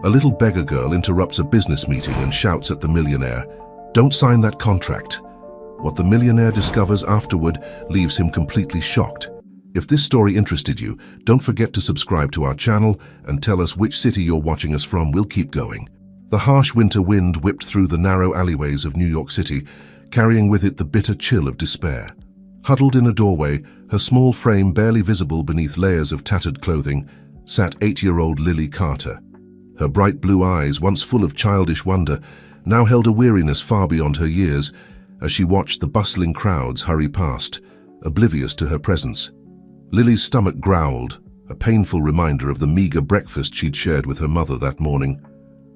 A little beggar girl interrupts a business meeting and shouts at the millionaire, "Don't sign that contract." What the millionaire discovers afterward leaves him completely shocked. If this story interested you, don't forget to subscribe to our channel and tell us which city you're watching us from. We'll keep going. The harsh winter wind whipped through the narrow alleyways of New York City, carrying with it the bitter chill of despair. Huddled in a doorway, her small frame barely visible beneath layers of tattered clothing, sat 8-year-old Lily Carter. Her bright blue eyes, once full of childish wonder, now held a weariness far beyond her years as she watched the bustling crowds hurry past, oblivious to her presence. Lily's stomach growled, a painful reminder of the meager breakfast she'd shared with her mother that morning.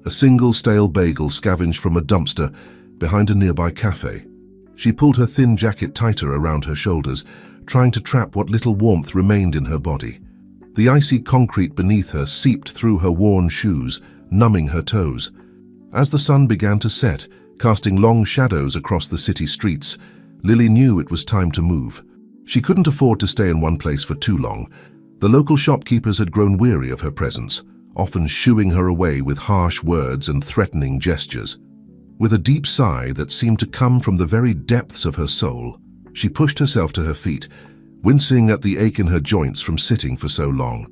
A single stale bagel scavenged from a dumpster behind a nearby cafe. She pulled her thin jacket tighter around her shoulders, trying to trap what little warmth remained in her body. The icy concrete beneath her seeped through her worn shoes, numbing her toes. As the sun began to set, casting long shadows across the city streets, Lily knew it was time to move. She couldn't afford to stay in one place for too long. The local shopkeepers had grown weary of her presence, often shooing her away with harsh words and threatening gestures. With a deep sigh that seemed to come from the very depths of her soul, she pushed herself to her feet, wincing at the ache in her joints from sitting for so long.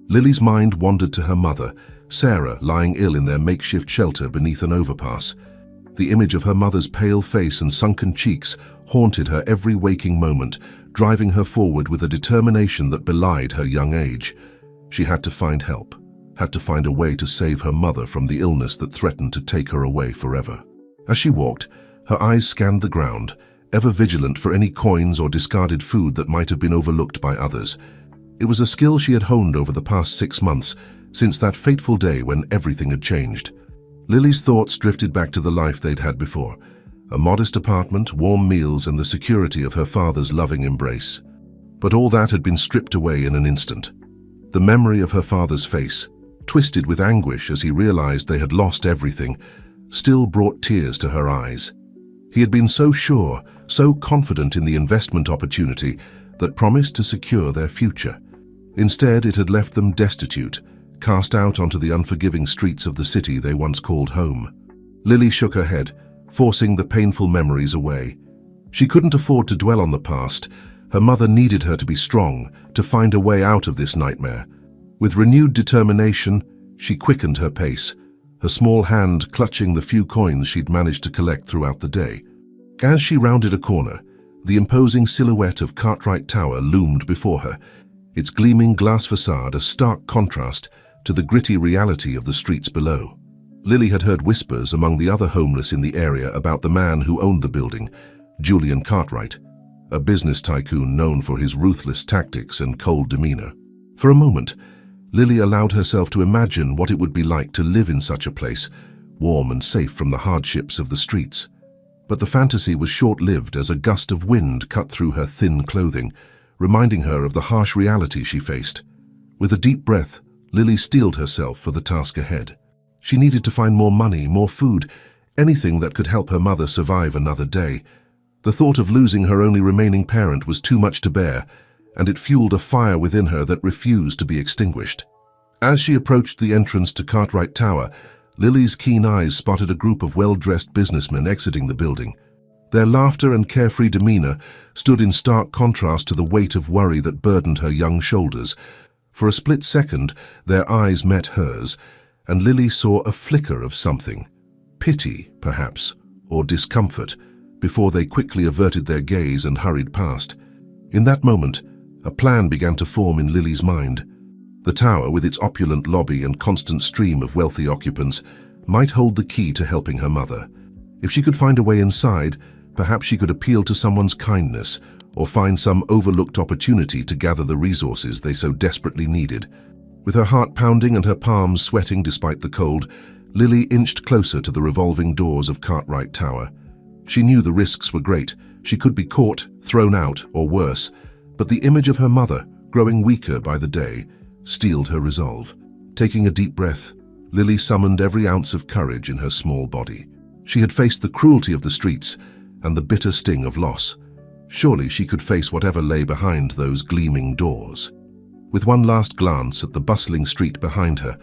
Lily's mind wandered to her mother, Sarah, lying ill in their makeshift shelter beneath an overpass. The image of her mother's pale face and sunken cheeks haunted her every waking moment, driving her forward with a determination that belied her young age. She had to find help, had to find a way to save her mother from the illness that threatened to take her away forever. As she walked, her eyes scanned the ground, ever vigilant for any coins or discarded food that might have been overlooked by others. It was a skill she had honed over the past 6 months, since that fateful day when everything had changed. Lily's thoughts drifted back to the life they'd had before. A modest apartment, warm meals, and the security of her father's loving embrace. But all that had been stripped away in an instant. The memory of her father's face, twisted with anguish as he realized they had lost everything, still brought tears to her eyes. He had been so sure, so confident in the investment opportunity that promised to secure their future. Instead, it had left them destitute, cast out onto the unforgiving streets of the city they once called home. Lily shook her head, forcing the painful memories away. She couldn't afford to dwell on the past. Her mother needed her to be strong, to find a way out of this nightmare. With renewed determination, she quickened her pace, her small hand clutching the few coins she'd managed to collect throughout the day. As she rounded a corner, the imposing silhouette of Cartwright Tower loomed before her, its gleaming glass facade a stark contrast to the gritty reality of the streets below. Lily had heard whispers among the other homeless in the area about the man who owned the building, Julian Cartwright, a business tycoon known for his ruthless tactics and cold demeanor. For a moment, Lily allowed herself to imagine what it would be like to live in such a place, warm and safe from the hardships of the streets. But the fantasy was short-lived as a gust of wind cut through her thin clothing, reminding her of the harsh reality she faced. With a deep breath, Lily steeled herself for the task ahead. She needed to find more money, more food, anything that could help her mother survive another day. The thought of losing her only remaining parent was too much to bear, and it fueled a fire within her that refused to be extinguished. As she approached the entrance to Cartwright Tower, Lily's keen eyes spotted a group of well-dressed businessmen exiting the building. Their laughter and carefree demeanor stood in stark contrast to the weight of worry that burdened her young shoulders. For a split second, their eyes met hers, and Lily saw a flicker of something. Pity, perhaps, or discomfort, before they quickly averted their gaze and hurried past. In that moment, a plan began to form in Lily's mind. The tower, with its opulent lobby and constant stream of wealthy occupants, might hold the key to helping her mother. If she could find a way inside, perhaps she could appeal to someone's kindness or find some overlooked opportunity to gather the resources they so desperately needed. With her heart pounding and her palms sweating despite the cold, Lily inched closer to the revolving doors of Cartwright Tower. She knew the risks were great. She could be caught, thrown out, or worse, but the image of her mother, growing weaker by the day, steeled her resolve. Taking a deep breath, Lily summoned every ounce of courage in her small body. She had faced the cruelty of the streets and the bitter sting of loss. Surely she could face whatever lay behind those gleaming doors. With one last glance at the bustling street behind her,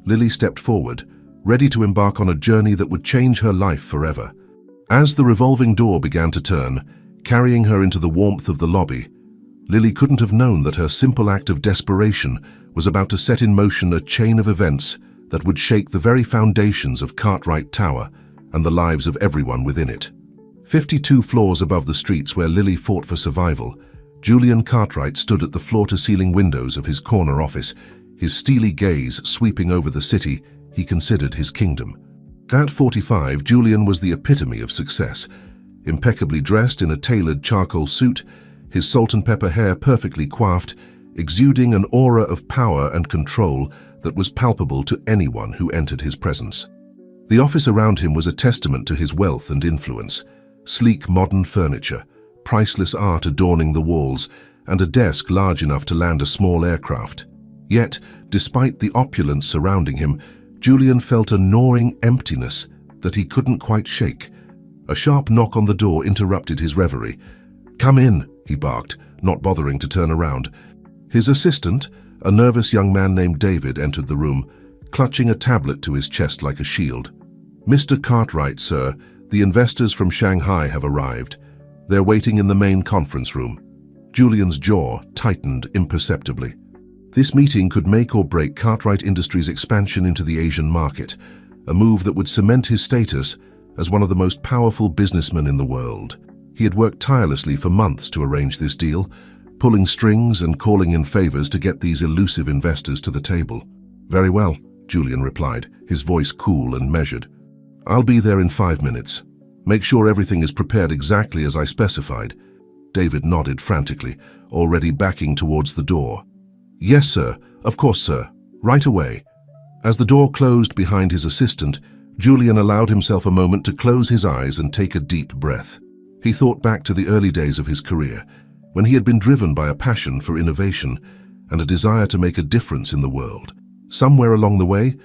Lily stepped forward, ready to embark on a journey that would change her life forever. As the revolving door began to turn, carrying her into the warmth of the lobby, Lily couldn't have known that her simple act of desperation was about to set in motion a chain of events that would shake the very foundations of Cartwright Tower and the lives of everyone within it. 52 floors above the streets where Lily fought for survival, Julian Cartwright stood at the floor-to-ceiling windows of his corner office, his steely gaze sweeping over the city he considered his kingdom. At 45, Julian was the epitome of success. Impeccably dressed in a tailored charcoal suit, his salt-and-pepper hair perfectly coiffed, exuding an aura of power and control that was palpable to anyone who entered his presence. The office around him was a testament to his wealth and influence. Sleek modern furniture, priceless art adorning the walls, and a desk large enough to land a small aircraft. Yet, despite the opulence surrounding him, Julian felt a gnawing emptiness that he couldn't quite shake. A sharp knock on the door interrupted his reverie. "Come in," he barked, not bothering to turn around. His assistant, a nervous young man named David, entered the room, clutching a tablet to his chest like a shield. "Mr. Cartwright, sir, the investors from Shanghai have arrived. They're waiting in the main conference room." Julian's jaw tightened imperceptibly. This meeting could make or break Cartwright Industries' expansion into the Asian market, a move that would cement his status as one of the most powerful businessmen in the world. He had worked tirelessly for months to arrange this deal, pulling strings and calling in favors to get these elusive investors to the table. "Very well," Julian replied, his voice cool and measured. "I'll be there in 5 minutes. Make sure everything is prepared exactly as I specified." David nodded frantically, already backing towards the door. "Yes, sir. Of course, sir. Right away." As the door closed behind his assistant, Julian allowed himself a moment to close his eyes and take a deep breath. He thought back to the early days of his career, when he had been driven by a passion for innovation and a desire to make a difference in the world. Somewhere along the way,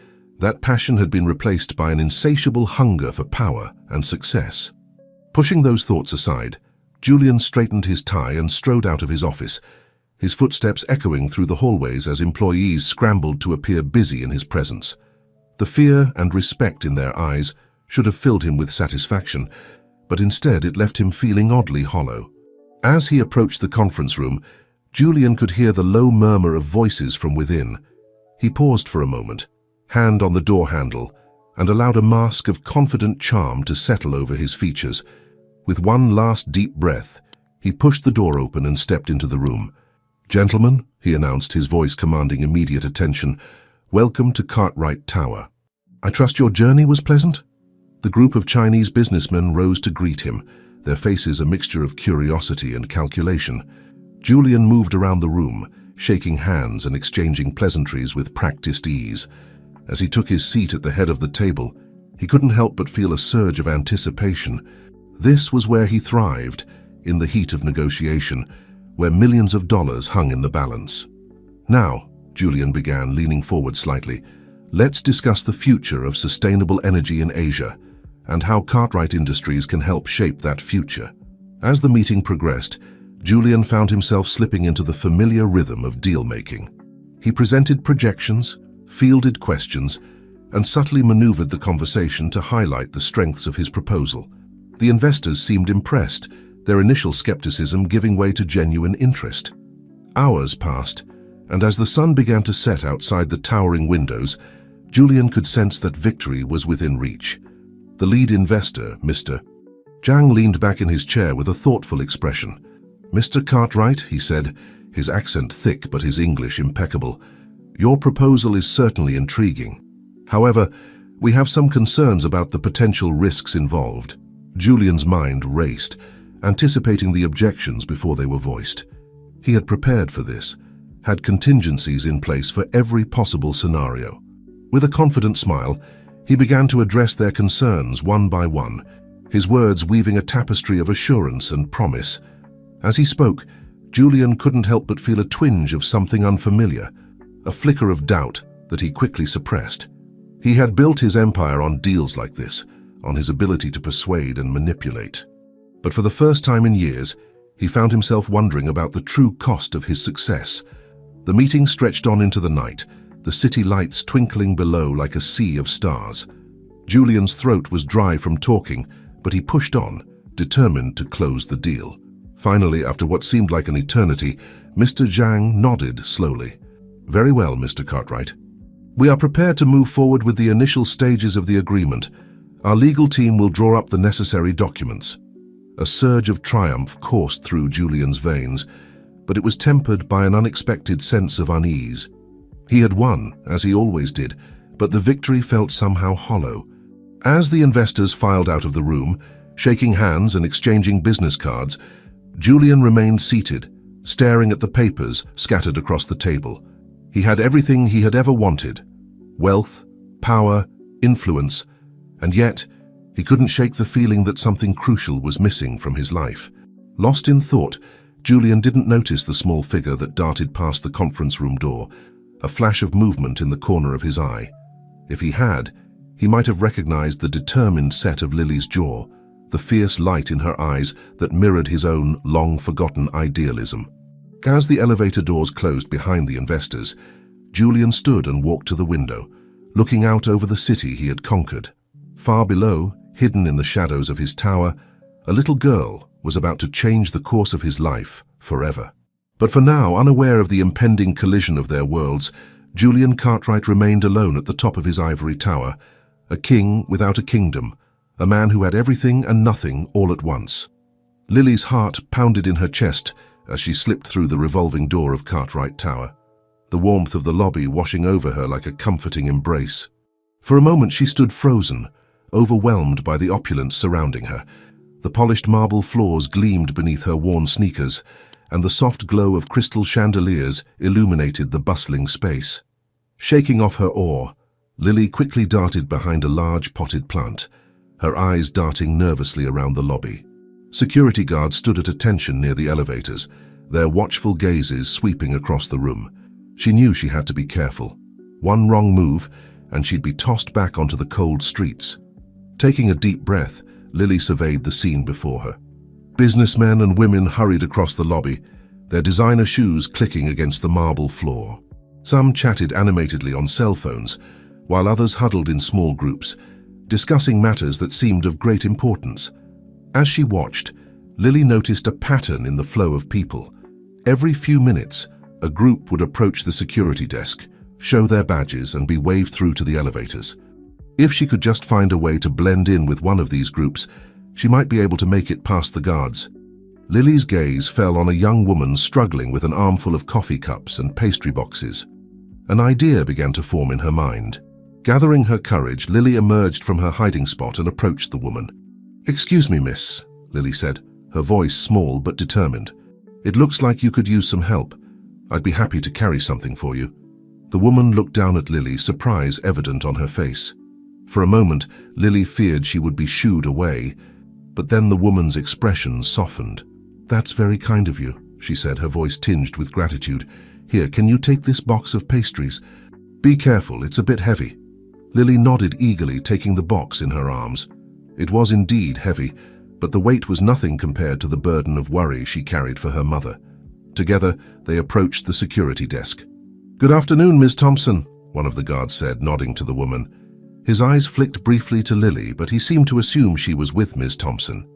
that passion had been replaced by an insatiable hunger for power and success. Pushing those thoughts aside, Julian straightened his tie and strode out of his office, his footsteps echoing through the hallways as employees scrambled to appear busy in his presence. The fear and respect in their eyes should have filled him with satisfaction, but instead it left him feeling oddly hollow. As he approached the conference room, Julian could hear the low murmur of voices from within. He paused for a moment, hand on the door handle, and allowed a mask of confident charm to settle over his features. With one last deep breath, he pushed the door open and stepped into the room. "Gentlemen," he announced, his voice commanding immediate attention, "welcome to Cartwright Tower. I trust your journey was pleasant?" The group of Chinese businessmen rose to greet him, their faces a mixture of curiosity and calculation. Julian moved around the room, shaking hands and exchanging pleasantries with practiced ease. As he took his seat at the head of the table, he couldn't help but feel a surge of anticipation. This was where he thrived, in the heat of negotiation, where millions of dollars hung in the balance. "Now," Julian began, leaning forward slightly, "let's discuss the future of sustainable energy in Asia and how Cartwright Industries can help shape that future." As the meeting progressed, Julian found himself slipping into the familiar rhythm of deal-making. He presented projections, fielded questions, and subtly maneuvered the conversation to highlight the strengths of his proposal. The investors seemed impressed, their initial skepticism giving way to genuine interest. Hours passed, and as the sun began to set outside the towering windows, Julian could sense that victory was within reach. The lead investor, Mr. Zhang, leaned back in his chair with a thoughtful expression. "Mr. Cartwright," he said, his accent thick but his English impeccable, "your proposal is certainly intriguing. However, we have some concerns about the potential risks involved." Julian's mind raced, anticipating the objections before they were voiced. He had prepared for this, had contingencies in place for every possible scenario. With a confident smile, he began to address their concerns one by one, his words weaving a tapestry of assurance and promise. As he spoke, Julian couldn't help but feel a twinge of something unfamiliar, a flicker of doubt that he quickly suppressed. He had built his empire on deals like this, on his ability to persuade and manipulate. But for the first time in years, he found himself wondering about the true cost of his success. The meeting stretched on into the night, the city lights twinkling below like a sea of stars. Julian's throat was dry from talking, but he pushed on, determined to close the deal. Finally, after what seemed like an eternity, Mr. Zhang nodded slowly. "Very well, Mr. Cartwright. We are prepared to move forward with the initial stages of the agreement. Our legal team will draw up the necessary documents." A surge of triumph coursed through Julian's veins, but it was tempered by an unexpected sense of unease. He had won, as he always did, but the victory felt somehow hollow. As the investors filed out of the room, shaking hands and exchanging business cards, Julian remained seated, staring at the papers scattered across the table. He had everything he had ever wanted: wealth, power, influence, and yet he couldn't shake the feeling that something crucial was missing from his life. Lost in thought, Julian didn't notice the small figure that darted past the conference room door, a flash of movement in the corner of his eye. If he had, he might have recognized the determined set of Lily's jaw, the fierce light in her eyes that mirrored his own long-forgotten idealism. As the elevator doors closed behind the investors, Julian stood and walked to the window, looking out over the city he had conquered. Far below, hidden in the shadows of his tower, a little girl was about to change the course of his life forever. But for now, unaware of the impending collision of their worlds, Julian Cartwright remained alone at the top of his ivory tower, a king without a kingdom, a man who had everything and nothing all at once. Lily's heart pounded in her chest as she slipped through the revolving door of Cartwright Tower, the warmth of the lobby washing over her like a comforting embrace. For a moment she stood frozen, overwhelmed by the opulence surrounding her. The polished marble floors gleamed beneath her worn sneakers, and the soft glow of crystal chandeliers illuminated the bustling space. Shaking off her awe, Lily quickly darted behind a large potted plant, her eyes darting nervously around the lobby. Security guards stood at attention near the elevators, their watchful gazes sweeping across the room. She knew she had to be careful. One wrong move, and she'd be tossed back onto the cold streets. Taking a deep breath, Lily surveyed the scene before her. Businessmen and women hurried across the lobby, their designer shoes clicking against the marble floor. Some chatted animatedly on cell phones, while others huddled in small groups, discussing matters that seemed of great importance. As she watched, Lily noticed a pattern in the flow of people. Every few minutes, a group would approach the security desk, show their badges, and be waved through to the elevators. If she could just find a way to blend in with one of these groups, she might be able to make it past the guards. Lily's gaze fell on a young woman struggling with an armful of coffee cups and pastry boxes. An idea began to form in her mind. Gathering her courage, Lily emerged from her hiding spot and approached the woman. "Excuse me, miss," Lily said, her voice small but determined. "It looks like you could use some help. I'd be happy to carry something for you." The woman looked down at Lily, surprise evident on her face. For a moment, Lily feared she would be shooed away, but then the woman's expression softened. "That's very kind of you," she said, her voice tinged with gratitude. "Here, can you take this box of pastries? Be careful, it's a bit heavy." Lily nodded eagerly, taking the box in her arms. It was indeed heavy, but the weight was nothing compared to the burden of worry she carried for her mother. Together, they approached the security desk. "Good afternoon, Ms. Thompson," one of the guards said, nodding to the woman. His eyes flicked briefly to Lily, but he seemed to assume she was with Ms. Thompson.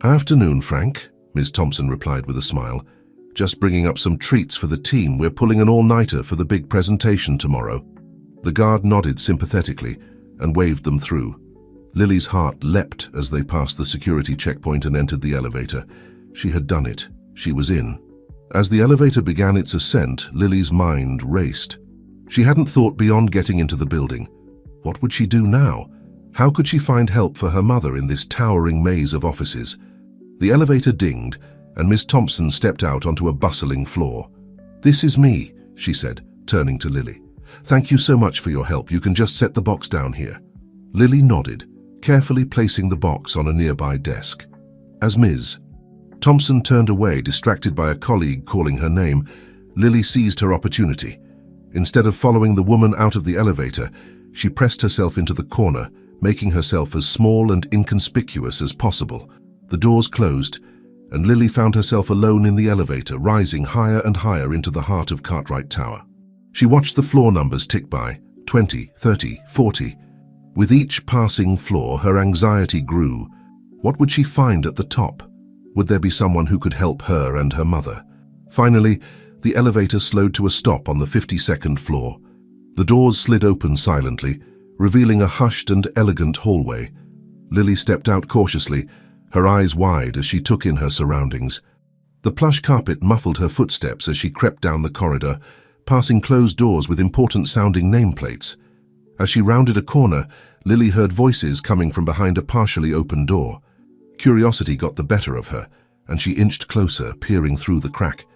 "Afternoon, Frank," Ms. Thompson replied with a smile. "Just bringing up some treats for the team. We're pulling an all-nighter for the big presentation tomorrow." The guard nodded sympathetically and waved them through. Lily's heart leapt as they passed the security checkpoint and entered the elevator. She had done it. She was in. As the elevator began its ascent, Lily's mind raced. She hadn't thought beyond getting into the building. What would she do now? How could she find help for her mother in this towering maze of offices? The elevator dinged, and Miss Thompson stepped out onto a bustling floor. "This is me," she said, turning to Lily. "Thank you so much for your help. You can just set the box down here." Lily nodded, carefully placing the box on a nearby desk. As Ms. Thompson turned away, distracted by a colleague calling her name, Lily seized her opportunity. Instead of following the woman out of the elevator, she pressed herself into the corner, making herself as small and inconspicuous as possible. The doors closed, and Lily found herself alone in the elevator, rising higher and higher into the heart of Cartwright Tower. She watched the floor numbers tick by, 20, 30, 40. With each passing floor, her anxiety grew. What would she find at the top? Would there be someone who could help her and her mother? Finally, the elevator slowed to a stop on the 52nd floor. The doors slid open silently, revealing a hushed and elegant hallway. Lily stepped out cautiously, her eyes wide as she took in her surroundings. The plush carpet muffled her footsteps as she crept down the corridor, passing closed doors with important-sounding nameplates. As she rounded a corner, Lily heard voices coming from behind a partially open door. Curiosity got the better of her, and she inched closer, peering through the crack.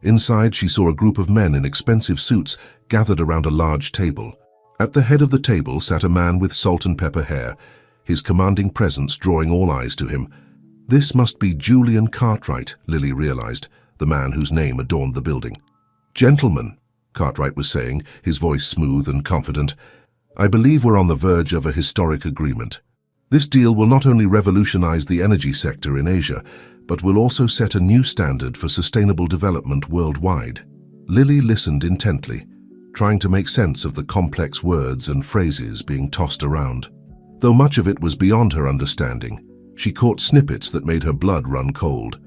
Inside, she saw a group of men in expensive suits gathered around a large table. At the head of the table sat a man with salt and pepper hair, his commanding presence drawing all eyes to him. This must be Julian Cartwright, Lily realized, the man whose name adorned the building. "Gentlemen," Cartwright was saying, his voice smooth and confident, "I believe we're on the verge of a historic agreement. This deal will not only revolutionize the energy sector in Asia, but will also set a new standard for sustainable development worldwide." Lily listened intently, trying to make sense of the complex words and phrases being tossed around. Though much of it was beyond her understanding, she caught snippets that made her blood run cold.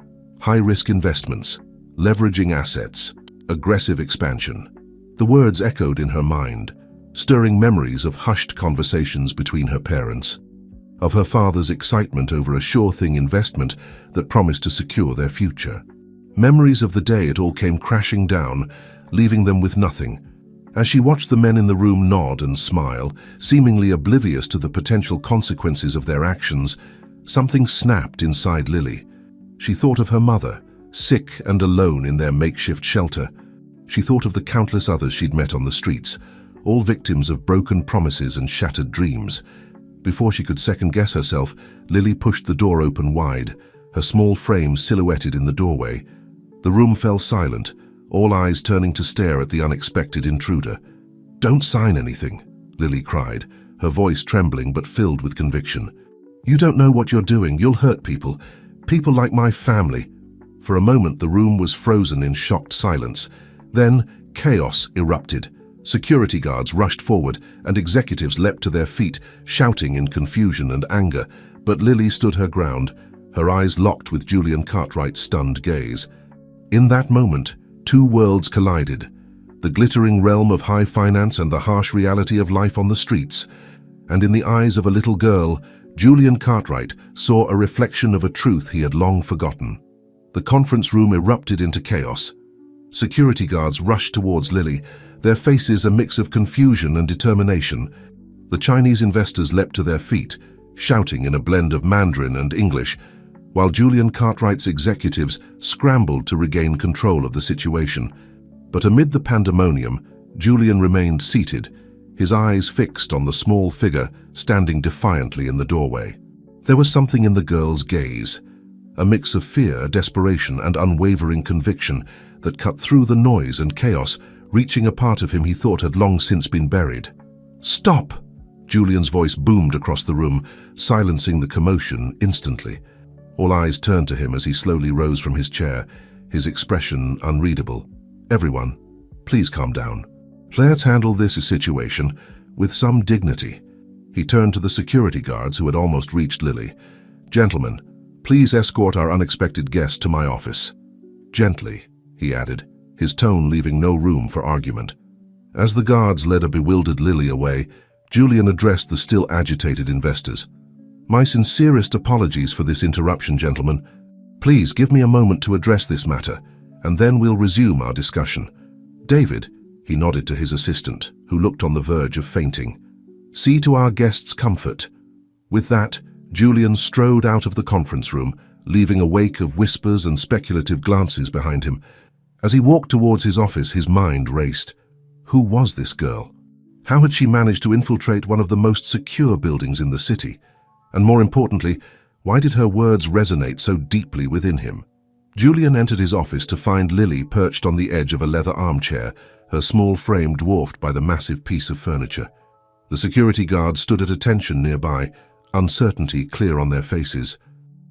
High-risk investments, leveraging assets, aggressive expansion. The words echoed in her mind, stirring memories of hushed conversations between her parents, of her father's excitement over a sure-thing investment that promised to secure their future. Memories of the day it all came crashing down, leaving them with nothing. As she watched the men in the room nod and smile, seemingly oblivious to the potential consequences of their actions, something snapped inside Lily. She thought of her mother, sick and alone in their makeshift shelter. She thought of the countless others she'd met on the streets, all victims of broken promises and shattered dreams. Before she could second-guess herself, Lily pushed the door open wide, her small frame silhouetted in the doorway. The room fell silent, all eyes turning to stare at the unexpected intruder. "Don't sign anything," Lily cried, her voice trembling but filled with conviction. "You don't know what you're doing. You'll hurt people. People like my family." For a moment, the room was frozen in shocked silence. Then, chaos erupted. Security guards rushed forward, and executives leapt to their feet, shouting in confusion and anger. But Lily stood her ground, her eyes locked with Julian Cartwright's stunned gaze. In that moment, two worlds collided, the glittering realm of high finance and the harsh reality of life on the streets. And in the eyes of a little girl, Julian Cartwright saw a reflection of a truth he had long forgotten. The conference room erupted into chaos. Security guards rushed towards Lily, their faces a mix of confusion and determination. The Chinese investors leapt to their feet, shouting in a blend of Mandarin and English, while Julian Cartwright's executives scrambled to regain control of the situation. But amid the pandemonium, Julian remained seated, his eyes fixed on the small figure standing defiantly in the doorway. There was something in the girl's gaze, a mix of fear, desperation, and unwavering conviction that cut through the noise and chaos, reaching a part of him he thought had long since been buried. "Stop!" Julian's voice boomed across the room, silencing the commotion instantly. All eyes turned to him as he slowly rose from his chair, his expression unreadable. "Everyone, please calm down. Let's handle this situation with some dignity." He turned to the security guards who had almost reached Lily. "Gentlemen, please escort our unexpected guest to my office." "Gently," he added, his tone leaving no room for argument. As the guards led a bewildered Lily away, Julian addressed the still agitated investors. "My sincerest apologies for this interruption, gentlemen. Please give me a moment to address this matter, and then we'll resume our discussion. David," he nodded to his assistant, who looked on the verge of fainting, "see to our guest's comfort." With that, Julian strode out of the conference room, leaving a wake of whispers and speculative glances behind him. As he walked towards his office, his mind raced. Who was this girl? How had she managed to infiltrate one of the most secure buildings in the city? And more importantly, why did her words resonate so deeply within him? Julian entered his office to find Lily perched on the edge of a leather armchair, her small frame dwarfed by the massive piece of furniture. The security guards stood at attention nearby, uncertainty clear on their faces.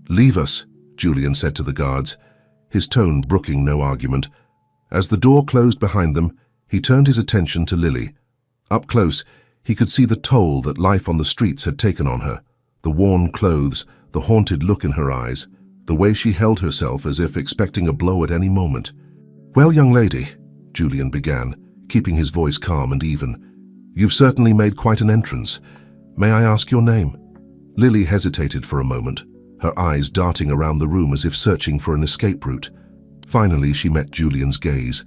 "Leave us," Julian said to the guards, his tone brooking no argument. As the door closed behind them, He turned his attention to Lily. Up close, he could see the toll that life on the streets had taken on her. The worn clothes, the haunted look in her eyes, the way she held herself as if expecting a blow at any moment. "Well, young lady," Julian began, keeping his voice calm and even, "you've certainly made quite an entrance. May I ask your name?" Lily hesitated for a moment, her eyes darting around the room as if searching for an escape route. Finally, she met Julian's gaze.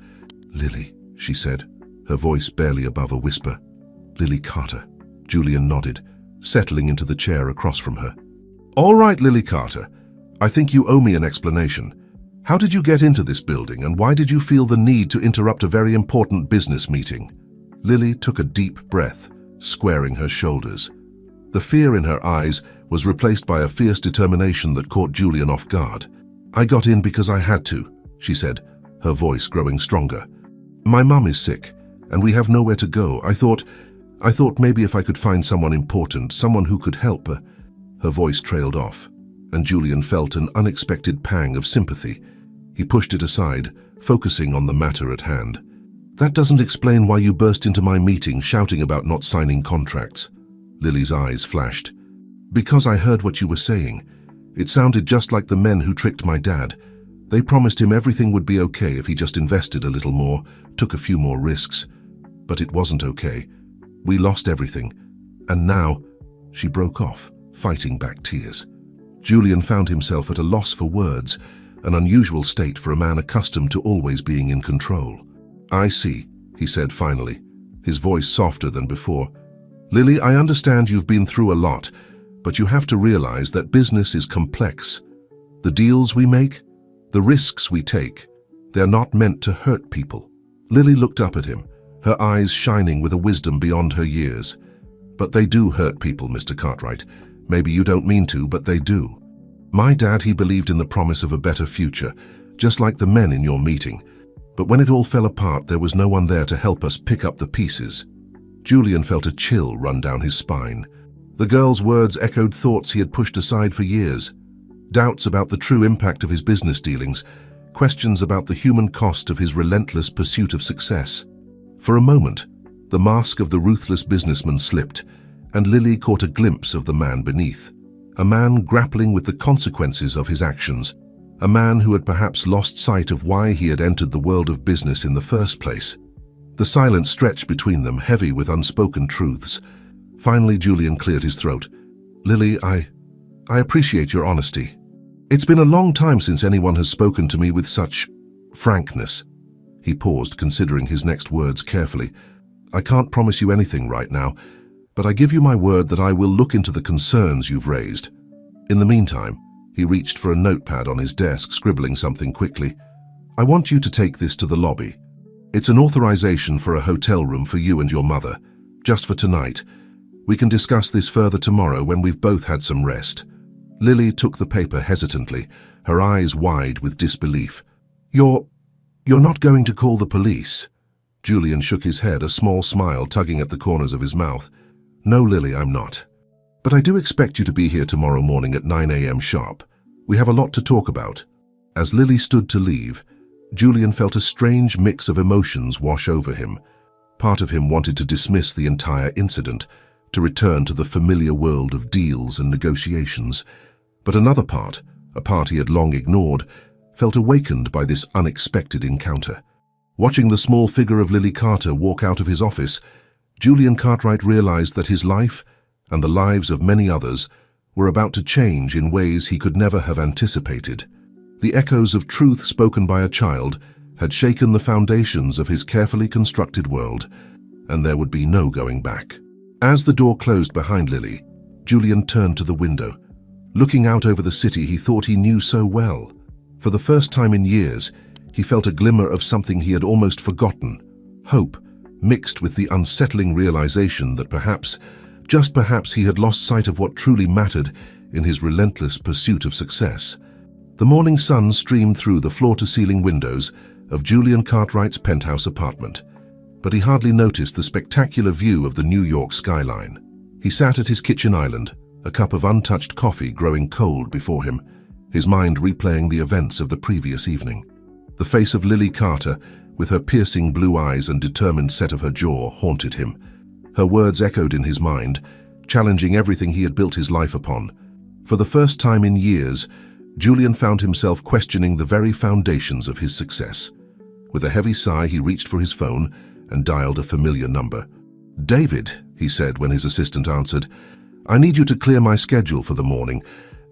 "Lily," she said, her voice barely above a whisper. "Lily Carter." Julian nodded, settling into the chair across from her. "All right, Lily Carter. I think you owe me an explanation. How did you get into this building, and why did you feel the need to interrupt a very important business meeting?" Lily took a deep breath, squaring her shoulders. The fear in her eyes was replaced by a fierce determination that caught Julian off guard. "I got in because I had to," she said, her voice growing stronger. "My mum is sick, and we have nowhere to go. I thought maybe if I could find someone important, someone who could help her." Her voice trailed off, and Julian felt an unexpected pang of sympathy. He pushed it aside, focusing on the matter at hand. "That doesn't explain why you burst into my meeting shouting about not signing contracts." Lily's eyes flashed. "Because I heard what you were saying. It sounded just like the men who tricked my dad. They promised him everything would be okay if he just invested a little more, took a few more risks. But it wasn't okay. We lost everything. And now—" She broke off, fighting back tears. Julian found himself at a loss for words, an unusual state for a man accustomed to always being in control. "I see," he said finally, his voice softer than before. "Lily, I understand you've been through a lot, but you have to realize that business is complex. The deals we make, the risks we take, they're not meant to hurt people." Lily looked up at him, her eyes shining with a wisdom beyond her years. "But they do hurt people, Mr. Cartwright. Maybe you don't mean to, but they do. My dad, he believed in the promise of a better future, just like the men in your meeting. But when it all fell apart, there was no one there to help us pick up the pieces." Julian felt a chill run down his spine. The girl's words echoed thoughts he had pushed aside for years. Doubts about the true impact of his business dealings, questions about the human cost of his relentless pursuit of success. For a moment, the mask of the ruthless businessman slipped, and Lily caught a glimpse of the man beneath. A man grappling with the consequences of his actions. A man who had perhaps lost sight of why he had entered the world of business in the first place. The silence stretched between them, heavy with unspoken truths. Finally, Julian cleared his throat. "Lily, I appreciate your honesty. It's been a long time since anyone has spoken to me with such frankness." He paused, considering his next words carefully. "I can't promise you anything right now, but I give you my word that I will look into the concerns you've raised. In the meantime," he reached for a notepad on his desk, scribbling something quickly. "I want you to take this to the lobby. It's an authorization for a hotel room for you and your mother, just for tonight. We can discuss this further tomorrow when we've both had some rest." Lily took the paper hesitantly, her eyes wide with disbelief. You're not going to call the police?" Julian shook his head, a small smile tugging at the corners of his mouth. "No, Lily, I'm not. But I do expect you to be here tomorrow morning at 9 a.m. sharp. We have a lot to talk about." As Lily stood to leave, Julian felt a strange mix of emotions wash over him. Part of him wanted to dismiss the entire incident, to return to the familiar world of deals and negotiations. But another part, a part he had long ignored, felt awakened by this unexpected encounter. Watching the small figure of Lily Carter walk out of his office, Julian Cartwright realized that his life, and the lives of many others, were about to change in ways he could never have anticipated. The echoes of truth spoken by a child had shaken the foundations of his carefully constructed world, and there would be no going back. As the door closed behind Lily, Julian turned to the window. Looking out over the city he thought he knew so well. For the first time in years, he felt a glimmer of something he had almost forgotten, hope, mixed with the unsettling realization that perhaps, just perhaps, he had lost sight of what truly mattered in his relentless pursuit of success. The morning sun streamed through the floor-to-ceiling windows of Julian Cartwright's penthouse apartment, but he hardly noticed the spectacular view of the New York skyline. He sat at his kitchen island, a cup of untouched coffee growing cold before him, his mind replaying the events of the previous evening. The face of Lily Carter, with her piercing blue eyes and determined set of her jaw, haunted him. Her words echoed in his mind, challenging everything he had built his life upon. For the first time in years, Julian found himself questioning the very foundations of his success. With a heavy sigh, he reached for his phone and dialed a familiar number. "David," he said when his assistant answered, "I need you to clear my schedule for the morning,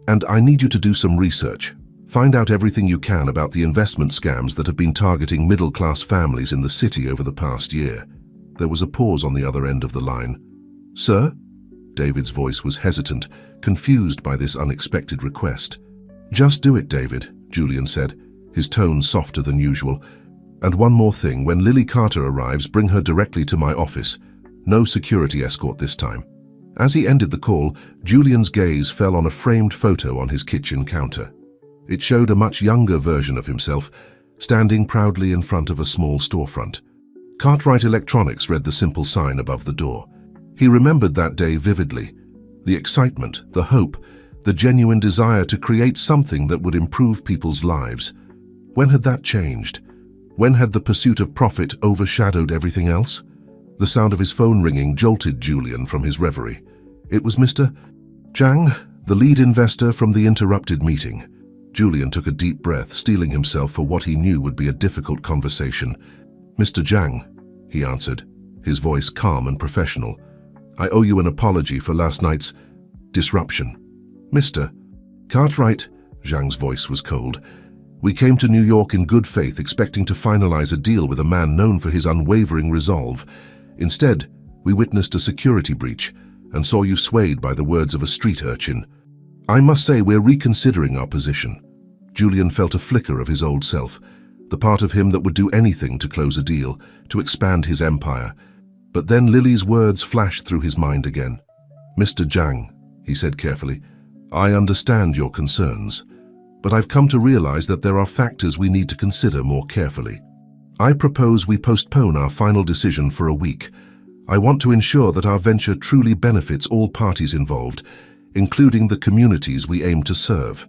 and I need you to do some research. Find out everything you can about the investment scams that have been targeting middle-class families in the city over the past year." There was a pause on the other end of the line. "Sir?" David's voice was hesitant, confused by this unexpected request. "Just do it, David," Julian said, his tone softer than usual. "And one more thing, when Lily Carter arrives, bring her directly to my office. No security escort this time." As he ended the call, Julian's gaze fell on a framed photo on his kitchen counter. It showed a much younger version of himself, standing proudly in front of a small storefront. Cartwright Electronics read the simple sign above the door. He remembered that day vividly. The excitement, the hope, the genuine desire to create something that would improve people's lives. When had that changed? When had the pursuit of profit overshadowed everything else? The sound of his phone ringing jolted Julian from his reverie. It was Mr. Zhang, the lead investor from the interrupted meeting. Julian took a deep breath, steeling himself for what he knew would be a difficult conversation. "Mr. Zhang," he answered, his voice calm and professional. "I owe you an apology for last night's disruption." "Mr. Cartwright," Zhang's voice was cold. "We came to New York in good faith, expecting to finalize a deal with a man known for his unwavering resolve. Instead, we witnessed a security breach and saw you swayed by the words of a street urchin. I must say we're reconsidering our position." Julian felt a flicker of his old self, the part of him that would do anything to close a deal, to expand his empire. But then Lily's words flashed through his mind again. "Mr. Zhang," he said carefully, "I understand your concerns, but I've come to realize that there are factors we need to consider more carefully. I propose we postpone our final decision for a week. I want to ensure that our venture truly benefits all parties involved, including the communities we aim to serve."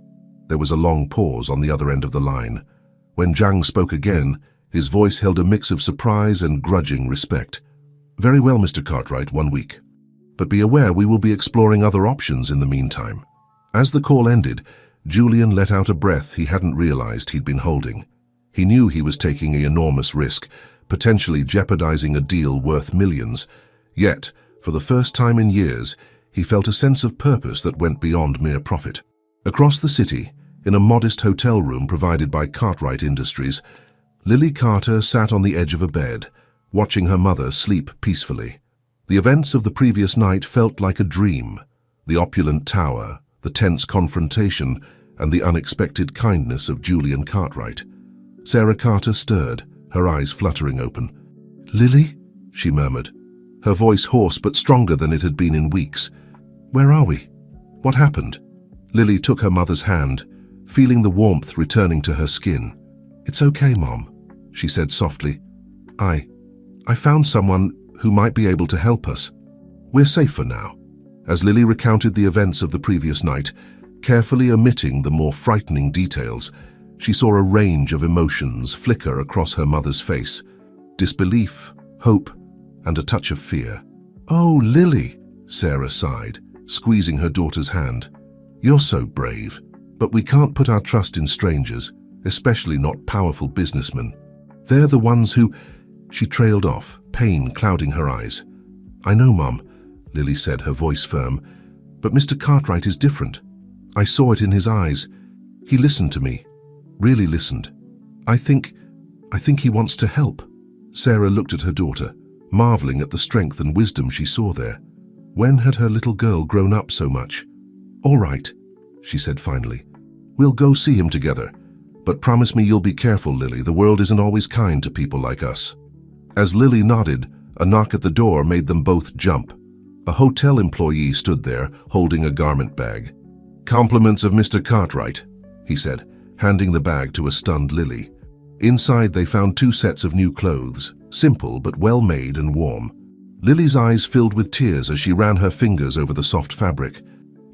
There was a long pause on the other end of the line. When Zhang spoke again, his voice held a mix of surprise and grudging respect. "Very well, Mr. Cartwright, 1 week. But be aware we will be exploring other options in the meantime." As the call ended, Julian let out a breath he hadn't realized he'd been holding. He knew he was taking an enormous risk, potentially jeopardizing a deal worth millions. Yet, for the first time in years, he felt a sense of purpose that went beyond mere profit. Across the city, in a modest hotel room provided by Cartwright Industries, Lily Carter sat on the edge of a bed, watching her mother sleep peacefully. The events of the previous night felt like a dream. The opulent tower, the tense confrontation, and the unexpected kindness of Julian Cartwright. Sarah Carter stirred, her eyes fluttering open. "Lily?" she murmured, her voice hoarse but stronger than it had been in weeks. "Where are we? What happened?" Lily took her mother's hand, feeling the warmth returning to her skin. "It's okay, Mom," she said softly. I found someone who might be able to help us. We're safe for now." As Lily recounted the events of the previous night, carefully omitting the more frightening details, she saw a range of emotions flicker across her mother's face. Disbelief, hope, and a touch of fear. "Oh, Lily," Sarah sighed, squeezing her daughter's hand. "You're so brave, but we can't put our trust in strangers, especially not powerful businessmen. They're the ones who—" She trailed off, pain clouding her eyes. "I know, Mom," Lily said, her voice firm, "but Mr. Cartwright is different. I saw it in his eyes. He listened to me, really listened. I think he wants to help." Sarah looked at her daughter, marveling at the strength and wisdom she saw there. When had her little girl grown up so much? "All right," she said finally. "We'll go see him together. But promise me you'll be careful, Lily. The world isn't always kind to people like us." As Lily nodded, a knock at the door made them both jump. A hotel employee stood there, holding a garment bag. "Compliments of Mr. Cartwright," he said, handing the bag to a stunned Lily. Inside they found 2 sets of new clothes, simple but well made and warm. Lily's eyes filled with tears as she ran her fingers over the soft fabric.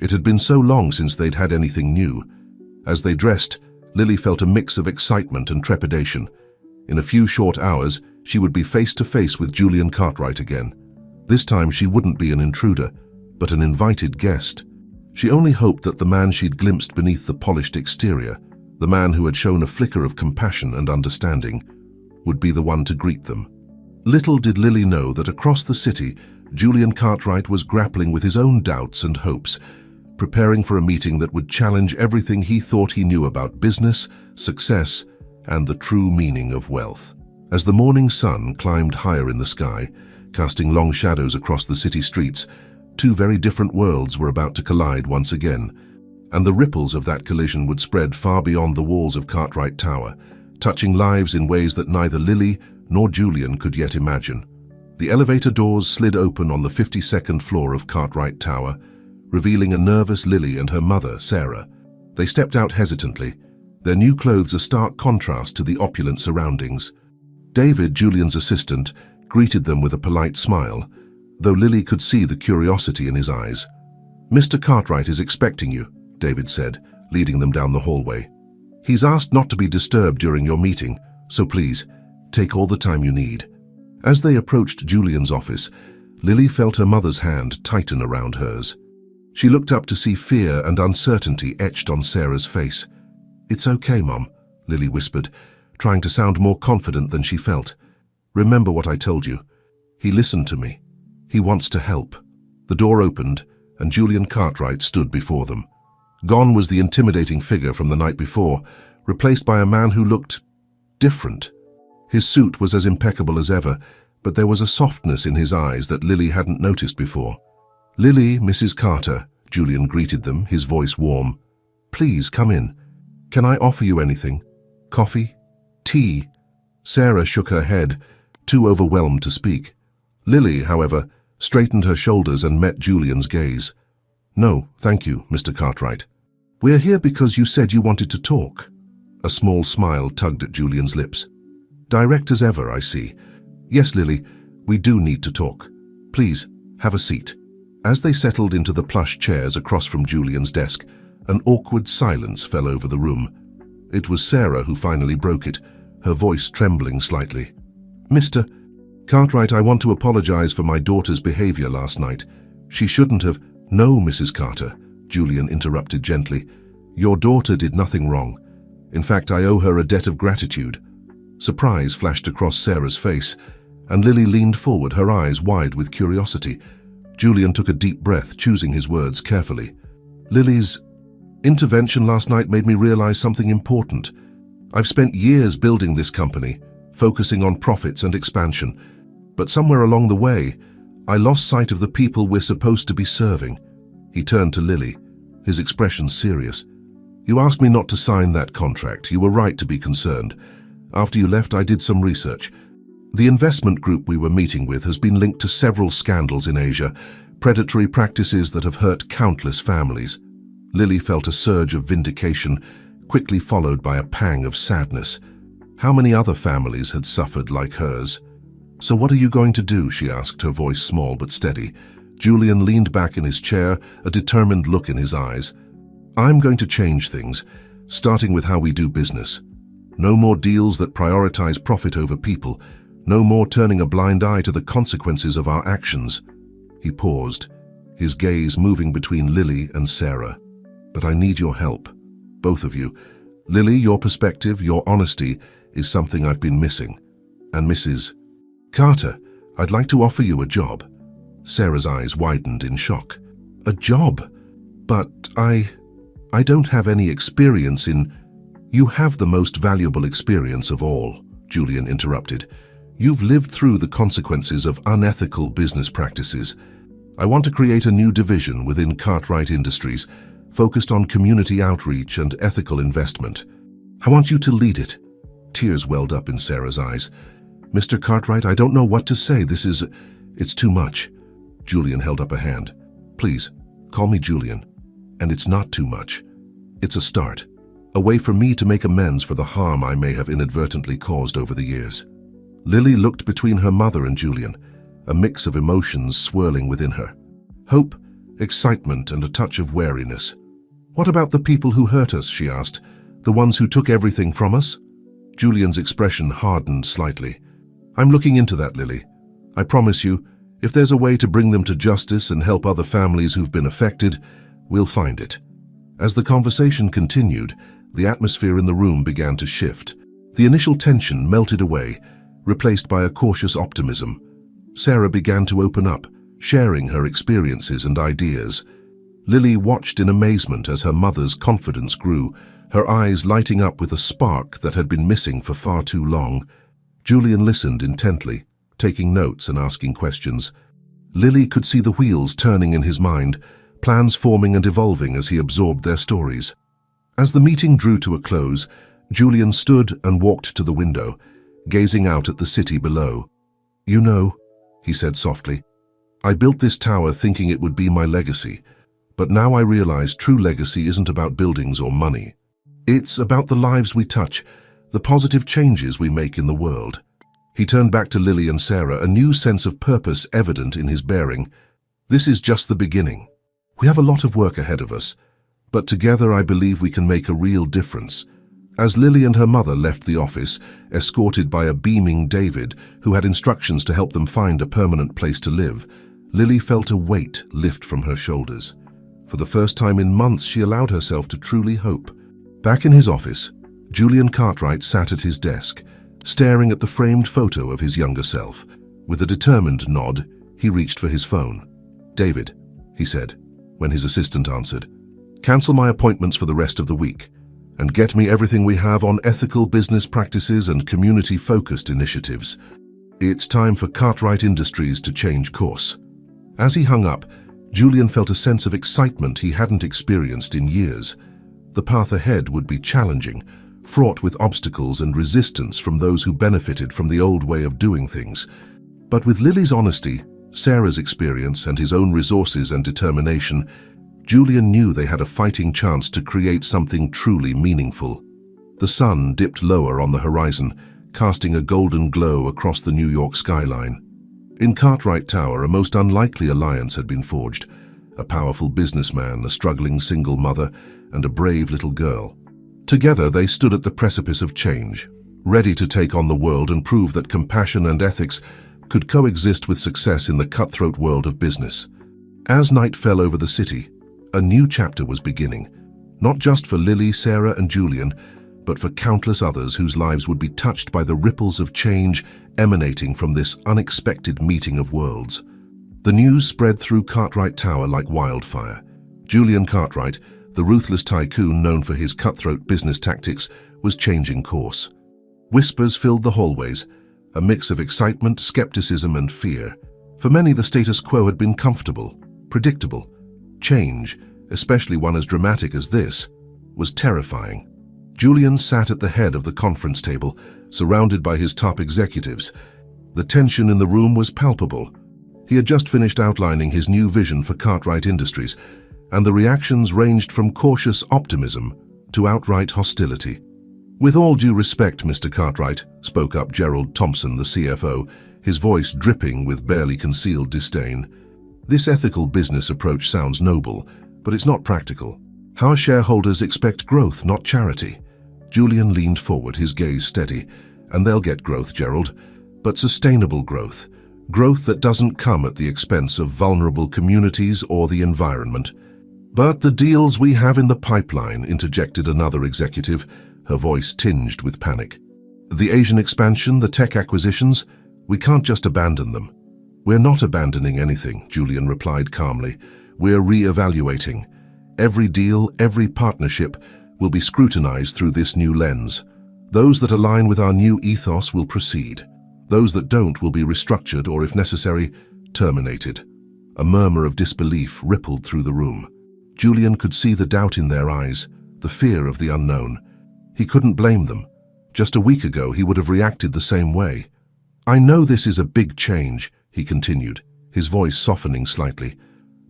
It had been so long since they'd had anything new. As they dressed, Lily felt a mix of excitement and trepidation. In a few short hours, she would be face to face with Julian Cartwright again. This time she wouldn't be an intruder, but an invited guest. She only hoped that the man she'd glimpsed beneath the polished exterior, the man who had shown a flicker of compassion and understanding, would be the one to greet them. Little did Lily know that across the city, Julian Cartwright was grappling with his own doubts and hopes, preparing for a meeting that would challenge everything he thought he knew about business, success, and the true meaning of wealth. As the morning sun climbed higher in the sky, casting long shadows across the city streets, two very different worlds were about to collide once again, and the ripples of that collision would spread far beyond the walls of Cartwright Tower, touching lives in ways that neither Lily nor Julian could yet imagine. The elevator doors slid open on the 52nd floor of Cartwright Tower, revealing a nervous Lily and her mother, Sarah. They stepped out hesitantly, their new clothes a stark contrast to the opulent surroundings. David, Julian's assistant, greeted them with a polite smile, though Lily could see the curiosity in his eyes. "Mr. Cartwright is expecting you," David said, leading them down the hallway. "He's asked not to be disturbed during your meeting, so please, take all the time you need." As they approached Julian's office, Lily felt her mother's hand tighten around hers. She looked up to see fear and uncertainty etched on Sarah's face. "It's okay, Mom," Lily whispered, trying to sound more confident than she felt. "Remember what I told you. He listened to me. He wants to help." The door opened, and Julian Cartwright stood before them. Gone was the intimidating figure from the night before, replaced by a man who looked different. His suit was as impeccable as ever, but there was a softness in his eyes that Lily hadn't noticed before. "Lily, Mrs. Carter," Julian greeted them, his voice warm. "Please, come in. Can I offer you anything? Coffee? Tea?" Sarah shook her head, too overwhelmed to speak. Lily, however, straightened her shoulders and met Julian's gaze. "No, thank you, Mr. Cartwright. We're here because you said you wanted to talk." A small smile tugged at Julian's lips. "Direct as ever, I see. Yes, Lily, we do need to talk. Please, have a seat." As they settled into the plush chairs across from Julian's desk, an awkward silence fell over the room. It was Sarah who finally broke it, her voice trembling slightly. "Mr. Cartwright, I want to apologize for my daughter's behavior last night. She shouldn't have—" "No, Mrs. Carter," Julian interrupted gently. "Your daughter did nothing wrong. In fact, I owe her a debt of gratitude." Surprise flashed across Sarah's face, and Lily leaned forward, her eyes wide with curiosity. Julian took a deep breath, choosing his words carefully. "Lily's intervention last night made me realize something important. I've spent years building this company, focusing on profits and expansion, but somewhere along the way, I lost sight of the people we're supposed to be serving." He turned to Lily, his expression serious. "You asked me not to sign that contract. You were right to be concerned. After you left, I did some research. The investment group we were meeting with has been linked to several scandals in Asia, predatory practices that have hurt countless families." Lily felt a surge of vindication, quickly followed by a pang of sadness. How many other families had suffered like hers? "So what are you going to do?" she asked, her voice small but steady. Julian leaned back in his chair, a determined look in his eyes. "I'm going to change things, starting with how we do business. No more deals that prioritize profit over people. No more turning a blind eye to the consequences of our actions." He paused, his gaze moving between Lily and Sarah. "But I need your help, both of you. Lily, your perspective, your honesty is something I've been missing. And Mrs. Carter, I'd like to offer you a job." Sarah's eyes widened in shock. "A job? But I don't have any experience in—" "You have the most valuable experience of all," Julian interrupted. "You've lived through the consequences of unethical business practices. I want to create a new division within Cartwright Industries, focused on community outreach and ethical investment. I want you to lead it." Tears welled up in Sarah's eyes. "Mr. Cartwright, I don't know what to say. It's too much." Julian held up a hand. "Please, call me Julian. And it's not too much. It's a start. A way for me to make amends for the harm I may have inadvertently caused over the years." Lily looked between her mother and Julian, a mix of emotions swirling within her. Hope, excitement, and a touch of wariness. "What about the people who hurt us?" she asked. "The ones who took everything from us?" Julian's expression hardened slightly. "I'm looking into that, Lily. I promise you, if there's a way to bring them to justice and help other families who've been affected, we'll find it." As the conversation continued, the atmosphere in the room began to shift. The initial tension melted away, replaced by a cautious optimism. Sarah began to open up, sharing her experiences and ideas. Lily watched in amazement as her mother's confidence grew, her eyes lighting up with a spark that had been missing for far too long. Julian listened intently, taking notes and asking questions. Lily could see the wheels turning in his mind, plans forming and evolving as he absorbed their stories. As the meeting drew to a close, Julian stood and walked to the window, gazing out at the city below. "You know," he said softly, "I built this tower thinking it would be my legacy, but now I realize true legacy isn't about buildings or money. It's about the lives we touch, the positive changes we make in the world." He turned back to Lily and Sarah, a new sense of purpose evident in his bearing. "This is just the beginning. We have a lot of work ahead of us, but together I believe we can make a real difference." As Lily and her mother left the office, escorted by a beaming David who had instructions to help them find a permanent place to live, Lily felt a weight lift from her shoulders. For the first time in months, she allowed herself to truly hope. Back in his office, Julian Cartwright sat at his desk, staring at the framed photo of his younger self. With a determined nod, he reached for his phone. "David," he said, when his assistant answered, "cancel my appointments for the rest of the week, and get me everything we have on ethical business practices and community-focused initiatives. It's time for Cartwright Industries to change course." As he hung up, Julian felt a sense of excitement he hadn't experienced in years. The path ahead would be challenging, fraught with obstacles and resistance from those who benefited from the old way of doing things. But with Lily's honesty, Sarah's experience, and his own resources and determination, Julian knew they had a fighting chance to create something truly meaningful. The sun dipped lower on the horizon, casting a golden glow across the New York skyline. In Cartwright Tower, a most unlikely alliance had been forged: a powerful businessman, a struggling single mother, and a brave little girl. Together they stood at the precipice of change, ready to take on the world and prove that compassion and ethics could coexist with success in the cutthroat world of business. As night fell over the city, a new chapter was beginning, not just for Lily, Sarah, and Julian, but for countless others whose lives would be touched by the ripples of change emanating from this unexpected meeting of worlds. The news spread through Cartwright Tower like wildfire. Julian Cartwright, the ruthless tycoon known for his cutthroat business tactics, was changing course. Whispers filled the hallways, a mix of excitement, skepticism, and fear. For many, the status quo had been comfortable, predictable. Change, especially one as dramatic as this, was terrifying. Julian sat at the head of the conference table, surrounded by his top executives. The tension in the room was palpable. He had just finished outlining his new vision for Cartwright Industries, and the reactions ranged from cautious optimism to outright hostility. "With all due respect, Mr. Cartwright," spoke up Gerald Thompson, the CFO, his voice dripping with barely concealed disdain, "this ethical business approach sounds noble, but it's not practical. Our shareholders expect growth, not charity." Julian leaned forward, his gaze steady. "And they'll get growth, Gerald, but sustainable growth. Growth that doesn't come at the expense of vulnerable communities or the environment." "But the deals we have in the pipeline," interjected another executive, her voice tinged with panic. "The Asian expansion, the tech acquisitions, we can't just abandon them." "We're not abandoning anything," Julian replied calmly. "We're re-evaluating. Every deal, every partnership will be scrutinized through this new lens. Those that align with our new ethos will proceed. Those that don't will be restructured or, if necessary, terminated." A murmur of disbelief rippled through the room. Julian could see the doubt in their eyes, the fear of the unknown. He couldn't blame them. Just a week ago, he would have reacted the same way. "I know this is a big change," he continued, his voice softening slightly,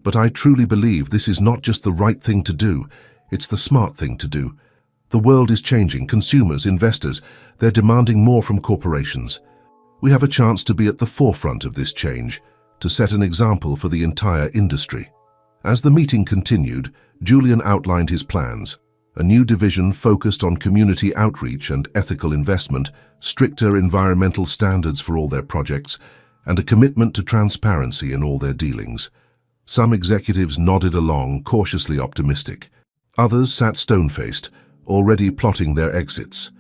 "but I truly believe this is not just the right thing to do, it's the smart thing to do. The world is changing, consumers, investors, they're demanding more from corporations. We have a chance to be at the forefront of this change, to set an example for the entire industry." As the meeting continued, Julian outlined his plans, a new division focused on community outreach and ethical investment, stricter environmental standards for all their projects, and a commitment to transparency in all their dealings. Some executives nodded along, cautiously optimistic. Others sat stone-faced, already plotting their exits.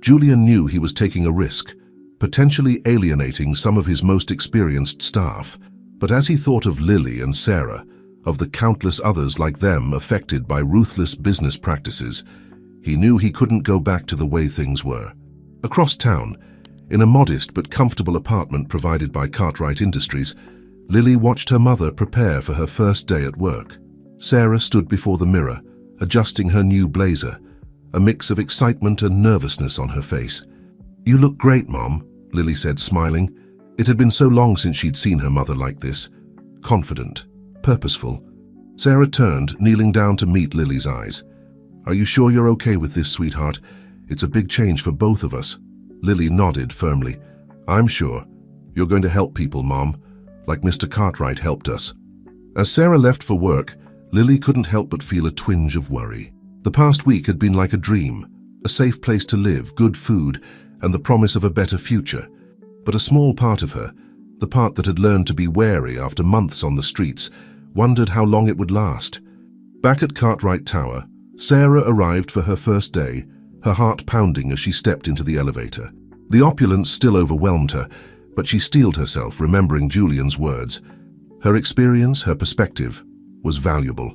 Julian knew he was taking a risk, potentially alienating some of his most experienced staff. But as he thought of Lily and Sarah, of the countless others like them affected by ruthless business practices, he knew he couldn't go back to the way things were. Across town, in a modest but comfortable apartment provided by Cartwright Industries, Lily watched her mother prepare for her first day at work. Sarah stood before the mirror, adjusting her new blazer, a mix of excitement and nervousness on her face. "You look great, Mom," Lily said, smiling. It had been so long since she'd seen her mother like this, confident, purposeful. Sarah turned, kneeling down to meet Lily's eyes. "Are you sure you're okay with this, sweetheart? It's a big change for both of us." Lily nodded firmly. "I'm sure. You're going to help people, Mom, like Mr. Cartwright helped us." As Sarah left for work, Lily couldn't help but feel a twinge of worry. The past week had been like a dream, a safe place to live, good food, and the promise of a better future. But a small part of her, the part that had learned to be wary after months on the streets, wondered how long it would last. Back at Cartwright Tower, Sarah arrived for her first day, her heart pounding as she stepped into the elevator. The opulence still overwhelmed her, but she steeled herself, remembering Julian's words. Her experience, her perspective, was valuable.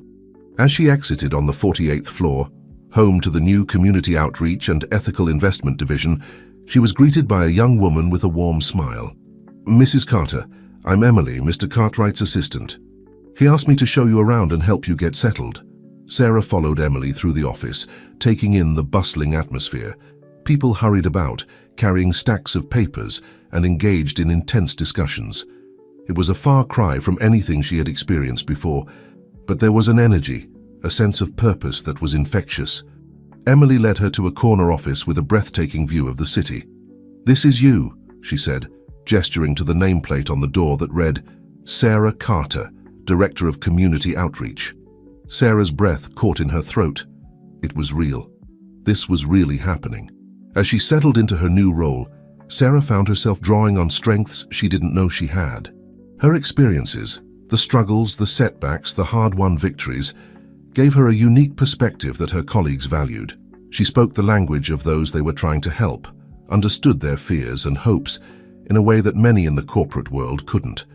As she exited on the 48th floor, home to the new Community Outreach and Ethical Investment Division, she was greeted by a young woman with a warm smile. "Mrs. Carter, I'm Emily, Mr. Cartwright's assistant. He asked me to show you around and help you get settled." Sarah followed Emily through the office, taking in the bustling atmosphere. People hurried about, carrying stacks of papers, and engaged in intense discussions. It was a far cry from anything she had experienced before, but there was an energy, a sense of purpose that was infectious. Emily led her to a corner office with a breathtaking view of the city. "This is you," she said, gesturing to the nameplate on the door that read, "Sarah Carter, Director of Community Outreach." Sarah's breath caught in her throat. It was real. This was really happening. As she settled into her new role, Sarah found herself drawing on strengths she didn't know she had. Her experiences, the struggles, the setbacks, the hard-won victories, gave her a unique perspective that her colleagues valued. She spoke the language of those they were trying to help, understood their fears and hopes in a way that many in the corporate world couldn't.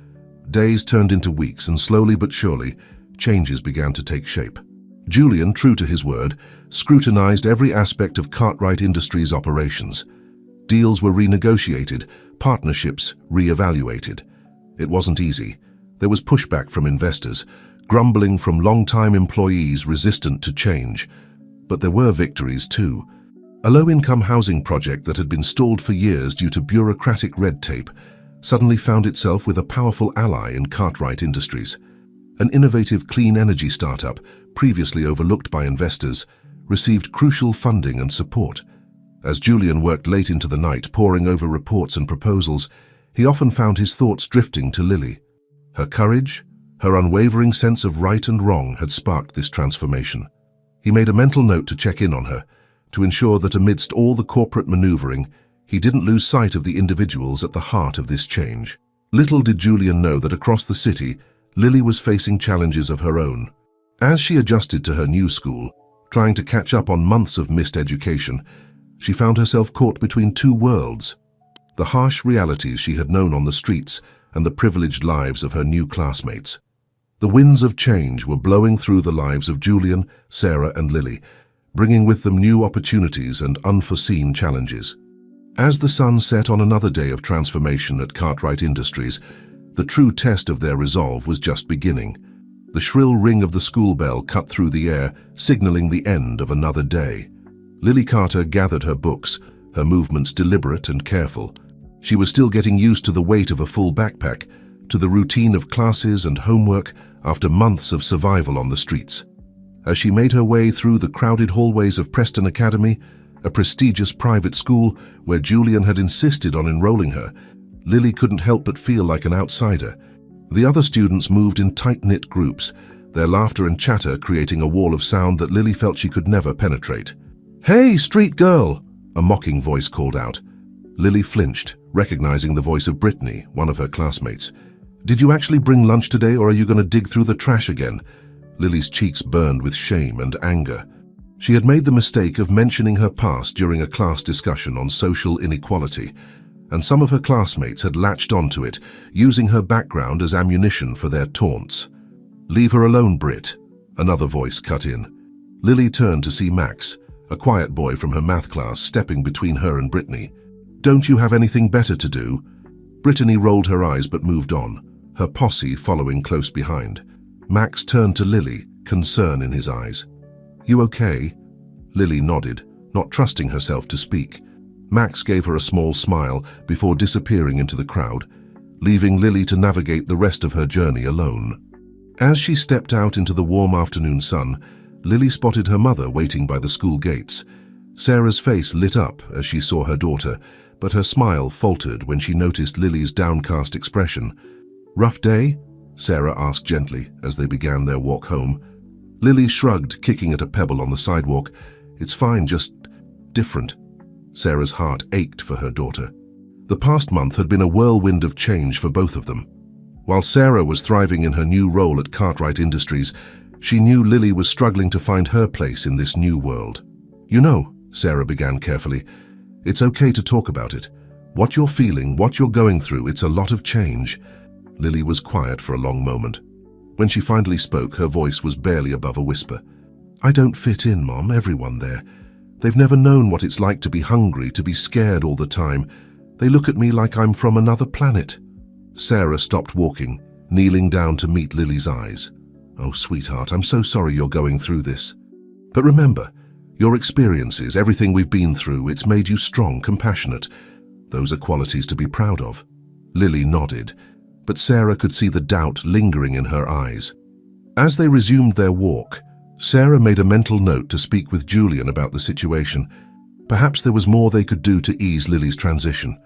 Days turned into weeks, and slowly but surely, changes began to take shape. Julian, true to his word, scrutinized every aspect of Cartwright Industries' operations. Deals were renegotiated, partnerships re-evaluated. It wasn't easy. There was pushback from investors, grumbling from long-time employees resistant to change. But there were victories too. A low-income housing project that had been stalled for years due to bureaucratic red tape suddenly found itself with a powerful ally in Cartwright Industries. An innovative clean energy startup, previously overlooked by investors, received crucial funding and support. As Julian worked late into the night poring over reports and proposals, he often found his thoughts drifting to Lily. Her courage, her unwavering sense of right and wrong had sparked this transformation. He made a mental note to check in on her, to ensure that amidst all the corporate maneuvering, he didn't lose sight of the individuals at the heart of this change. Little did Julian know that across the city, Lily was facing challenges of her own. As she adjusted to her new school, trying to catch up on months of missed education, she found herself caught between two worlds: the harsh realities she had known on the streets and the privileged lives of her new classmates. The winds of change were blowing through the lives of Julian, Sarah, and Lily, bringing with them new opportunities and unforeseen challenges. As the sun set on another day of transformation at Cartwright Industries, the true test of their resolve was just beginning. The shrill ring of the school bell cut through the air, signaling the end of another day. Lily Carter gathered her books, her movements deliberate and careful. She was still getting used to the weight of a full backpack, to the routine of classes and homework after months of survival on the streets. As she made her way through the crowded hallways of Preston Academy, a prestigious private school where Julian had insisted on enrolling her, Lily couldn't help but feel like an outsider. The other students moved in tight-knit groups, their laughter and chatter creating a wall of sound that Lily felt she could never penetrate. "Hey, street girl!" a mocking voice called out. Lily flinched, recognizing the voice of Brittany, one of her classmates. "Did you actually bring lunch today, or are you going to dig through the trash again?" Lily's cheeks burned with shame and anger. She had made the mistake of mentioning her past during a class discussion on social inequality, and some of her classmates had latched onto it, using her background as ammunition for their taunts. "Leave her alone, Brit," another voice cut in. Lily turned to see Max, a quiet boy from her math class, stepping between her and Brittany. "Don't you have anything better to do?" Brittany rolled her eyes but moved on, her posse following close behind. Max turned to Lily, concern in his eyes. "You okay?" Lily nodded, not trusting herself to speak. Max gave her a small smile before disappearing into the crowd, leaving Lily to navigate the rest of her journey alone. As she stepped out into the warm afternoon sun, Lily spotted her mother waiting by the school gates. Sarah's face lit up as she saw her daughter, but her smile faltered when she noticed Lily's downcast expression. "Rough day?" Sarah asked gently as they began their walk home. Lily shrugged, kicking at a pebble on the sidewalk. "It's fine, just different." Sarah's heart ached for her daughter. The past month had been a whirlwind of change for both of them. While Sarah was thriving in her new role at Cartwright Industries, she knew Lily was struggling to find her place in this new world. "You know," Sarah began carefully, "it's okay to talk about it. What you're feeling, what you're going through, it's a lot of change." Lily was quiet for a long moment. When she finally spoke, her voice was barely above a whisper. "I don't fit in, Mom, everyone there. They've never known what it's like to be hungry, to be scared all the time. They look at me like I'm from another planet." Sarah stopped walking, kneeling down to meet Lily's eyes. "Oh, sweetheart, I'm so sorry you're going through this. But remember, your experiences, everything we've been through, it's made you strong, compassionate. Those are qualities to be proud of." Lily nodded, but Sarah could see the doubt lingering in her eyes. As they resumed their walk, Sarah made a mental note to speak with Julian about the situation. Perhaps there was more they could do to ease Lily's transition.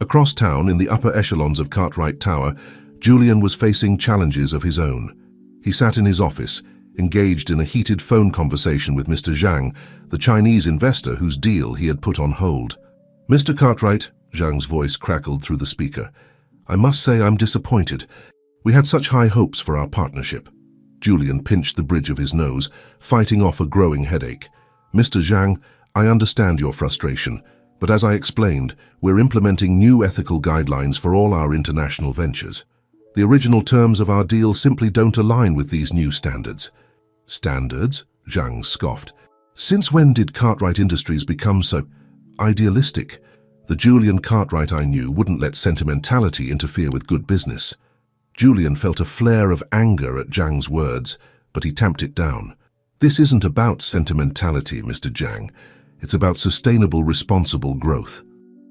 Across town, in the upper echelons of Cartwright Tower, Julian was facing challenges of his own. He sat in his office, engaged in a heated phone conversation with Mr. Zhang, the Chinese investor whose deal he had put on hold. "Mr. Cartwright," Zhang's voice crackled through the speaker, "I must say I'm disappointed. We had such high hopes for our partnership." Julian pinched the bridge of his nose, fighting off a growing headache. "Mr. Zhang, I understand your frustration, but as I explained, we're implementing new ethical guidelines for all our international ventures. The original terms of our deal simply don't align with these new standards." "Standards?" Zhang scoffed. "Since when did Cartwright Industries become so idealistic? The Julian Cartwright I knew wouldn't let sentimentality interfere with good business." Julian felt a flare of anger at Zhang's words, but he tamped it down. "This isn't about sentimentality, Mr. Zhang. It's about sustainable, responsible growth.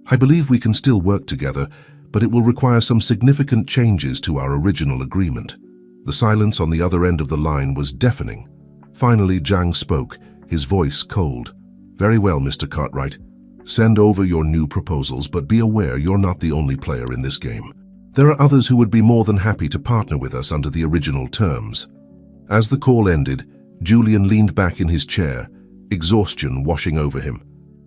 I believe we can still work together, but it will require some significant changes to our original agreement." The silence on the other end of the line was deafening. Finally, Zhang spoke, his voice cold. "Very well, Mr. Cartwright. Send over your new proposals, but be aware you're not the only player in this game. There are others who would be more than happy to partner with us under the original terms." As the call ended, Julian leaned back in his chair, exhaustion washing over him.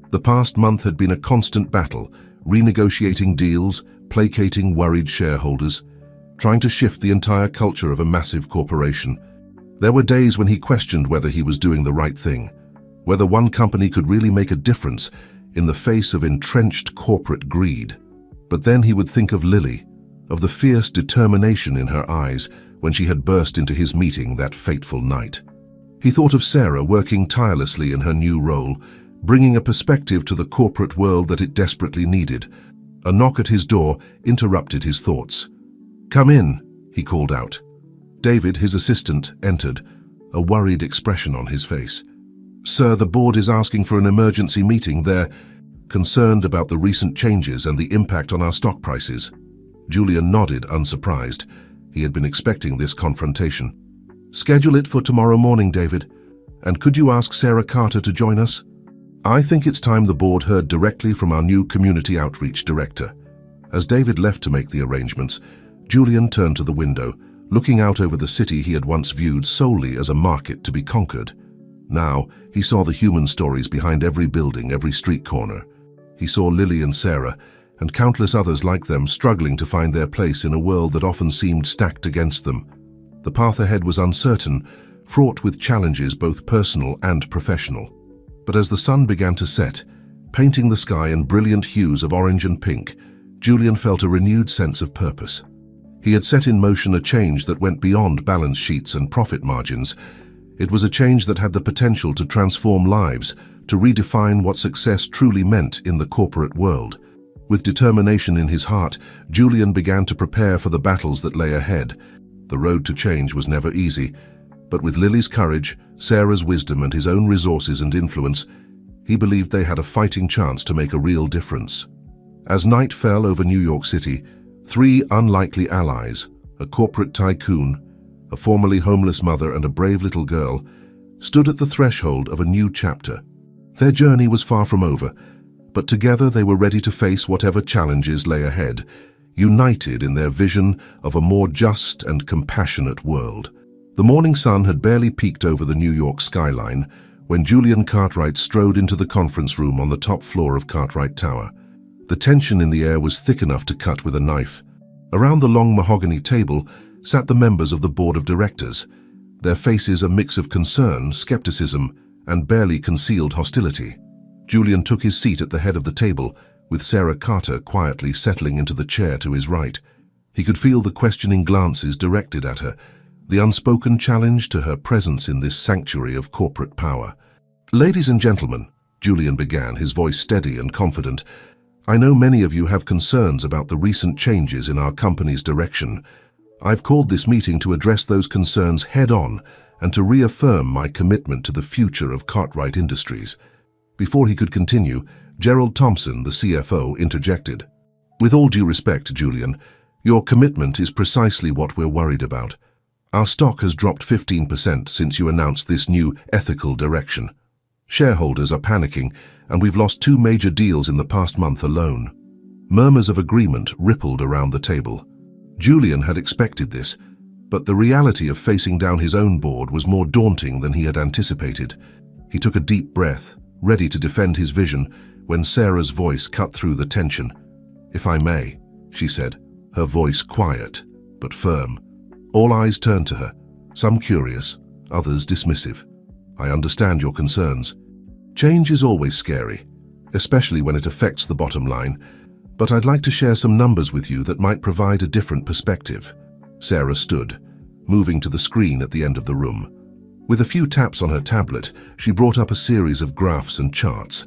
The past month had been a constant battle, renegotiating deals, placating worried shareholders, trying to shift the entire culture of a massive corporation. There were days when he questioned whether he was doing the right thing, whether one company could really make a difference in the face of entrenched corporate greed. But then he would think of Lily, of the fierce determination in her eyes when she had burst into his meeting that fateful night. He thought of Sarah working tirelessly in her new role, bringing a perspective to the corporate world that it desperately needed. A knock at his door interrupted his thoughts. "Come in," he called out. David, his assistant, entered, a worried expression on his face. "Sir, the board is asking for an emergency meeting. They're concerned about the recent changes and the impact on our stock prices." Julian nodded, unsurprised. He had been expecting this confrontation. "Schedule it for tomorrow morning, David. And could you ask Sarah Carter to join us? I think it's time the board heard directly from our new community outreach director." As David left to make the arrangements, Julian turned to the window, looking out over the city he had once viewed solely as a market to be conquered. Now, he saw the human stories behind every building, every street corner. He saw Lily and Sarah, and countless others like them struggling to find their place in a world that often seemed stacked against them. The path ahead was uncertain, fraught with challenges both personal and professional. But as the sun began to set, painting the sky in brilliant hues of orange and pink, Julian felt a renewed sense of purpose. He had set in motion a change that went beyond balance sheets and profit margins. It was a change that had the potential to transform lives, to redefine what success truly meant in the corporate world. With determination in his heart, Julian began to prepare for the battles that lay ahead. The road to change was never easy, but with Lily's courage, Sarah's wisdom, and his own resources and influence, he believed they had a fighting chance to make a real difference. As night fell over New York City, three unlikely allies, a corporate tycoon, a formerly homeless mother, and a brave little girl, stood at the threshold of a new chapter. Their journey was far from over, but together they were ready to face whatever challenges lay ahead, united in their vision of a more just and compassionate world. The morning sun had barely peeked over the New York skyline when Julian Cartwright strode into the conference room on the top floor of Cartwright Tower. The tension in the air was thick enough to cut with a knife. Around the long mahogany table sat the members of the board of directors, their faces a mix of concern, skepticism, and barely concealed hostility. Julian took his seat at the head of the table, with Sarah Carter quietly settling into the chair to his right. He could feel the questioning glances directed at her, the unspoken challenge to her presence in this sanctuary of corporate power. "Ladies and gentlemen," Julian began, his voice steady and confident, "I know many of you have concerns about the recent changes in our company's direction. I've called this meeting to address those concerns head-on and to reaffirm my commitment to the future of Cartwright Industries." Before he could continue, Gerald Thompson, the CFO, interjected. "With all due respect, Julian, your commitment is precisely what we're worried about. Our stock has dropped 15% since you announced this new ethical direction. Shareholders are panicking, and we've lost 2 major deals in the past month alone." Murmurs of agreement rippled around the table. Julian had expected this, but the reality of facing down his own board was more daunting than he had anticipated. He took a deep breath, ready to defend his vision, when Sarah's voice cut through the tension. "If I may," she said, her voice quiet but firm. All eyes turned to her, some curious, others dismissive. "I understand your concerns. Change is always scary, especially when it affects the bottom line, but I'd like to share some numbers with you that might provide a different perspective." Sarah stood, moving to the screen at the end of the room. With a few taps on her tablet, she brought up a series of graphs and charts.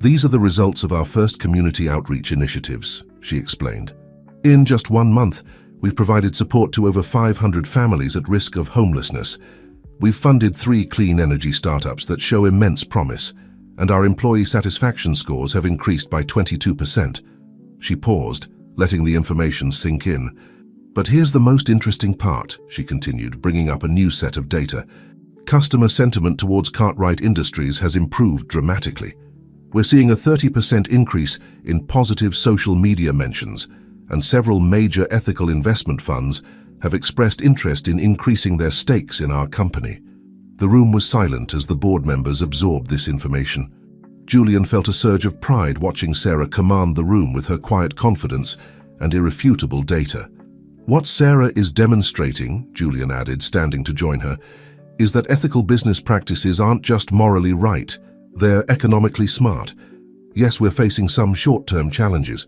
"These are the results of our first community outreach initiatives," she explained. "In just 1 month, we've provided support to over 500 families at risk of homelessness. We've funded 3 clean energy startups that show immense promise, and our employee satisfaction scores have increased by 22%. She paused, letting the information sink in. "But here's the most interesting part," she continued, bringing up a new set of data. "Customer sentiment towards Cartwright Industries has improved dramatically. We're seeing a 30% increase in positive social media mentions, and several major ethical investment funds have expressed interest in increasing their stakes in our company." The room was silent as the board members absorbed this information. Julian felt a surge of pride watching Sarah command the room with her quiet confidence and irrefutable data. "What Sarah is demonstrating," Julian added, standing to join her, "is that ethical business practices aren't just morally right, they're economically smart. Yes, we're facing some short-term challenges,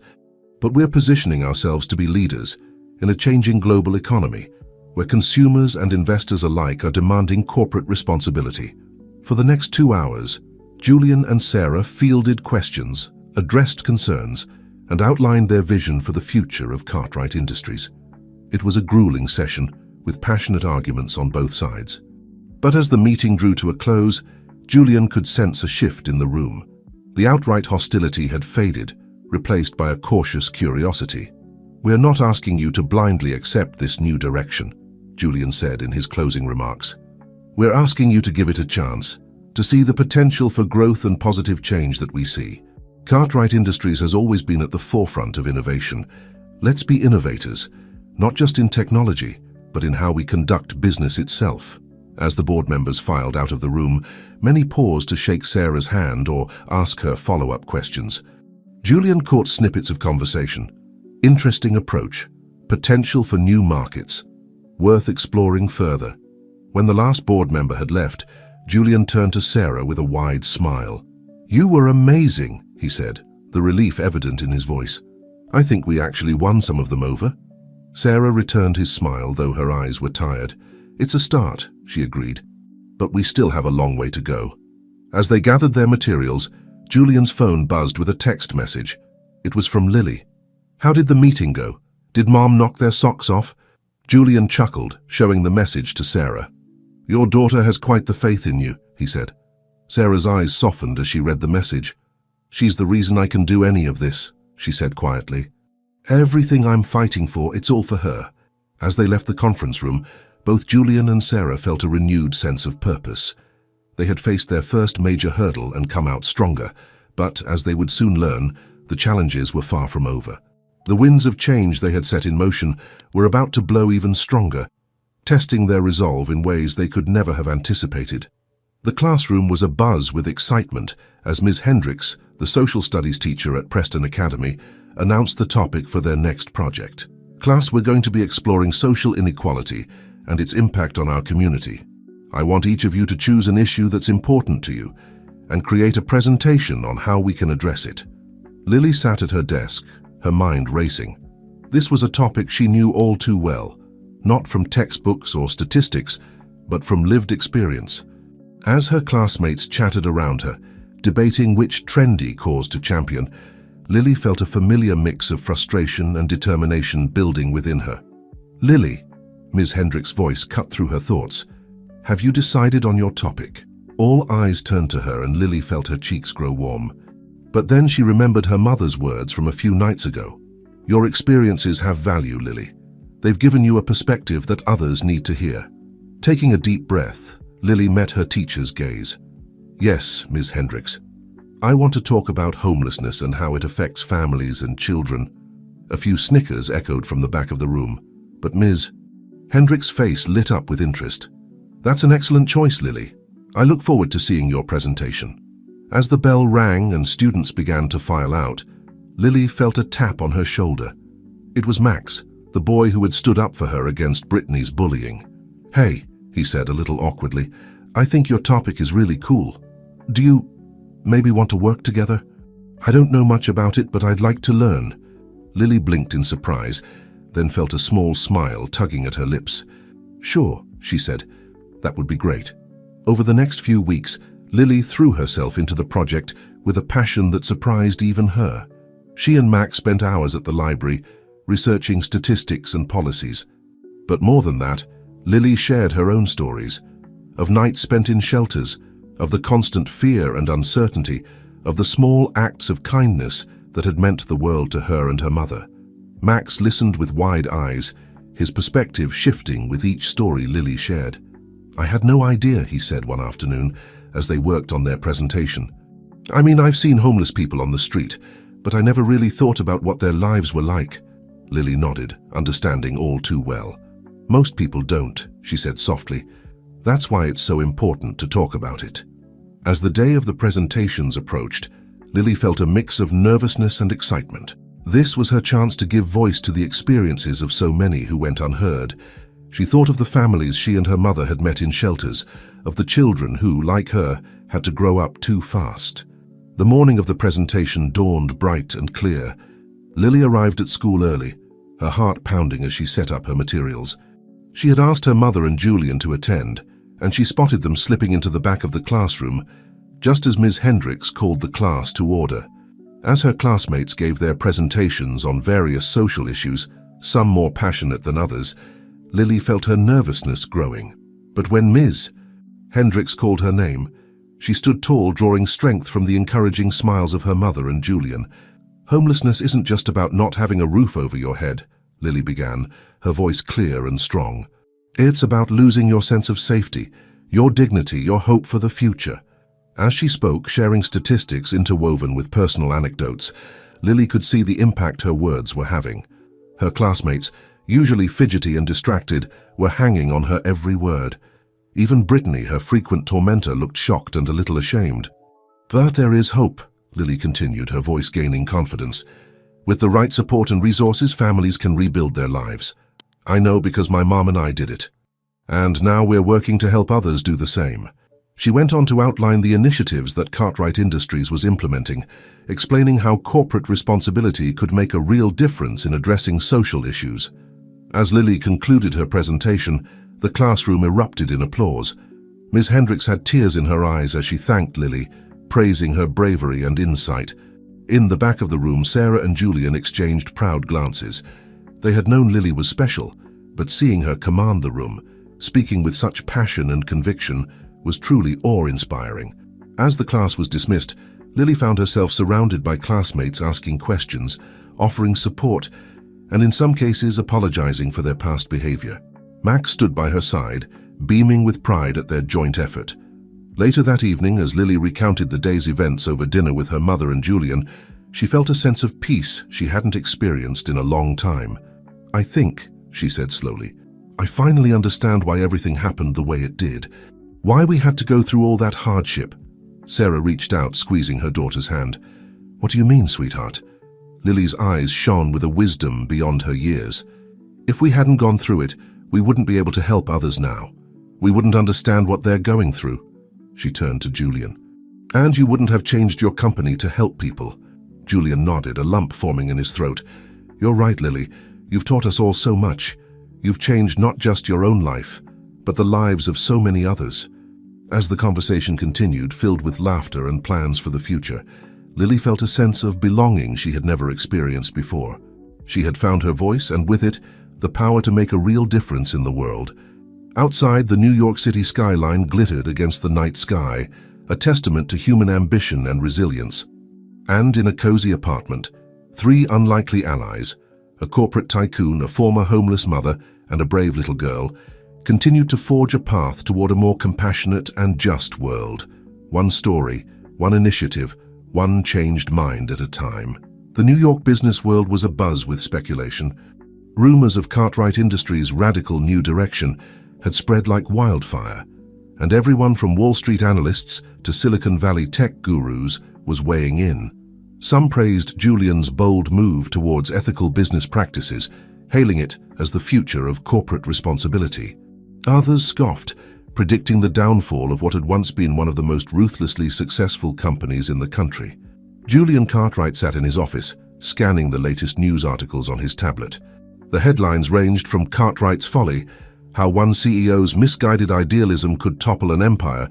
but we're positioning ourselves to be leaders in a changing global economy, where consumers and investors alike are demanding corporate responsibility." For the next 2 hours, Julian and Sarah fielded questions, addressed concerns, and outlined their vision for the future of Cartwright Industries. It was a grueling session, with passionate arguments on both sides. But as the meeting drew to a close, Julian could sense a shift in the room. The outright hostility had faded, replaced by a cautious curiosity. "We're not asking you to blindly accept this new direction," Julian said in his closing remarks. "We're asking you to give it a chance, to see the potential for growth and positive change that we see. Cartwright Industries has always been at the forefront of innovation. Let's be innovators, not just in technology, but in how we conduct business itself. As the board members filed out of the room, many paused to shake Sarah's hand or ask her follow-up questions. Julian caught snippets of conversation. Interesting approach. Potential for new markets. Worth exploring further. When the last board member had left, Julian turned to Sarah with a wide smile. "You were amazing," he said, the relief evident in his voice. "I think we actually won some of them over." Sarah returned his smile, though her eyes were tired. "It's a start," she agreed, "but we still have a long way to go." As they gathered their materials, Julian's phone buzzed with a text message. It was from Lily. "How did the meeting go? Did Mom knock their socks off?" Julian chuckled, showing the message to Sarah. "Your daughter has quite the faith in you," he said. Sarah's eyes softened as she read the message. "She's the reason I can do any of this," she said quietly. "Everything I'm fighting for, it's all for her." As they left the conference room, both Julian and Sarah felt a renewed sense of purpose. They had faced their first major hurdle and come out stronger, but, as they would soon learn, the challenges were far from over. The winds of change they had set in motion were about to blow even stronger, testing their resolve in ways they could never have anticipated. The classroom was abuzz with excitement as Ms. Hendricks, the social studies teacher at Preston Academy, announced the topic for their next project. "Class, we're going to be exploring social inequality and its impact on our community. I want each of you to choose an issue that's important to you and create a presentation on how we can address it." Lily sat at her desk, her mind racing. This was a topic she knew all too well, not from textbooks or statistics, but from lived experience. As her classmates chattered around her, debating which trendy cause to champion, Lily felt a familiar mix of frustration and determination building within her. "Lily," Ms. Hendricks' voice cut through her thoughts, "have you decided on your topic?" All eyes turned to her and Lily felt her cheeks grow warm. But then she remembered her mother's words from a few nights ago. "Your experiences have value, Lily. They've given you a perspective that others need to hear." Taking a deep breath, Lily met her teacher's gaze. "Yes, Ms. Hendricks. I want to talk about homelessness and how it affects families and children." A few snickers echoed from the back of the room, but Ms. Hendricks' face lit up with interest. "That's an excellent choice, Lily. I look forward to seeing your presentation." As the bell rang and students began to file out, Lily felt a tap on her shoulder. It was Max, the boy who had stood up for her against Brittany's bullying. "Hey," he said a little awkwardly, "I think your topic is really cool. Do you maybe want to work together? I don't know much about it, but I'd like to learn." Lily blinked in surprise, then felt a small smile tugging at her lips. "Sure," she said, "that would be great." Over the next few weeks, Lily threw herself into the project with a passion that surprised even her. She and Max spent hours at the library, researching statistics and policies. But more than that, Lily shared her own stories, of nights spent in shelters, of the constant fear and uncertainty, of the small acts of kindness that had meant the world to her and her mother. Max listened with wide eyes, his perspective shifting with each story Lily shared. "I had no idea," he said one afternoon, as they worked on their presentation. "I mean, I've seen homeless people on the street, but I never really thought about what their lives were like." Lily nodded, understanding all too well. "Most people don't," she said softly. "That's why it's so important to talk about it." As the day of the presentations approached, Lily felt a mix of nervousness and excitement. This was her chance to give voice to the experiences of so many who went unheard. She thought of the families she and her mother had met in shelters, of the children who, like her, had to grow up too fast. The morning of the presentation dawned bright and clear. Lily arrived at school early, her heart pounding as she set up her materials. She had asked her mother and Julian to attend, and she spotted them slipping into the back of the classroom just as Ms. Hendricks called the class to order. As her classmates gave their presentations on various social issues, some more passionate than others, Lily felt her nervousness growing. But when Ms. Hendricks called her name, she stood tall, drawing strength from the encouraging smiles of her mother and Julian. "Homelessness isn't just about not having a roof over your head," Lily began, her voice clear and strong. "It's about losing your sense of safety, your dignity, your hope for the future." As she spoke, sharing statistics interwoven with personal anecdotes, Lily could see the impact her words were having. Her classmates, usually fidgety and distracted, were hanging on her every word. Even Brittany, her frequent tormentor, looked shocked and a little ashamed. "But there is hope," Lily continued, her voice gaining confidence. "With the right support and resources, families can rebuild their lives. I know because my mom and I did it. And now we're working to help others do the same." She went on to outline the initiatives that Cartwright Industries was implementing, explaining how corporate responsibility could make a real difference in addressing social issues. As Lily concluded her presentation, the classroom erupted in applause. Ms. Hendricks had tears in her eyes as she thanked Lily, praising her bravery and insight. In the back of the room, Sarah and Julian exchanged proud glances. They had known Lily was special, but seeing her command the room, speaking with such passion and conviction, was truly awe-inspiring. As the class was dismissed, Lily found herself surrounded by classmates asking questions, offering support, and in some cases apologizing for their past behavior. Max stood by her side, beaming with pride at their joint effort. Later that evening, as Lily recounted the day's events over dinner with her mother and Julian, she felt a sense of peace she hadn't experienced in a long time. "I think," she said slowly, "I finally understand why everything happened the way it did. Why we had to go through all that hardship." Sarah reached out, squeezing her daughter's hand. "What do you mean, sweetheart?" Lily's eyes shone with a wisdom beyond her years. "If we hadn't gone through it, we wouldn't be able to help others now. We wouldn't understand what they're going through." She turned to Julian. "And you wouldn't have changed your company to help people." Julian nodded, a lump forming in his throat. "You're right, Lily. You've taught us all so much. You've changed not just your own life, but the lives of so many others." As the conversation continued, filled with laughter and plans for the future, Lily felt a sense of belonging she had never experienced before. She had found her voice, and with it, the power to make a real difference in the world. Outside, the New York City skyline glittered against the night sky, a testament to human ambition and resilience. And in a cozy apartment, three unlikely allies, a corporate tycoon, a former homeless mother, and a brave little girl, continued to forge a path toward a more compassionate and just world. One story, one initiative, one changed mind at a time. The New York business world was abuzz with speculation. Rumors of Cartwright Industries' radical new direction had spread like wildfire, and everyone from Wall Street analysts to Silicon Valley tech gurus was weighing in. Some praised Julian's bold move towards ethical business practices, hailing it as the future of corporate responsibility. Others scoffed, predicting the downfall of what had once been one of the most ruthlessly successful companies in the country. Julian Cartwright sat in his office, scanning the latest news articles on his tablet. The headlines ranged from Cartwright's folly, how one CEO's misguided idealism could topple an empire,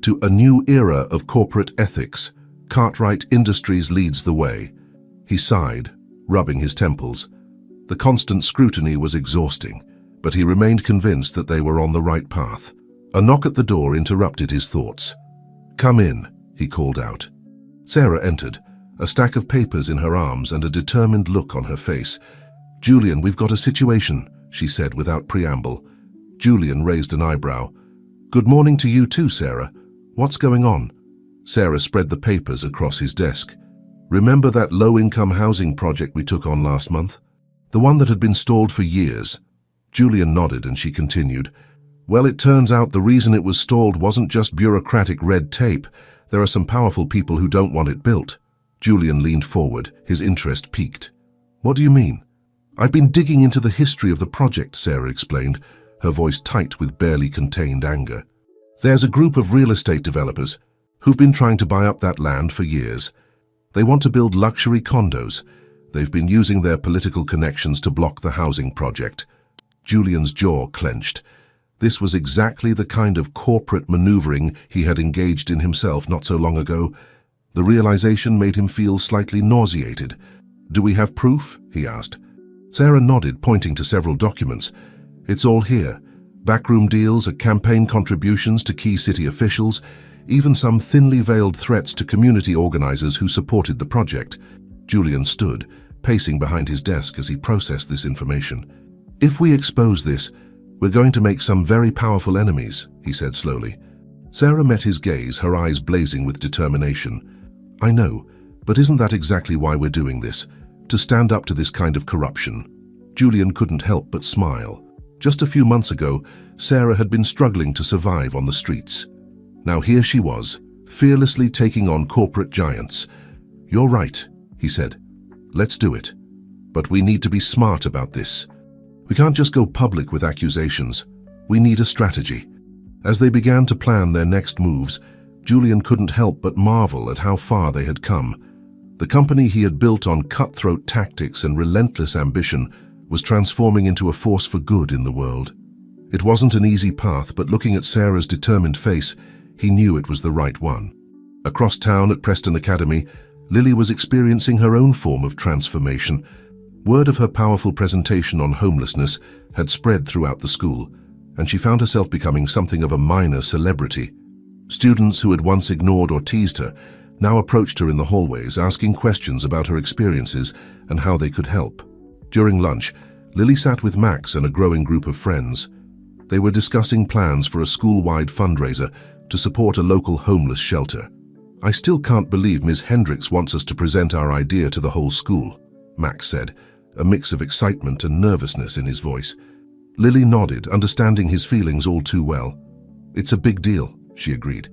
to a new era of corporate ethics. Cartwright Industries leads the way. He sighed, rubbing his temples. The constant scrutiny was exhausting, but he remained convinced that they were on the right path. A knock at the door interrupted his thoughts. "Come in," he called out. Sarah entered, a stack of papers in her arms and a determined look on her face. "Julian, we've got a situation," she said without preamble. Julian raised an eyebrow. "Good morning to you too, Sarah. What's going on?" Sarah spread the papers across his desk. "Remember that low-income housing project we took on last month? The one that had been stalled for years?" Julian nodded and she continued. "Well, it turns out the reason it was stalled wasn't just bureaucratic red tape. There are some powerful people who don't want it built." Julian leaned forward, his interest piqued. "What do you mean?" "I've been digging into the history of the project," Sarah explained, her voice tight with barely contained anger. "There's a group of real estate developers who've been trying to buy up that land for years. They want to build luxury condos. They've been using their political connections to block the housing project." Julian's jaw clenched. This was exactly the kind of corporate maneuvering he had engaged in himself not so long ago. The realization made him feel slightly nauseated. "Do we have proof?" he asked. Sarah nodded, pointing to several documents. "It's all here. Backroom deals, campaign contributions to key city officials, even some thinly veiled threats to community organizers who supported the project." Julian stood, pacing behind his desk as he processed this information. "If we expose this, we're going to make some very powerful enemies," he said slowly. Sarah met his gaze, her eyes blazing with determination. "I know, but isn't that exactly why we're doing this? To stand up to this kind of corruption?" Julian couldn't help but smile. Just a few months ago, Sarah had been struggling to survive on the streets. Now here she was, fearlessly taking on corporate giants. "You're right," he said. "Let's do it. But we need to be smart about this. We can't just go public with accusations. We need a strategy." As they began to plan their next moves, Julian couldn't help but marvel at how far they had come. The company he had built on cutthroat tactics and relentless ambition was transforming into a force for good in the world. It wasn't an easy path, but looking at Sarah's determined face, he knew it was the right one. Across town at Preston Academy, Lily was experiencing her own form of transformation. Word of her powerful presentation on homelessness had spread throughout the school, and she found herself becoming something of a minor celebrity. Students who had once ignored or teased her now approached her in the hallways, asking questions about her experiences and how they could help. During lunch, Lily sat with Max and a growing group of friends. They were discussing plans for a school-wide fundraiser to support a local homeless shelter. "I still can't believe Ms. Hendricks wants us to present our idea to the whole school," Max said, a mix of excitement and nervousness in his voice. Lily nodded, understanding his feelings all too well. "It's a big deal," she agreed.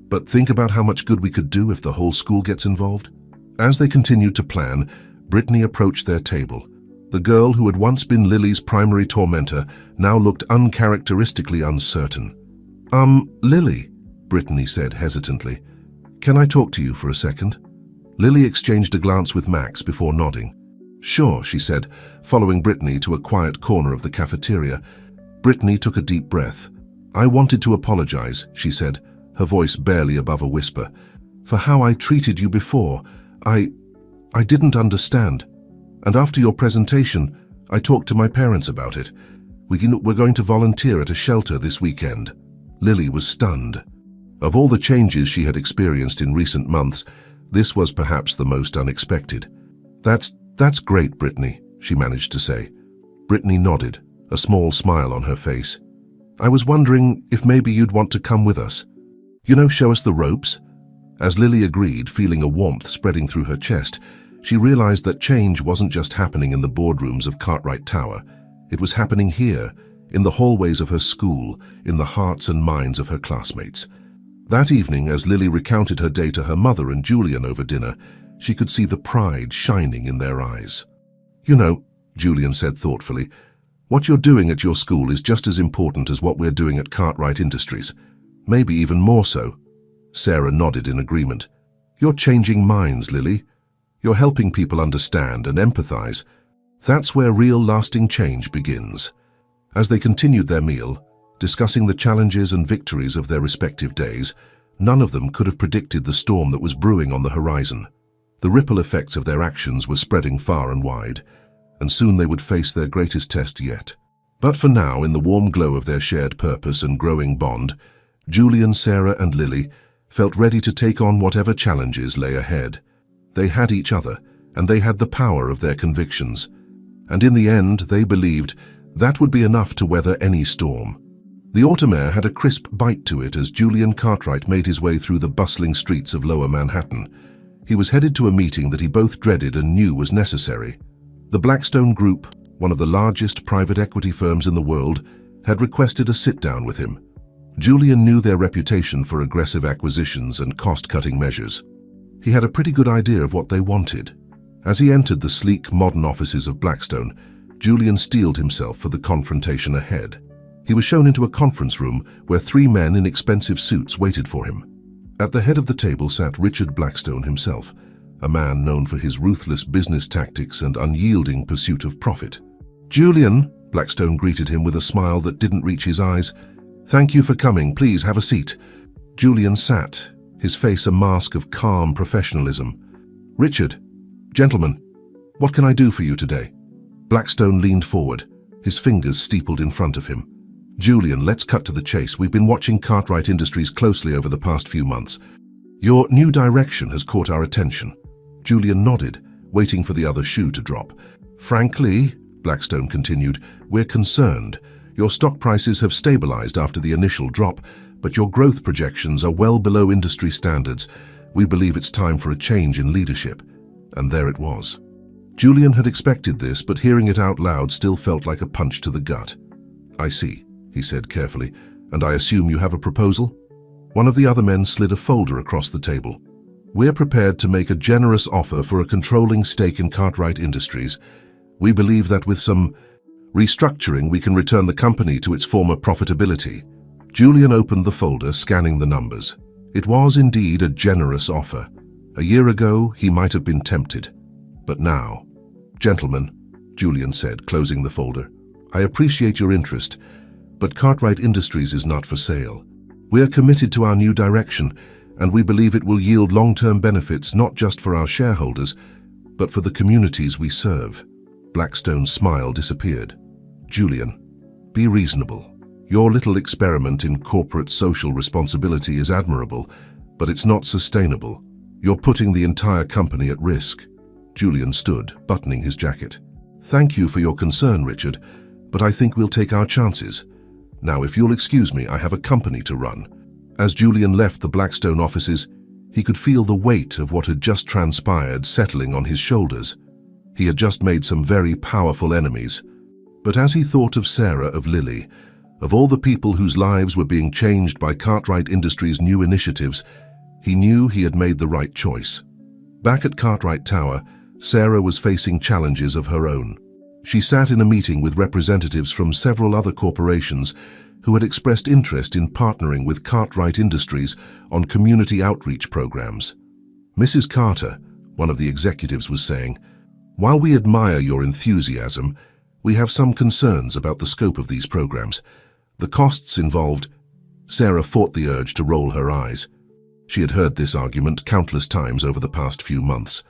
"But think about how much good we could do if the whole school gets involved." As they continued to plan, Brittany approached their table. The girl who had once been Lily's primary tormentor now looked uncharacteristically uncertain. Lily," Brittany said hesitantly. "Can I talk to you for a second?" Lily exchanged a glance with Max before nodding. "Sure," she said, following Brittany to a quiet corner of the cafeteria. Brittany took a deep breath. "I wanted to apologize," she said, her voice barely above a whisper, "for how I treated you before. I didn't understand. And after your presentation, I talked to my parents about it. We're going to volunteer at a shelter this weekend." Lily was stunned. Of all the changes she had experienced in recent months, this was perhaps the most unexpected. That's great, Brittany," she managed to say. Brittany nodded, a small smile on her face. "I was wondering if maybe you'd want to come with us. Show us the ropes?" As Lily agreed, feeling a warmth spreading through her chest, she realized that change wasn't just happening in the boardrooms of Cartwright Tower. It was happening here, in the hallways of her school, in the hearts and minds of her classmates. That evening, as Lily recounted her day to her mother and Julian over dinner, she could see the pride shining in their eyes. Julian said thoughtfully, "what you're doing at your school is just as important as what we're doing at Cartwright Industries. Maybe even more so." Sarah nodded in agreement. "You're changing minds, Lily. You're helping people understand and empathize. That's where real lasting change begins." As they continued their meal, discussing the challenges and victories of their respective days, none of them could have predicted the storm that was brewing on the horizon. The ripple effects of their actions were spreading far and wide, and soon they would face their greatest test yet. But for now, in the warm glow of their shared purpose and growing bond, Julian, Sarah, and Lily felt ready to take on whatever challenges lay ahead. They had each other, and they had the power of their convictions. And in the end, they believed that would be enough to weather any storm. The autumn air had a crisp bite to it as Julian Cartwright made his way through the bustling streets of Lower Manhattan. He was headed to a meeting that he both dreaded and knew was necessary. The Blackstone Group, one of the largest private equity firms in the world, had requested a sit-down with him. Julian knew their reputation for aggressive acquisitions and cost-cutting measures. He had a pretty good idea of what they wanted. As he entered the sleek, modern offices of Blackstone, Julian steeled himself for the confrontation ahead. He was shown into a conference room where 3 men in expensive suits waited for him. At the head of the table sat Richard Blackstone himself, a man known for his ruthless business tactics and unyielding pursuit of profit. "Julian," Blackstone greeted him with a smile that didn't reach his eyes. "Thank you for coming. Please have a seat." Julian sat, his face a mask of calm professionalism. "Richard, gentlemen, what can I do for you today?" Blackstone leaned forward, his fingers steepled in front of him. "Julian, let's cut to the chase. We've been watching Cartwright Industries closely over the past few months. Your new direction has caught our attention." Julian nodded, waiting for the other shoe to drop. "Frankly," Blackstone continued, "we're concerned. Your stock prices have stabilized after the initial drop, but your growth projections are well below industry standards. We believe it's time for a change in leadership." And there it was. Julian had expected this, but hearing it out loud still felt like a punch to the gut. "I see," he said carefully, "and I assume you have a proposal?" One of the other men slid a folder across the table. "We're prepared to make a generous offer for a controlling stake in Cartwright Industries. We believe that with some restructuring, we can return the company to its former profitability." Julian opened the folder, scanning the numbers. It was indeed a generous offer. A year ago, he might have been tempted. But now, "Gentlemen," Julian said, closing the folder, "I appreciate your interest, but Cartwright Industries is not for sale. We are committed to our new direction, and we believe it will yield long-term benefits not just for our shareholders, but for the communities we serve." Blackstone's smile disappeared. "Julian, be reasonable. Your little experiment in corporate social responsibility is admirable, but it's not sustainable. You're putting the entire company at risk." Julian stood, buttoning his jacket. "Thank you for your concern, Richard, but I think we'll take our chances. Now, if you'll excuse me, I have a company to run." As Julian left the Blackstone offices, he could feel the weight of what had just transpired settling on his shoulders. He had just made some very powerful enemies. But as he thought of Sarah, of Lily, of all the people whose lives were being changed by Cartwright Industries' new initiatives, he knew he had made the right choice. Back at Cartwright Tower, Sarah was facing challenges of her own. She sat in a meeting with representatives from several other corporations who had expressed interest in partnering with Cartwright Industries on community outreach programs. "Mrs. Carter," one of the executives was saying, "while we admire your enthusiasm, we have some concerns about the scope of these programs. The costs involved." Sarah fought the urge to roll her eyes. She had heard this argument countless times over the past few months.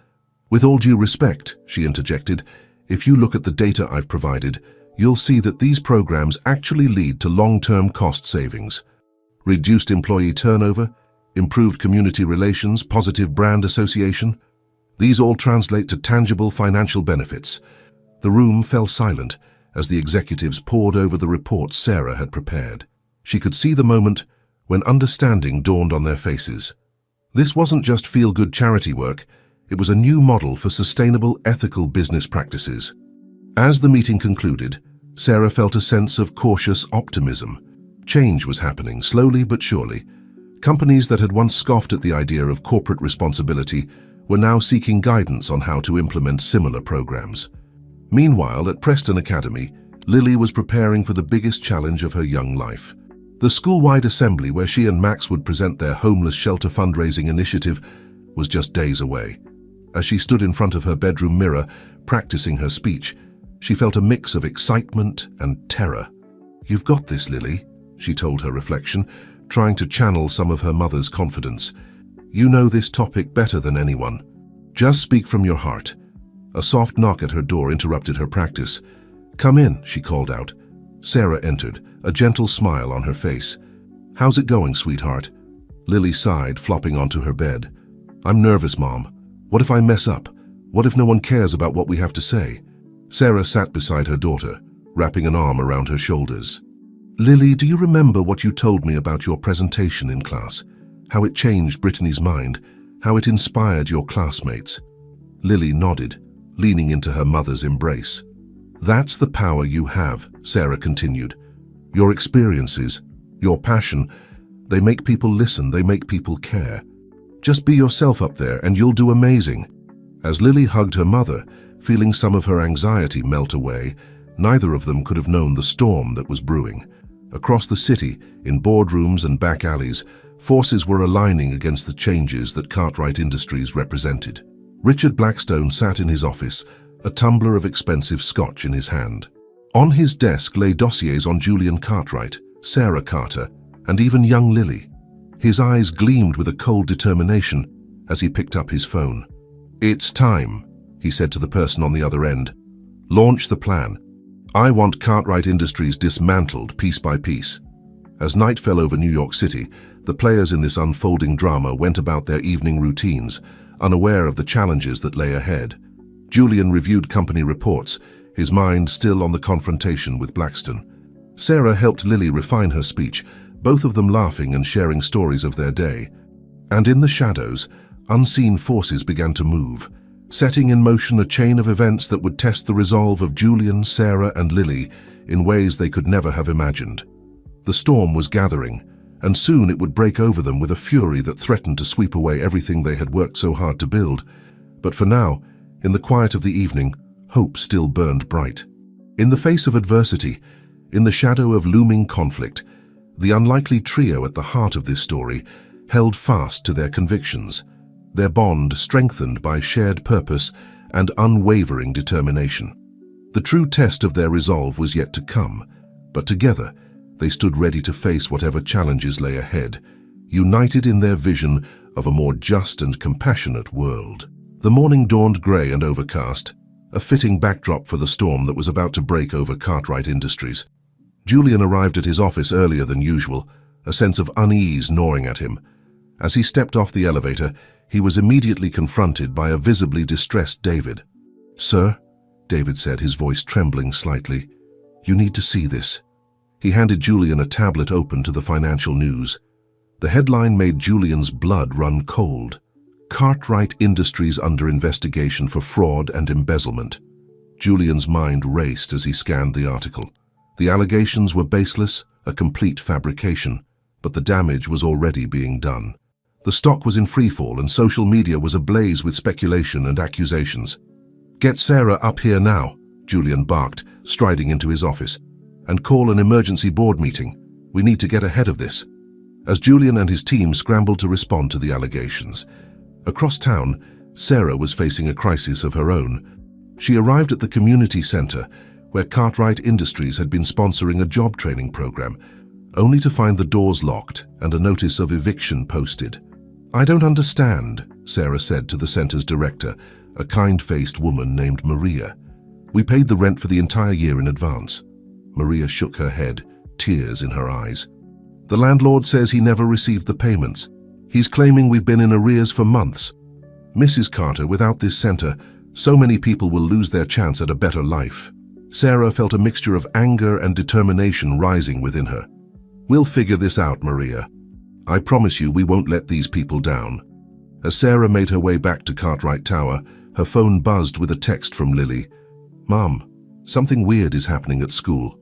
"With all due respect," she interjected, "if you look at the data I've provided, you'll see that these programs actually lead to long-term cost savings. Reduced employee turnover, improved community relations, positive brand association. These all translate to tangible financial benefits." The room fell silent as the executives pored over the reports Sarah had prepared. She could see the moment when understanding dawned on their faces. This wasn't just feel-good charity work. It was a new model for sustainable, ethical business practices. As the meeting concluded, Sarah felt a sense of cautious optimism. Change was happening, slowly but surely. Companies that had once scoffed at the idea of corporate responsibility were now seeking guidance on how to implement similar programs. Meanwhile, at Preston Academy, Lily was preparing for the biggest challenge of her young life. The school-wide assembly where she and Max would present their homeless shelter fundraising initiative was just days away. As she stood in front of her bedroom mirror, practicing her speech, she felt a mix of excitement and terror. "You've got this, Lily," she told her reflection, trying to channel some of her mother's confidence. "You know this topic better than anyone. Just speak from your heart." A soft knock at her door interrupted her practice. "Come in," she called out. Sarah entered, a gentle smile on her face. "How's it going, sweetheart?" Lily sighed, flopping onto her bed. "I'm nervous, Mom. What if I mess up? What if no one cares about what we have to say?" Sarah sat beside her daughter, wrapping an arm around her shoulders. "Lily, do you remember what you told me about your presentation in class? How it changed Brittany's mind, how it inspired your classmates?" Lily nodded, leaning into her mother's embrace. "That's the power you have," Sarah continued. "Your experiences, your passion, they make people listen, they make people care. Just be yourself up there and you'll do amazing." As Lily hugged her mother, feeling some of her anxiety melt away, neither of them could have known the storm that was brewing. Across the city, in boardrooms and back alleys, forces were aligning against the changes that Cartwright Industries represented. Richard Blackstone sat in his office, a tumbler of expensive scotch in his hand. On his desk lay dossiers on Julian Cartwright, Sarah Carter, and even young Lily. His eyes gleamed with a cold determination as he picked up his phone. "It's time," he said to the person on the other end. "Launch the plan. I want Cartwright Industries dismantled piece by piece." As night fell over New York City, the players in this unfolding drama went about their evening routines, unaware of the challenges that lay ahead. Julian reviewed company reports, his mind still on the confrontation with Blackstone. Sarah helped Lily refine her speech, both of them laughing and sharing stories of their day. And in the shadows, unseen forces began to move. setting in motion a chain of events that would test the resolve of Julian, Sarah, and Lily in ways they could never have imagined. The storm was gathering, and soon it would break over them with a fury that threatened to sweep away everything they had worked so hard to build. But for now, in the quiet of the evening, hope still burned bright. In the face of adversity, in the shadow of looming conflict, the unlikely trio at the heart of this story held fast to their convictions, their bond strengthened by shared purpose and unwavering determination. The true test of their resolve was yet to come, but together they stood ready to face whatever challenges lay ahead, united in their vision of a more just and compassionate world. The morning dawned grey and overcast, a fitting backdrop for the storm that was about to break over Cartwright Industries. Julian arrived at his office earlier than usual, a sense of unease gnawing at him. As he stepped off the elevator, he was immediately confronted by a visibly distressed David. "Sir," David said, his voice trembling slightly, "you need to see this." He handed Julian a tablet open to the financial news. The headline made Julian's blood run cold. Cartwright Industries under investigation for fraud and embezzlement. Julian's mind raced as he scanned the article. The allegations were baseless, a complete fabrication, but the damage was already being done. The stock was in freefall and social media was ablaze with speculation and accusations. "Get Sarah up here now," Julian barked, striding into his office, "and call an emergency board meeting. We need to get ahead of this." As Julian and his team scrambled to respond to the allegations, across town, Sarah was facing a crisis of her own. She arrived at the community center, where Cartwright Industries had been sponsoring a job training program, only to find the doors locked and a notice of eviction posted. "I don't understand," Sarah said to the center's director, a kind-faced woman named Maria. "We paid the rent for the entire year in advance." Maria shook her head, tears in her eyes. "The landlord says he never received the payments. He's claiming we've been in arrears for months. Mrs. Carter, without this center, so many people will lose their chance at a better life." Sarah felt a mixture of anger and determination rising within her. "We'll figure this out, Maria. I promise you we won't let these people down." As Sarah made her way back to Cartwright Tower, her phone buzzed with a text from Lily. "Mom, something weird is happening at school.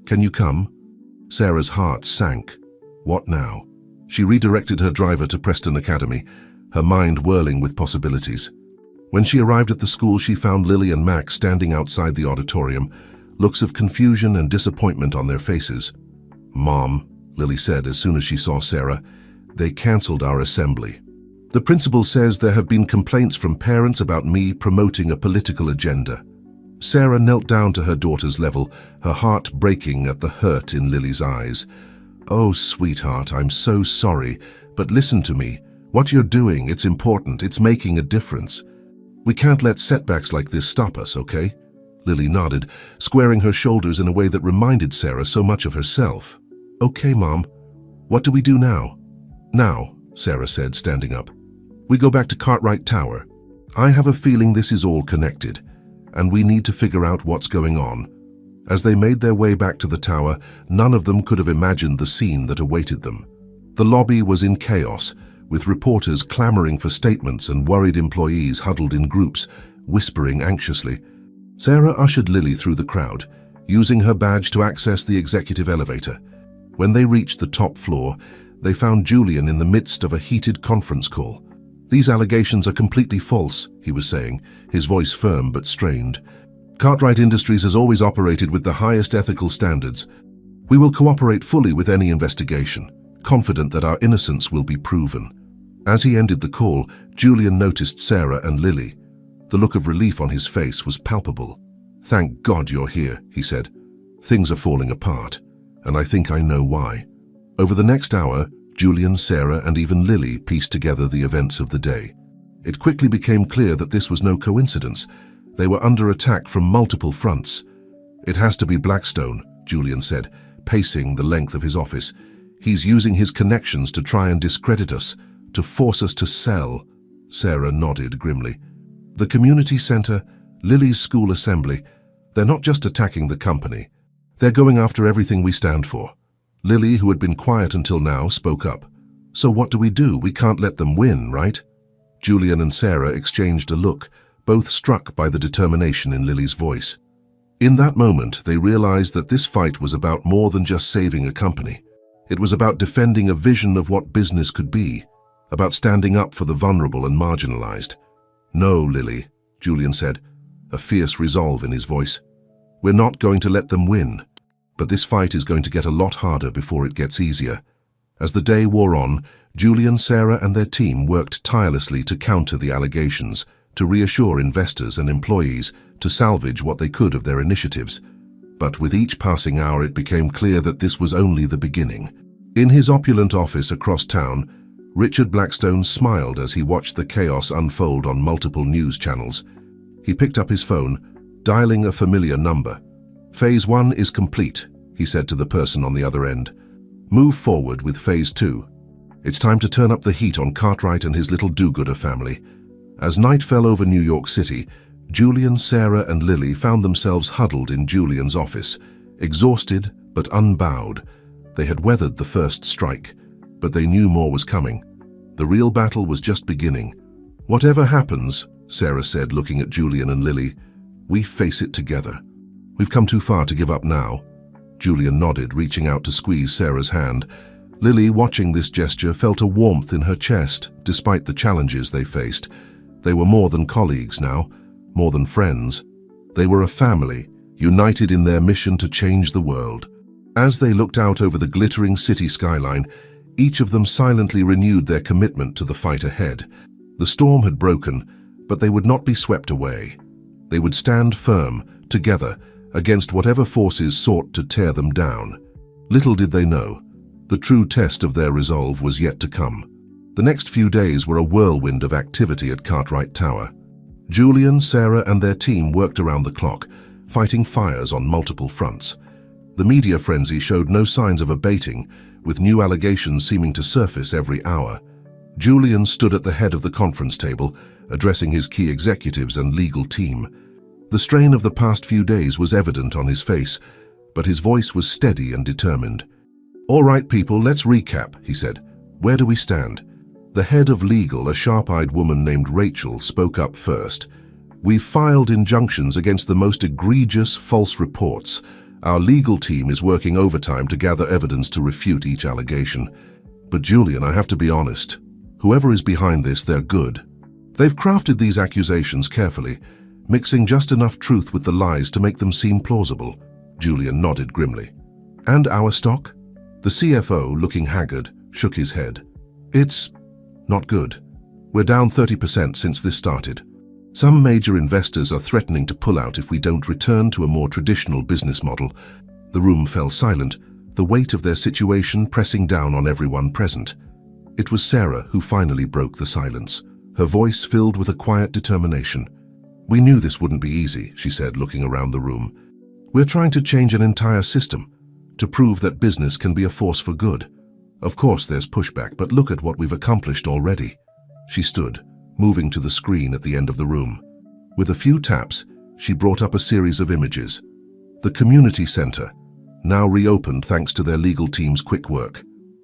Can you come?" Sarah's heart sank. What now? She redirected her driver to Preston Academy, her mind whirling with possibilities. When she arrived at the school, she found Lily and Max standing outside the auditorium, looks of confusion and disappointment on their faces. "Mom," Lily said as soon as she saw Sarah, "they cancelled our assembly. The principal says there have been complaints from parents about me promoting a political agenda." Sarah knelt down to her daughter's level, her heart breaking at the hurt in Lily's eyes. "Oh, sweetheart, I'm so sorry, but listen to me. What you're doing, it's important, it's making a difference. We can't let setbacks like this stop us, okay?" Lily nodded, squaring her shoulders in a way that reminded Sarah so much of herself. "Okay, Mom. What do we do now?" "Now," Sarah said, standing up, "we go back to Cartwright Tower. I have a feeling this is all connected, and we need to figure out what's going on." As they made their way back to the tower, none of them could have imagined the scene that awaited them. The lobby was in chaos, with reporters clamoring for statements and worried employees huddled in groups, whispering anxiously. Sarah ushered Lily through the crowd, using her badge to access the executive elevator. When they reached the top floor, they found Julian in the midst of a heated conference call. "These allegations are completely false," he was saying, his voice firm but strained. "Cartwright Industries has always operated with the highest ethical standards. We will cooperate fully with any investigation, confident that our innocence will be proven." As he ended the call, Julian noticed Sarah and Lily. The look of relief on his face was palpable. "Thank God you're here," he said. "Things are falling apart, and I think I know why." Over the next hour, Julian, Sarah, and even Lily pieced together the events of the day. It quickly became clear that this was no coincidence. They were under attack from multiple fronts. "It has to be Blackstone," Julian said, pacing the length of his office. "He's using his connections to try and discredit us, to force us to sell." Sarah nodded grimly. "The community center, Lily's school assembly, they're not just attacking the company. They're going after everything we stand for." Lily, who had been quiet until now, spoke up. "So what do? We can't let them win, right?" Julian and Sarah exchanged a look, both struck by the determination in Lily's voice. In that moment, they realized that this fight was about more than just saving a company. It was about defending a vision of what business could be, about standing up for the vulnerable and marginalized. "No, Lily," Julian said, a fierce resolve in his voice. "We're not going to let them win. But this fight is going to get a lot harder before it gets easier." As the day wore on, Julian, Sarah, and their team worked tirelessly to counter the allegations, to reassure investors and employees, to salvage what they could of their initiatives. But with each passing hour, it became clear that this was only the beginning. In his opulent office across town, Richard Blackstone smiled as he watched the chaos unfold on multiple news channels. He picked up his phone, dialing a familiar number. "Phase 1 is complete," he said to the person on the other end. "Move forward with Phase 2. It's time to turn up the heat on Cartwright and his little do-gooder family." As night fell over New York City, Julian, Sarah, and Lily found themselves huddled in Julian's office, exhausted but unbowed. They had weathered the first strike, but they knew more was coming. The real battle was just beginning. "Whatever happens," Sarah said, looking at Julian and Lily, "we face it together. We've come too far to give up now." Julian nodded, reaching out to squeeze Sarah's hand. Lily, watching this gesture, felt a warmth in her chest, despite the challenges they faced. They were more than colleagues now, more than friends. They were a family, united in their mission to change the world. As they looked out over the glittering city skyline, each of them silently renewed their commitment to the fight ahead. The storm had broken, but they would not be swept away. They would stand firm, together, against whatever forces sought to tear them down. Little did they know, the true test of their resolve was yet to come. The next few days were a whirlwind of activity at Cartwright Tower. Julian, Sarah, and their team worked around the clock, fighting fires on multiple fronts. The media frenzy showed no signs of abating, with new allegations seeming to surface every hour. Julian stood at the head of the conference table, addressing his key executives and legal team. The strain of the past few days was evident on his face, but his voice was steady and determined. "All right, people, let's recap," he said. "Where do we stand?" The head of legal, a sharp-eyed woman named Rachel, spoke up first. "We've filed injunctions against the most egregious false reports. Our legal team is working overtime to gather evidence to refute each allegation. But Julian, I have to be honest. Whoever is behind this, they're good. They've crafted these accusations carefully, mixing just enough truth with the lies to make them seem plausible." Julian nodded grimly. "And our stock?" The CFO, looking haggard, shook his head. "It's not good. We're down 30% since this started. Some major investors are threatening to pull out if we don't return to a more traditional business model." The room fell silent, the weight of their situation pressing down on everyone present. It was Sarah who finally broke the silence, her voice filled with a quiet determination. "We knew this wouldn't be easy," she said, looking around the room. "We're trying to change an entire system, to prove that business can be a force for good. Of course there's pushback, but look at what we've accomplished already." She stood, moving to the screen at the end of the room. With a few taps, she brought up a series of images. The community center, now reopened thanks to their legal team's quick work.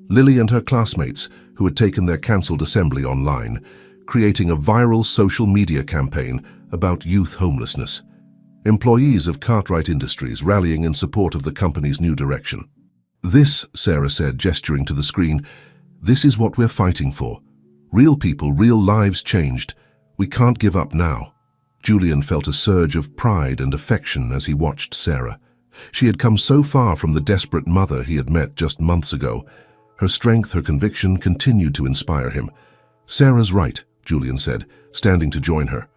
Lily and her classmates, who had taken their cancelled assembly online, creating a viral social media campaign about youth homelessness. Employees of Cartwright Industries rallying in support of the company's new direction. "This," Sarah said, gesturing to the screen, "this is what we're fighting for. Real people, real lives changed. We can't give up now." Julian felt a surge of pride and affection as he watched Sarah. She had come so far from the desperate mother he had met just months ago. Her strength, her conviction continued to inspire him. "Sarah's right," Julian said, standing to join her.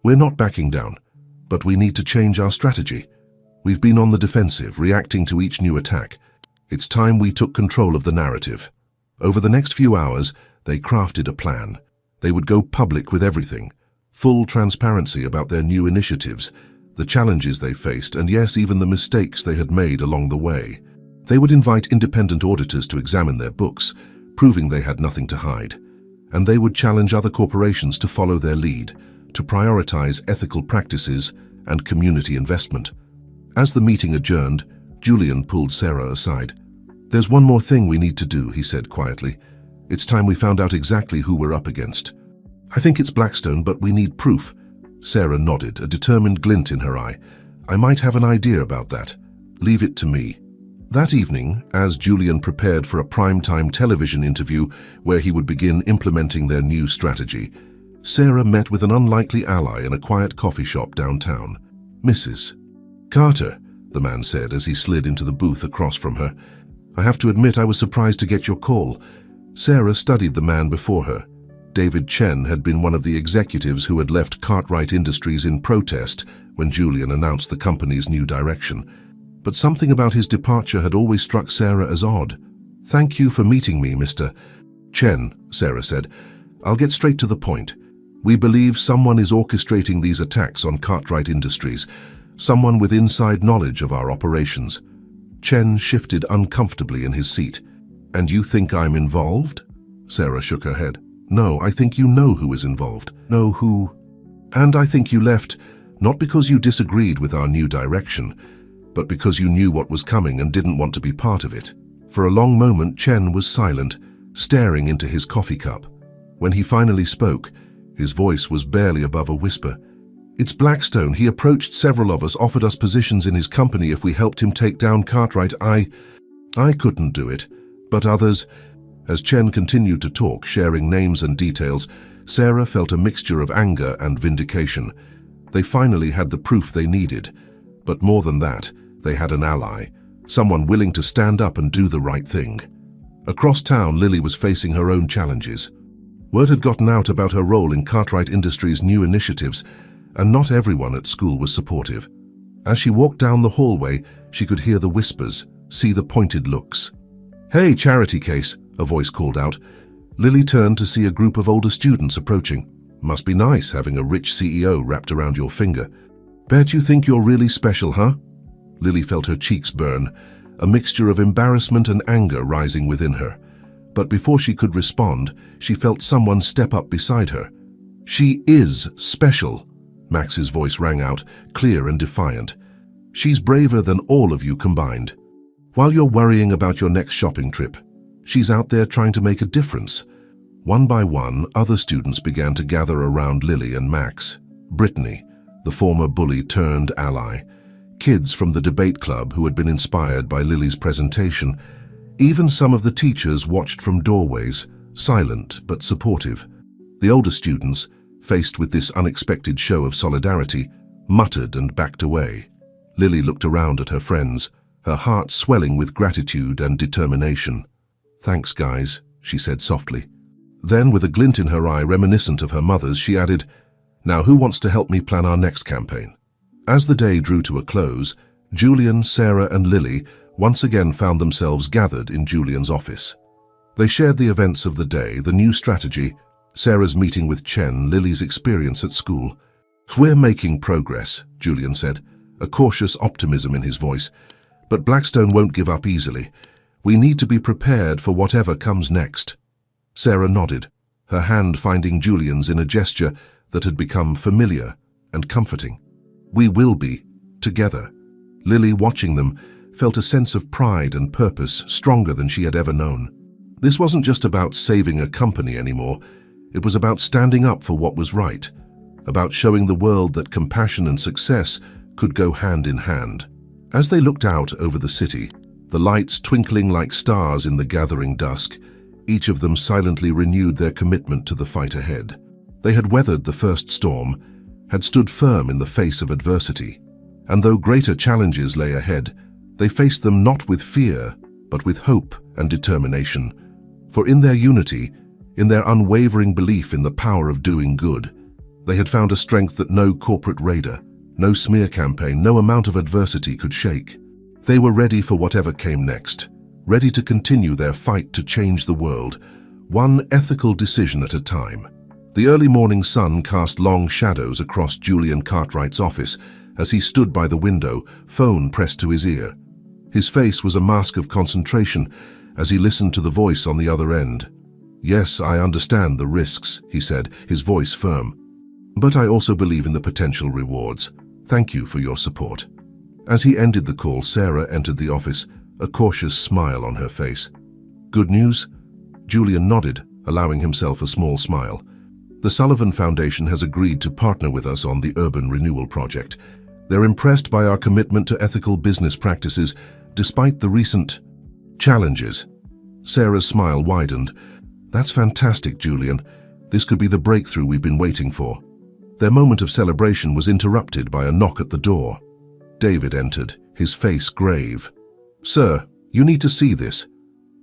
"We're not backing down, but we need to change our strategy. We've been on the defensive, reacting to each new attack. It's time we took control of the narrative." Over the next few hours, they crafted a plan. They would go public with everything, full transparency about their new initiatives, the challenges they faced, and yes, even the mistakes they had made along the way. They would invite independent auditors to examine their books, proving they had nothing to hide. And they would challenge other corporations to follow their lead, to prioritize ethical practices and community investment. As the meeting adjourned, Julian pulled Sarah aside. "There's one more thing we need to do," he said quietly. "It's time we found out exactly who we're up against. I think it's Blackstone, but we need proof." Sarah nodded, a determined glint in her eye. I might have an idea about that. Leave it to me. That evening, as Julian prepared for a primetime television interview where he would begin implementing their new strategy, Sarah met with an unlikely ally in a quiet coffee shop downtown. Mrs. Carter, the man said as he slid into the booth across from her. I have to admit I was surprised to get your call. Sarah studied the man before her. David Chen had been one of the executives who had left Cartwright Industries in protest when Julian announced the company's new direction. But something about his departure had always struck Sarah as odd. Thank you for meeting me, Mr. Chen, Sarah said. I'll get straight to the point. We believe someone is orchestrating these attacks on Cartwright Industries, someone with inside knowledge of our operations. Chen shifted uncomfortably in his seat. And you think I'm involved? Sarah shook her head. No, I think you know who is involved. Know who? And I think you left, not because you disagreed with our new direction, but because you knew what was coming and didn't want to be part of it. For a long moment, Chen was silent, staring into his coffee cup. When he finally spoke, his voice was barely above a whisper. It's Blackstone. He approached several of us, offered us positions in his company if we helped him take down Cartwright. I couldn't do it, but others. As Chen continued to talk, sharing names and details, Sarah felt a mixture of anger and vindication. They finally had the proof they needed. But more than that, they had an ally, someone willing to stand up and do the right thing. Across town, Lily was facing her own challenges. Word had gotten out about her role in Cartwright Industries' new initiatives, and not everyone at school was supportive. As she walked down the hallway, she could hear the whispers, see the pointed looks. Hey, charity case, a voice called out. Lily turned to see a group of older students approaching. Must be nice having a rich CEO wrapped around your finger. Bet you think you're really special, huh? Lily felt her cheeks burn, a mixture of embarrassment and anger rising within her. But before she could respond, she felt someone step up beside her. She is special, Max's voice rang out, clear and defiant. She's braver than all of you combined. While you're worrying about your next shopping trip, she's out there trying to make a difference. One by one, other students began to gather around Lily and Max. Brittany, the former bully turned ally. Kids from the debate club who had been inspired by Lily's presentation. Even some of the teachers watched from doorways, silent but supportive. The older students, faced with this unexpected show of solidarity, muttered and backed away. Lily looked around at her friends, her heart swelling with gratitude and determination. Thanks, guys, she said softly. Then, with a glint in her eye reminiscent of her mother's, she added, Now who wants to help me plan our next campaign? As the day drew to a close, Julian, Sarah and Lily once again found themselves gathered in Julian's office. They shared the events of the day, the new strategy, Sarah's meeting with Chen, Lily's experience at school. We're making progress, Julian said, a cautious optimism in his voice. But Blackstone won't give up easily. We need to be prepared for whatever comes next. Sarah nodded, her hand finding Julian's in a gesture that had become familiar and comforting. We will be, together. Lily, watching them, felt a sense of pride and purpose stronger than she had ever known. This wasn't just about saving a company anymore. It was about standing up for what was right, about showing the world that compassion and success could go hand in hand. As they looked out over the city, the lights twinkling like stars in the gathering dusk, each of them silently renewed their commitment to the fight ahead. They had weathered the first storm, had stood firm in the face of adversity, and though greater challenges lay ahead, they faced them not with fear, but with hope and determination. For in their unity, in their unwavering belief in the power of doing good, they had found a strength that no corporate raider, no smear campaign, no amount of adversity could shake. They were ready for whatever came next, ready to continue their fight to change the world, one ethical decision at a time. The early morning sun cast long shadows across Julian Cartwright's office as he stood by the window, phone pressed to his ear. His face was a mask of concentration as he listened to the voice on the other end. Yes, I understand the risks, he said, his voice firm. But I also believe in the potential rewards. Thank you for your support. As he ended the call, Sarah entered the office, a cautious smile on her face. Good news? Julian nodded, allowing himself a small smile. The Sullivan Foundation has agreed to partner with us on the Urban Renewal Project. They're impressed by our commitment to ethical business practices despite the recent challenges. Sarah's smile widened. That's fantastic, Julian. This could be the breakthrough we've been waiting for. Their moment of celebration was interrupted by a knock at the door. David entered, his face grave. Sir, you need to see this.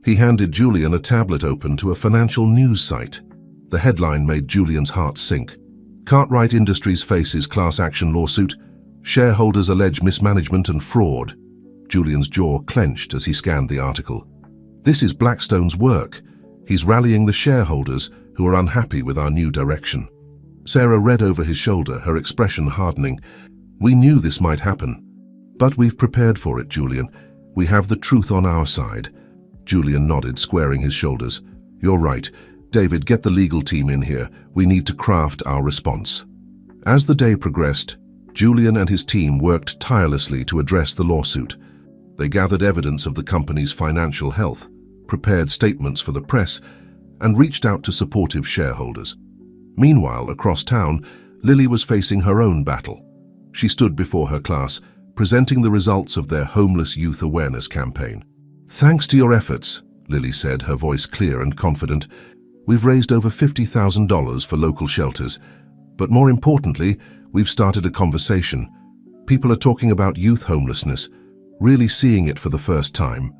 He handed Julian a tablet open to a financial news site. The headline made Julian's heart sink. Cartwright Industries faces class action lawsuit. Shareholders allege mismanagement and fraud. Julian's jaw clenched as he scanned the article. This is Blackstone's work. He's rallying the shareholders who are unhappy with our new direction. Sarah read over his shoulder, her expression hardening. We knew this might happen. But we've prepared for it, Julian. We have the truth on our side. Julian nodded, squaring his shoulders. You're right. David, get the legal team in here. We need to craft our response. As the day progressed, Julian and his team worked tirelessly to address the lawsuit. They gathered evidence of the company's financial health, prepared statements for the press, and reached out to supportive shareholders. Meanwhile, across town, Lily was facing her own battle. She stood before her class, presenting the results of their homeless youth awareness campaign. Thanks to your efforts, Lily said, her voice clear and confident, we've raised over $50,000 for local shelters. But more importantly, we've started a conversation. People are talking about youth homelessness, really seeing it for the first time.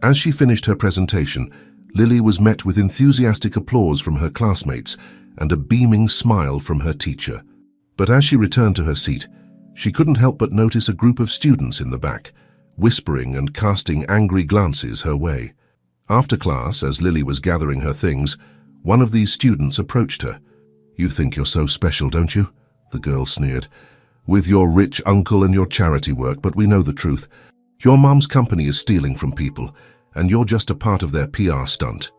As she finished her presentation, Lily was met with enthusiastic applause from her classmates and a beaming smile from her teacher. But as she returned to her seat, she couldn't help but notice a group of students in the back, whispering and casting angry glances her way. After class, as Lily was gathering her things, one of these students approached her. You think you're so special, don't you? The girl sneered. With your rich uncle and your charity work, but we know the truth. Your mom's company is stealing from people, and you're just a part of their PR stunt.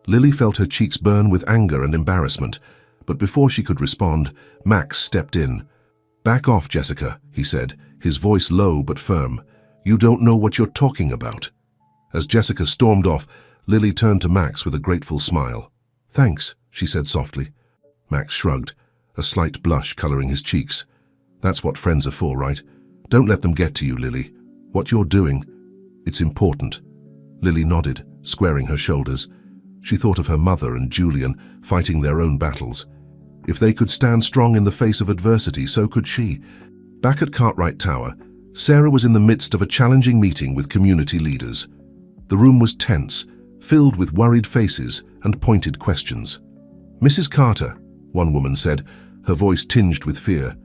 Lily felt her cheeks burn with anger and embarrassment, but before she could respond, Max stepped in. Back off, Jessica, he said, his voice low but firm. You don't know what you're talking about. As Jessica stormed off, Lily turned to Max with a grateful smile. Thanks, she said softly. Max shrugged, a slight blush coloring his cheeks. That's what friends are for, right? Don't let them get to you, Lily. What you're doing, it's important. Lily nodded, squaring her shoulders. She thought of her mother and Julian fighting their own battles. If they could stand strong in the face of adversity, so could she. Back at Cartwright Tower, Sarah was in the midst of a challenging meeting with community leaders. The room was tense, filled with worried faces and pointed questions. Mrs. Carter, one woman said, her voice tinged with fear.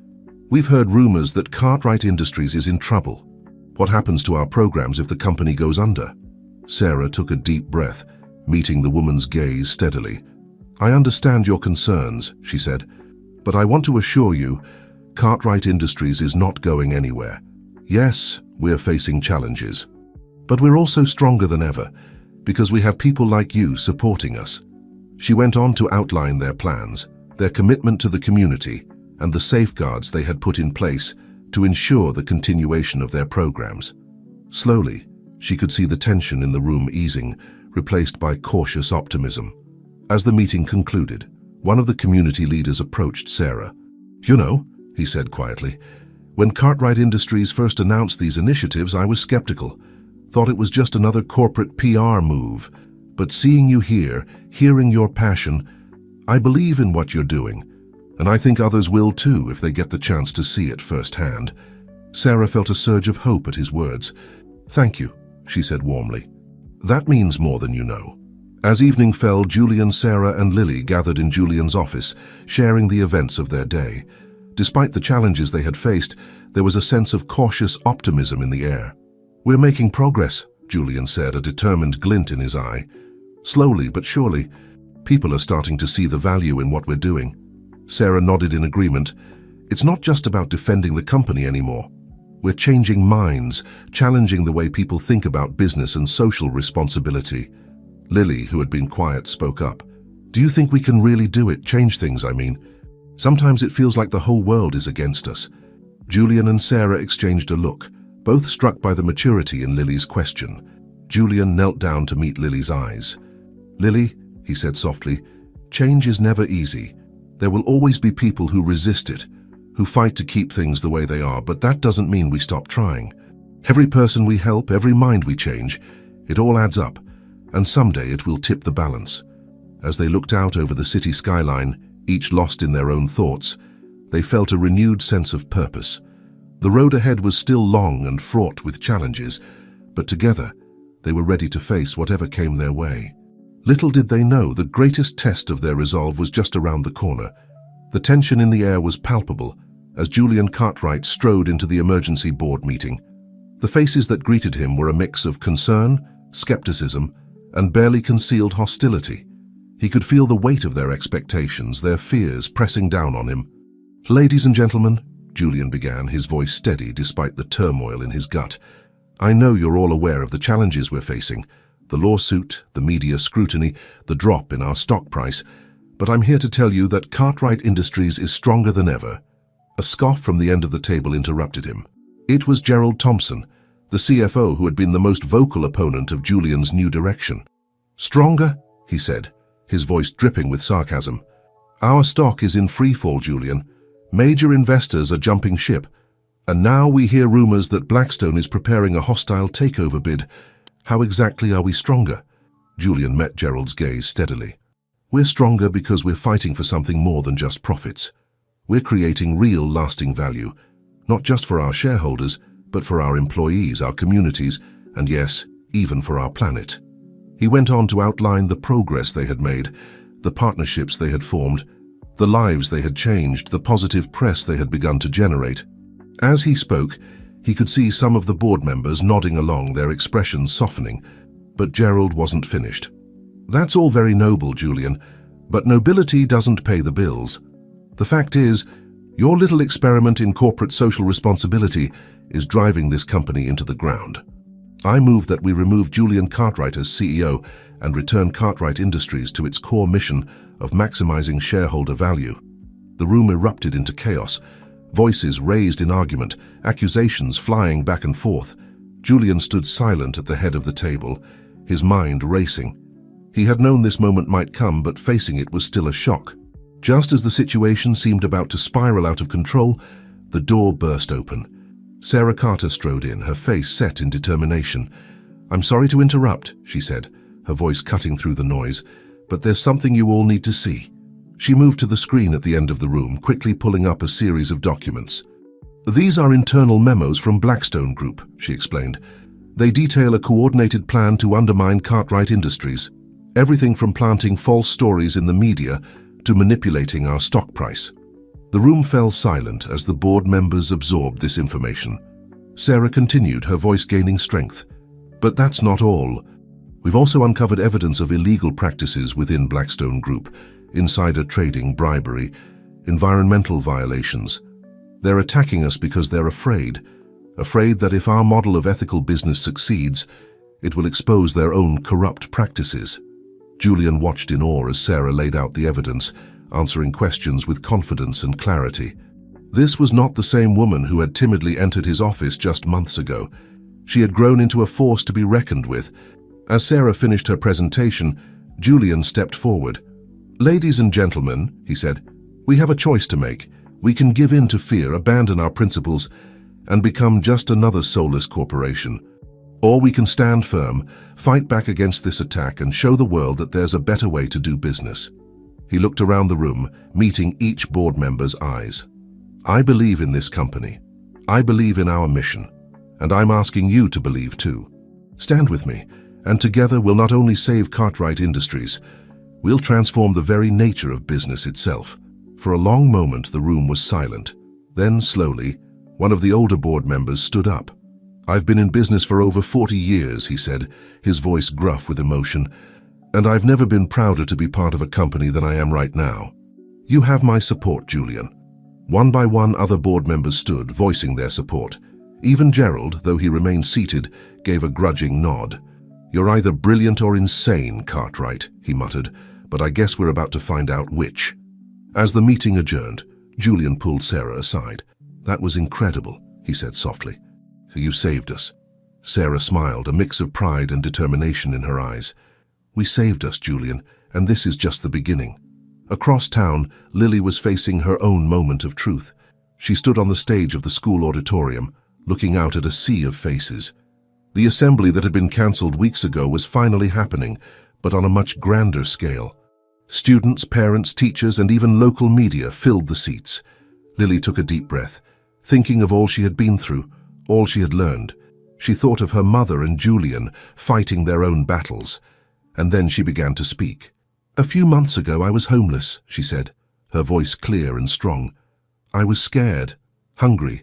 We've heard rumors that Cartwright Industries is in trouble. What happens to our programs if the company goes under? Sarah took a deep breath, meeting the woman's gaze steadily. I understand your concerns, she said, but I want to assure you, Cartwright Industries is not going anywhere. Yes, we're facing challenges, but we're also stronger than ever because we have people like you supporting us. She went on to outline their plans, their commitment to the community, and the safeguards they had put in place to ensure the continuation of their programs. Slowly, she could see the tension in the room easing, replaced by cautious optimism. As the meeting concluded, one of the community leaders approached Sarah. You know, he said quietly, when Cartwright Industries first announced these initiatives, I was skeptical, thought it was just another corporate PR move. But seeing you here, hearing your passion, I believe in what you're doing, and I think others will too if they get the chance to see it firsthand. Sarah felt a surge of hope at his words. Thank you, she said warmly. That means more than you know. As evening fell, Julian, Sarah, and Lily gathered in Julian's office, sharing the events of their day. Despite the challenges they had faced, there was a sense of cautious optimism in the air. We're making progress, Julian said, a determined glint in his eye. Slowly but surely, people are starting to see the value in what we're doing. Sarah nodded in agreement. It's not just about defending the company anymore. We're changing minds, challenging the way people think about business and social responsibility. Lily, who had been quiet, spoke up. Do you think we can really do it, change things, I mean? Sometimes it feels like the whole world is against us. Julian and Sarah exchanged a look, both struck by the maturity in Lily's question. Julian knelt down to meet Lily's eyes. Lily, he said softly, change is never easy. There will always be people who resist it, who fight to keep things the way they are, but that doesn't mean we stop trying. Every person we help, every mind we change, it all adds up, and someday it will tip the balance. As they looked out over the city skyline, each lost in their own thoughts, they felt a renewed sense of purpose. The road ahead was still long and fraught with challenges, but together, they were ready to face whatever came their way. Little did they know the greatest test of their resolve was just around the corner. The tension in the air was palpable as Julian Cartwright strode into the emergency board meeting. The faces that greeted him were a mix of concern, skepticism, and barely concealed hostility. He could feel the weight of their expectations, their fears pressing down on him. "Ladies and gentlemen," Julian began, his voice steady despite the turmoil in his gut, "I know you're all aware of the challenges we're facing, the lawsuit, the media scrutiny, the drop in our stock price, but I'm here to tell you that Cartwright Industries is stronger than ever." A scoff from the end of the table interrupted him. It was Gerald Thompson, the CFO who had been the most vocal opponent of Julian's new direction. "Stronger?" he said, his voice dripping with sarcasm. "Our stock is in free fall, Julian. Major investors are jumping ship, and now we hear rumors that Blackstone is preparing a hostile takeover bid. How exactly are we stronger?" Julian met Gerald's gaze steadily. "We're stronger because we're fighting for something more than just profits. We're creating real, lasting value, not just for our shareholders, but for our employees, our communities, and yes, even for our planet." He went on to outline the progress they had made, the partnerships they had formed, the lives they had changed, the positive press they had begun to generate. As he spoke, he could see some of the board members nodding along, their expressions softening, but Gerald wasn't finished. "That's all very noble, Julian, but nobility doesn't pay the bills. The fact is, your little experiment in corporate social responsibility is driving this company into the ground. I move that we remove Julian Cartwright as CEO and return Cartwright Industries to its core mission of maximizing shareholder value." The room erupted into chaos, voices raised in argument, accusations flying back and forth. Julian stood silent at the head of the table, his mind racing. He had known this moment might come, but facing it was still a shock. Just as the situation seemed about to spiral out of control, the door burst open. Sarah Carter strode in, her face set in determination. "I'm sorry to interrupt," she said, her voice cutting through the noise, "but there's something you all need to see." She moved to the screen at the end of the room, quickly pulling up a series of documents. "These are internal memos from Blackstone Group," she explained. "They detail a coordinated plan to undermine Cartwright Industries. Everything from planting false stories in the media to manipulating our stock price." The room fell silent as the board members absorbed this information. Sarah continued, her voice gaining strength. "But that's not all. We've also uncovered evidence of illegal practices within Blackstone Group, insider trading, bribery, environmental violations. They're attacking us because they're afraid that if our model of ethical business succeeds, it will expose their own corrupt practices." Julian watched in awe as Sarah laid out the evidence, answering questions with confidence and clarity. This was not the same woman who had timidly entered his office just months ago. She had grown into a force to be reckoned with. As Sarah finished her presentation, Julian stepped forward. "Ladies and gentlemen," he said, "we have a choice to make. We can give in to fear, abandon our principles, and become just another soulless corporation. Or we can stand firm, fight back against this attack, and show the world that there's a better way to do business." He looked around the room, meeting each board member's eyes. "I believe in this company. I believe in our mission. And I'm asking you to believe too. Stand with me, and together we'll not only save Cartwright Industries, we'll transform the very nature of business itself." For a long moment, the room was silent. Then, slowly, one of the older board members stood up. "I've been in business for over 40 years, he said, his voice gruff with emotion, "and I've never been prouder to be part of a company than I am right now. You have my support, Julian." One by one, other board members stood, voicing their support. Even Gerald, though he remained seated, gave a grudging nod. "You're either brilliant or insane, Cartwright," he muttered, "but I guess we're about to find out which." As the meeting adjourned, Julian pulled Sarah aside. "That was incredible," he said softly. "You saved us." Sarah smiled, a mix of pride and determination in her eyes. "We saved us, Julian, and this is just the beginning. Across town, Lily was facing her own moment of truth. She stood on the stage of the school auditorium, looking out at a sea of faces. The assembly that had been cancelled weeks ago was finally happening, but on a much grander scale. Students, parents, teachers, and even local media filled the seats. Lily took a deep breath, thinking of all she had been through, all she had learned. She thought of her mother and Julian fighting their own battles. And then she began to speak. "A few months ago I was homeless," she said, her voice clear and strong. "I was scared, hungry,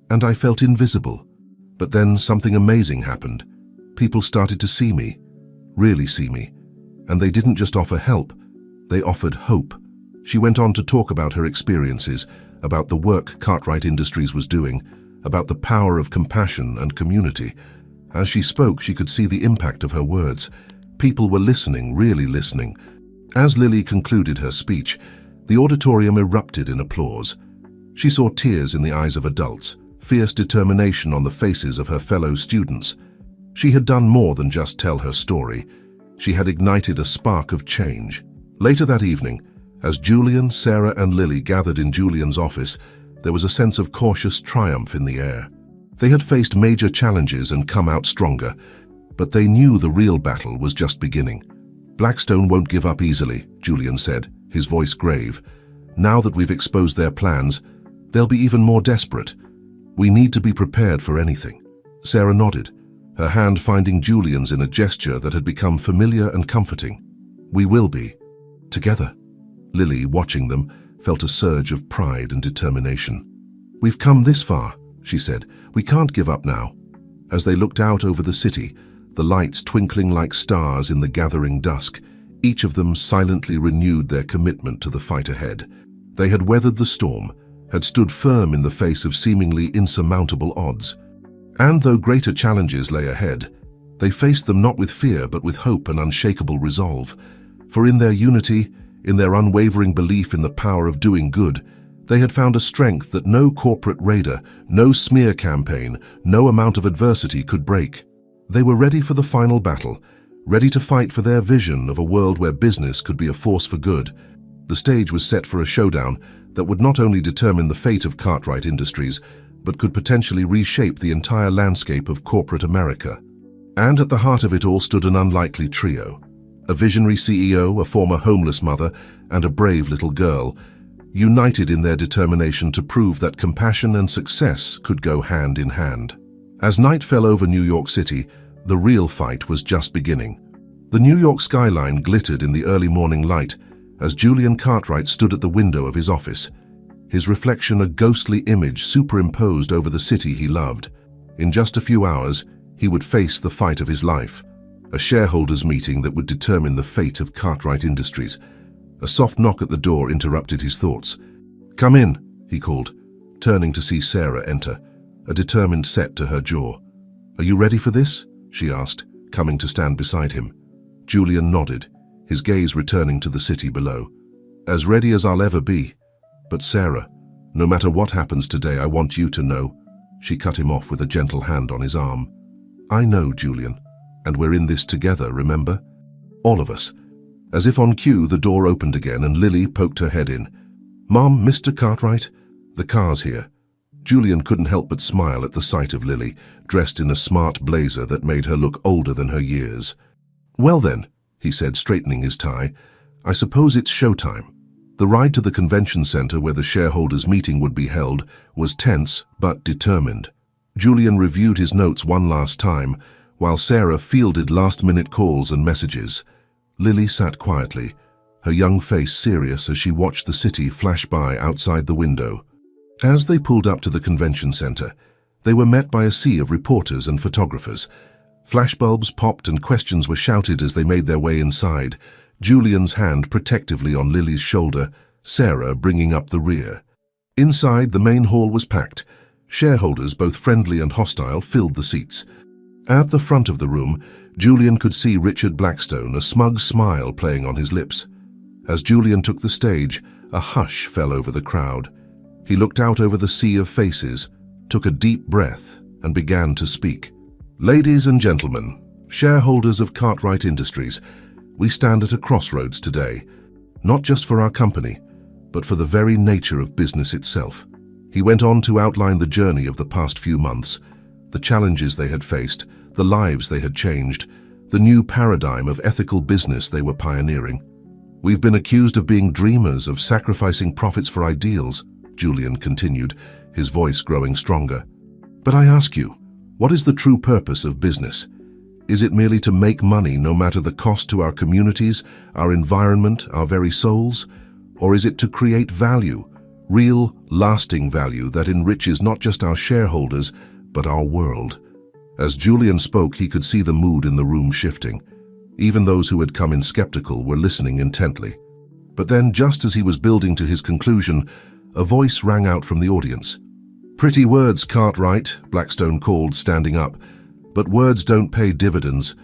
and I felt invisible. But then something amazing happened. People started to see me, really see me. And they didn't just offer help, they offered hope." She went on to talk about her experiences, about the work Cartwright Industries was doing, about the power of compassion and community. As she spoke, she could see the impact of her words. People were listening, really listening. As Lily concluded her speech, the auditorium erupted in applause. She saw tears in the eyes of adults, fierce determination on the faces of her fellow students. She had done more than just tell her story. She had ignited a spark of change. Later that evening, as Julian, Sarah, and Lily gathered in Julian's office, there was a sense of cautious triumph in the air. They had faced major challenges and come out stronger, but they knew the real battle was just beginning. "Blackstone won't give up easily," Julian said, his voice grave. "Now that we've exposed their plans, they'll be even more desperate. We need to be prepared for anything." Sarah nodded, her hand finding Julian's in a gesture that had become familiar and comforting. "We will be. Together." Lily, watching them, felt a surge of pride and determination. "We've come this far," she said. "We can't give up now." As they looked out over the city, the lights twinkling like stars in the gathering dusk, each of them silently renewed their commitment to the fight ahead. They had weathered the storm, had stood firm in the face of seemingly insurmountable odds. And though greater challenges lay ahead, they faced them not with fear but with hope and unshakable resolve. For in their unity, in their unwavering belief in the power of doing good, they had found a strength that no corporate raider, no smear campaign, no amount of adversity could break. They were ready for the final battle, ready to fight for their vision of a world where business could be a force for good. The stage was set for a showdown that would not only determine the fate of Cartwright Industries, but could potentially reshape the entire landscape of corporate America. And at the heart of it all stood an unlikely trio. A visionary CEO, a former homeless mother, and a brave little girl, united in their determination to prove that compassion and success could go hand in hand. As night fell over New York City, the real fight was just beginning. The New York skyline glittered in the early morning light as Julian Cartwright stood at the window of his office, his reflection a ghostly image superimposed over the city he loved. In just a few hours, he would face the fight of his life, a shareholders' meeting that would determine the fate of Cartwright Industries. A soft knock at the door interrupted his thoughts. "Come in," he called, turning to see Sarah enter, a determined set to her jaw. "Are you ready for this?" she asked, coming to stand beside him. Julian nodded, his gaze returning to the city below. "As ready as I'll ever be. But Sarah, no matter what happens today, I want you to know." She cut him off with a gentle hand on his arm. "I know, Julian, and we're in this together, remember? All of us." As if on cue, the door opened again and Lily poked her head in. "Mom, Mr. Cartwright, the car's here." Julian couldn't help but smile at the sight of Lily, dressed in a smart blazer that made her look older than her years. "Well then," he said, straightening his tie, "I suppose it's showtime." The ride to the convention center where the shareholders' meeting would be held was tense but determined. Julian reviewed his notes one last time, while Sarah fielded last-minute calls and messages. Lily sat quietly, her young face serious as she watched the city flash by outside the window. As they pulled up to the convention center, they were met by a sea of reporters and photographers. Flashbulbs popped and questions were shouted as they made their way inside, Julian's hand protectively on Lily's shoulder, Sarah bringing up the rear. Inside, the main hall was packed. Shareholders, both friendly and hostile, filled the seats. At the front of the room, Julian could see Richard Blackstone, a smug smile playing on his lips. As Julian took the stage, a hush fell over the crowd. He looked out over the sea of faces, took a deep breath, and began to speak. "Ladies and gentlemen, shareholders of Cartwright Industries, we stand at a crossroads today. not just for our company, but for the very nature of business itself. He went on to outline the journey of the past few months, the challenges they had faced, the lives they had changed, the new paradigm of ethical business they were pioneering. "We've been accused of being dreamers, of sacrificing profits for ideals," Julian continued, his voice growing stronger. "But I ask you, what is the true purpose of business? Is it merely to make money no matter the cost to our communities, our environment, our very souls? Or is it to create value, real, lasting value that enriches not just our shareholders, but our world?" As Julian spoke, he could see the mood in the room shifting. Even those who had come in skeptical were listening intently. But then, just as he was building to his conclusion, a voice rang out from the audience. "Pretty words, Cartwright," Blackstone called, standing up. "But words don't pay dividends.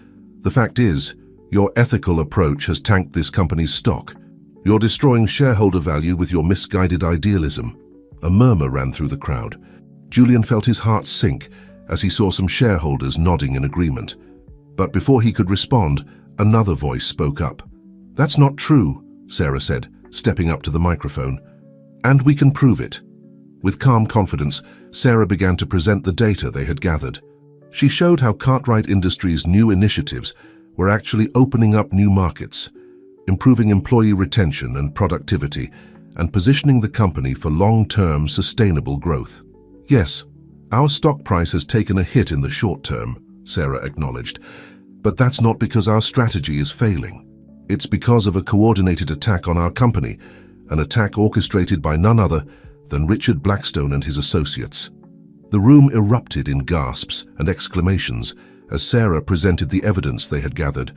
The fact is, your ethical approach has tanked this company's stock. You're destroying shareholder value with your misguided idealism." A murmur ran through the crowd. Julian felt his heart sink as he saw some shareholders nodding in agreement. But before he could respond, another voice spoke up. "That's not true," Sarah said, stepping up to the microphone. "And we can prove it." With calm confidence, Sarah began to present the data they had gathered. She showed how Cartwright Industries' new initiatives were actually opening up new markets, improving employee retention and productivity, and positioning the company for long-term sustainable growth. "Yes, our stock price has taken a hit in the short term," Sarah acknowledged, "but that's not because our strategy is failing. It's because of a coordinated attack on our company, an attack orchestrated by none other than Richard Blackstone and his associates." The room erupted in gasps and exclamations as Sarah presented the evidence they had gathered,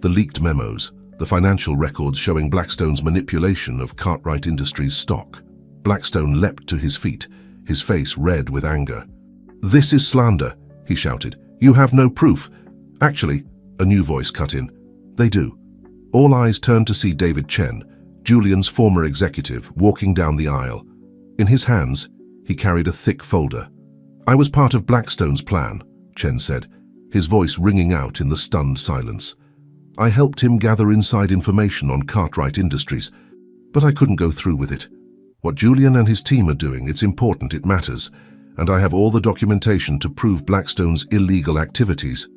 the leaked memos, the financial records showing Blackstone's manipulation of Cartwright Industries' stock. Blackstone leapt to his feet, his face red with anger. "This is slander," he shouted. "You have no proof." "Actually," a new voice cut in, "they do." All eyes turned to see David Chen, Julian's former executive, walking down the aisle. In his hands, he carried a thick folder. "I was part of Blackstone's plan," Chen said, his voice ringing out in the stunned silence. "I helped him gather inside information on Cartwright Industries, but I couldn't go through with it. What Julian and his team are doing, it's important, it matters, and I have all the documentation to prove Blackstone's illegal activities."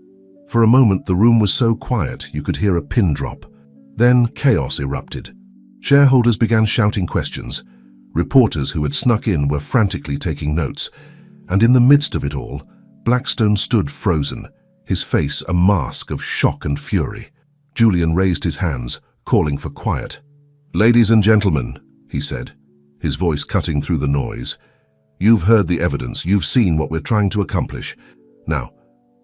For a moment, the room was so quiet you could hear a pin drop. Then chaos erupted. Shareholders began shouting questions. Reporters who had snuck in were frantically taking notes. And in the midst of it all, Blackstone stood frozen, his face a mask of shock and fury. Julian raised his hands, calling for quiet. "Ladies and gentlemen," he said, his voice cutting through the noise, "you've heard the evidence, you've seen what we're trying to accomplish. Now,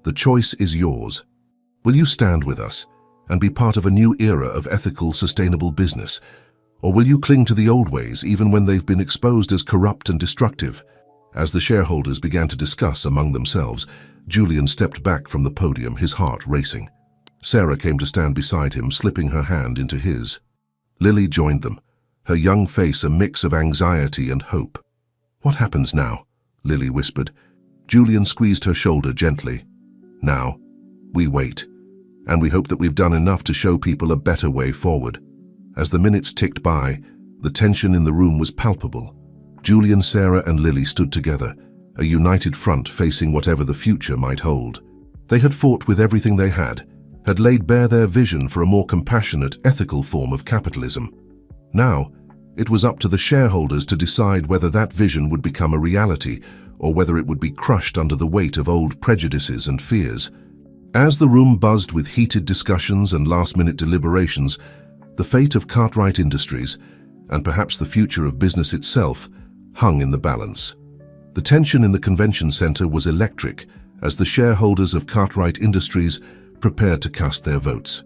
the choice is yours. Will you stand with us and be part of a new era of ethical, sustainable business? Or will you cling to the old ways even when they've been exposed as corrupt and destructive?" As the shareholders began to discuss among themselves, Julian stepped back from the podium, his heart racing. Sarah came to stand beside him, slipping her hand into his. Lily joined them, her young face a mix of anxiety and hope. "What happens now?" Lily whispered. Julian squeezed her shoulder gently. "Now, we wait, and we hope that we've done enough to show people a better way forward." As the minutes ticked by, the tension in the room was palpable. Julian, Sarah, and Lily stood together, a united front facing whatever the future might hold. They had fought with everything they had laid bare their vision for a more compassionate, ethical form of capitalism. Now, it was up to the shareholders to decide whether that vision would become a reality or whether it would be crushed under the weight of old prejudices and fears. As the room buzzed with heated discussions and last-minute deliberations, the fate of Cartwright Industries, and perhaps the future of business itself, hung in the balance. The tension in the convention center was electric as the shareholders of Cartwright Industries prepared to cast their votes.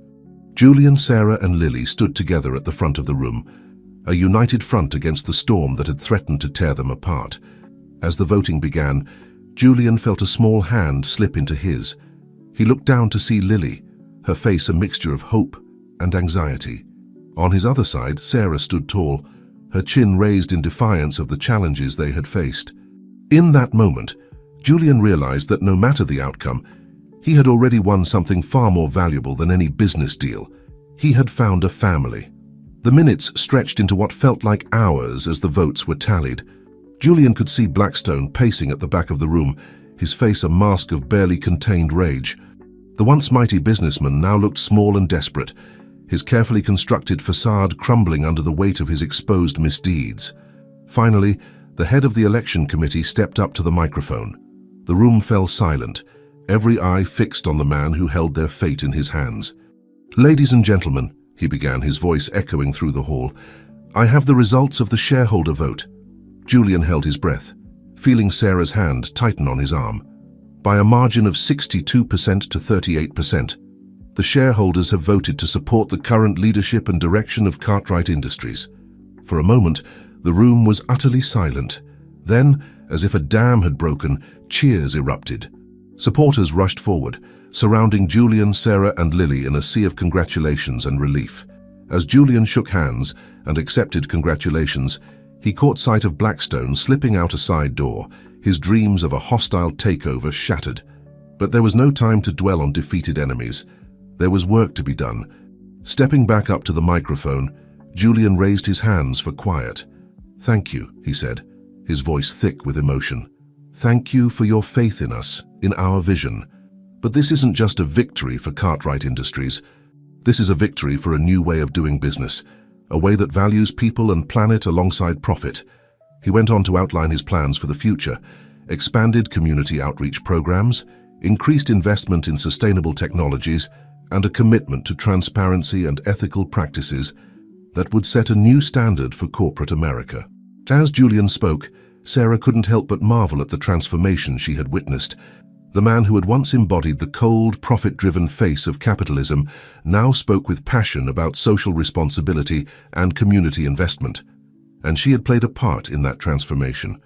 Julian, Sarah, and Lily stood together at the front of the room, a united front against the storm that had threatened to tear them apart. As the voting began, Julian felt a small hand slip into his. He looked down to see Lily, her face a mixture of hope and anxiety. On his other side, Sarah stood tall, her chin raised in defiance of the challenges they had faced. In that moment, Julian realized that no matter the outcome, he had already won something far more valuable than any business deal. He had found a family. The minutes stretched into what felt like hours as the votes were tallied. Julian could see Blackstone pacing at the back of the room, his face a mask of barely contained rage. The once mighty businessman now looked small and desperate, his carefully constructed facade crumbling under the weight of his exposed misdeeds. Finally, the head of the election committee stepped up to the microphone. The room fell silent, every eye fixed on the man who held their fate in his hands. "Ladies and gentlemen," he began, his voice echoing through the hall, "I have the results of the shareholder vote." Julian held his breath, feeling Sarah's hand tighten on his arm. By a margin of 62% to 38%, the shareholders have voted to support the current leadership and direction of Cartwright Industries. For a moment, the room was utterly silent. Then, as if a dam had broken, cheers erupted. Supporters rushed forward, surrounding Julian, Sarah, and Lily in a sea of congratulations and relief. As Julian shook hands and accepted congratulations, he caught sight of Blackstone slipping out a side door, his dreams of a hostile takeover shattered. But there was no time to dwell on defeated enemies. There was work to be done. Stepping back up to the microphone, Julian raised his hands for quiet. "Thank you," he said, his voice thick with emotion. "Thank you for your faith in us, in our vision. But this isn't just a victory for Cartwright Industries. This is a victory for a new way of doing business, a way that values people and planet alongside profit." He went on to outline his plans for the future: expanded community outreach programs, increased investment in sustainable technologies, and a commitment to transparency and ethical practices that would set a new standard for corporate America. As Julian spoke, Sarah couldn't help but marvel at the transformation she had witnessed. The man who had once embodied the cold, profit-driven face of capitalism now spoke with passion about social responsibility and community investment, and she had played a part in that transformation.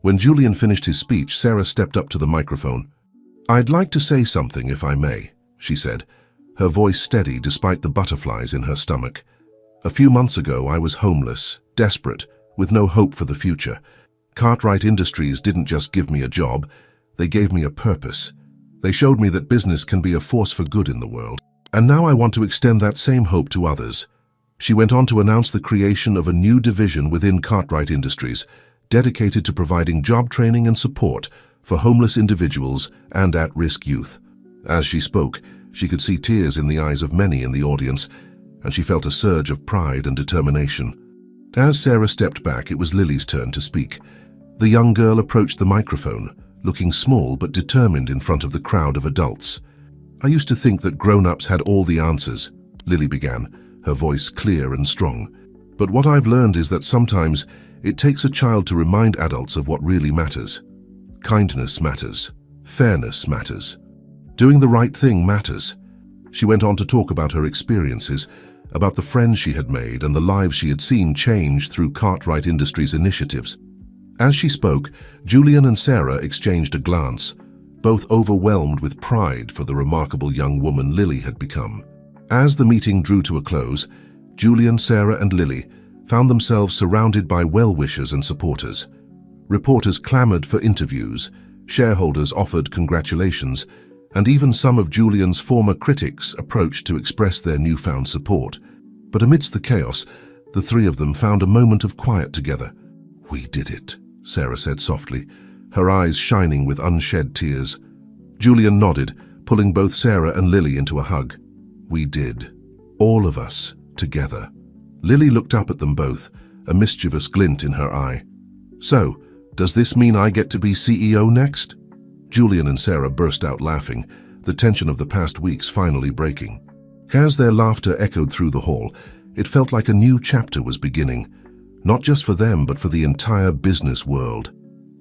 When Julian finished his speech, Sarah stepped up to the microphone. "I'd like to say something, if I may," she said, her voice steady despite the butterflies in her stomach. "A few months ago, I was homeless, desperate, with no hope for the future. Cartwright Industries didn't just give me a job, they gave me a purpose. They showed me that business can be a force for good in the world. And now I want to extend that same hope to others." She went on to announce the creation of a new division within Cartwright Industries, dedicated to providing job training and support for homeless individuals and at-risk youth. As she spoke, she could see tears in the eyes of many in the audience, and she felt a surge of pride and determination. As Sarah stepped back, it was Lily's turn to speak. The young girl approached the microphone, looking small but determined in front of the crowd of adults. "I used to think that grown-ups had all the answers," Lily began, her voice clear and strong. "But what I've learned is that sometimes it takes a child to remind adults of what really matters. Kindness matters. Fairness matters. Doing the right thing matters." She went on to talk about her experiences, about the friends she had made and the lives she had seen change through Cartwright Industries initiatives. As she spoke, Julian and Sarah exchanged a glance, both overwhelmed with pride for the remarkable young woman Lily had become. As the meeting drew to a close, Julian, Sarah, and Lily found themselves surrounded by well-wishers and supporters. Reporters clamored for interviews, shareholders offered congratulations, and even some of Julian's former critics approached to express their newfound support. But amidst the chaos, the three of them found a moment of quiet together. "We did it," Sarah said softly, her eyes shining with unshed tears. Julian nodded, pulling both Sarah and Lily into a hug. "We did. All of us, together." Lily looked up at them both, a mischievous glint in her eye. "So, does this mean I get to be CEO next?" Julian and Sarah burst out laughing, the tension of the past weeks finally breaking. As their laughter echoed through the hall, it felt like a new chapter was beginning, not just for them but for the entire business world.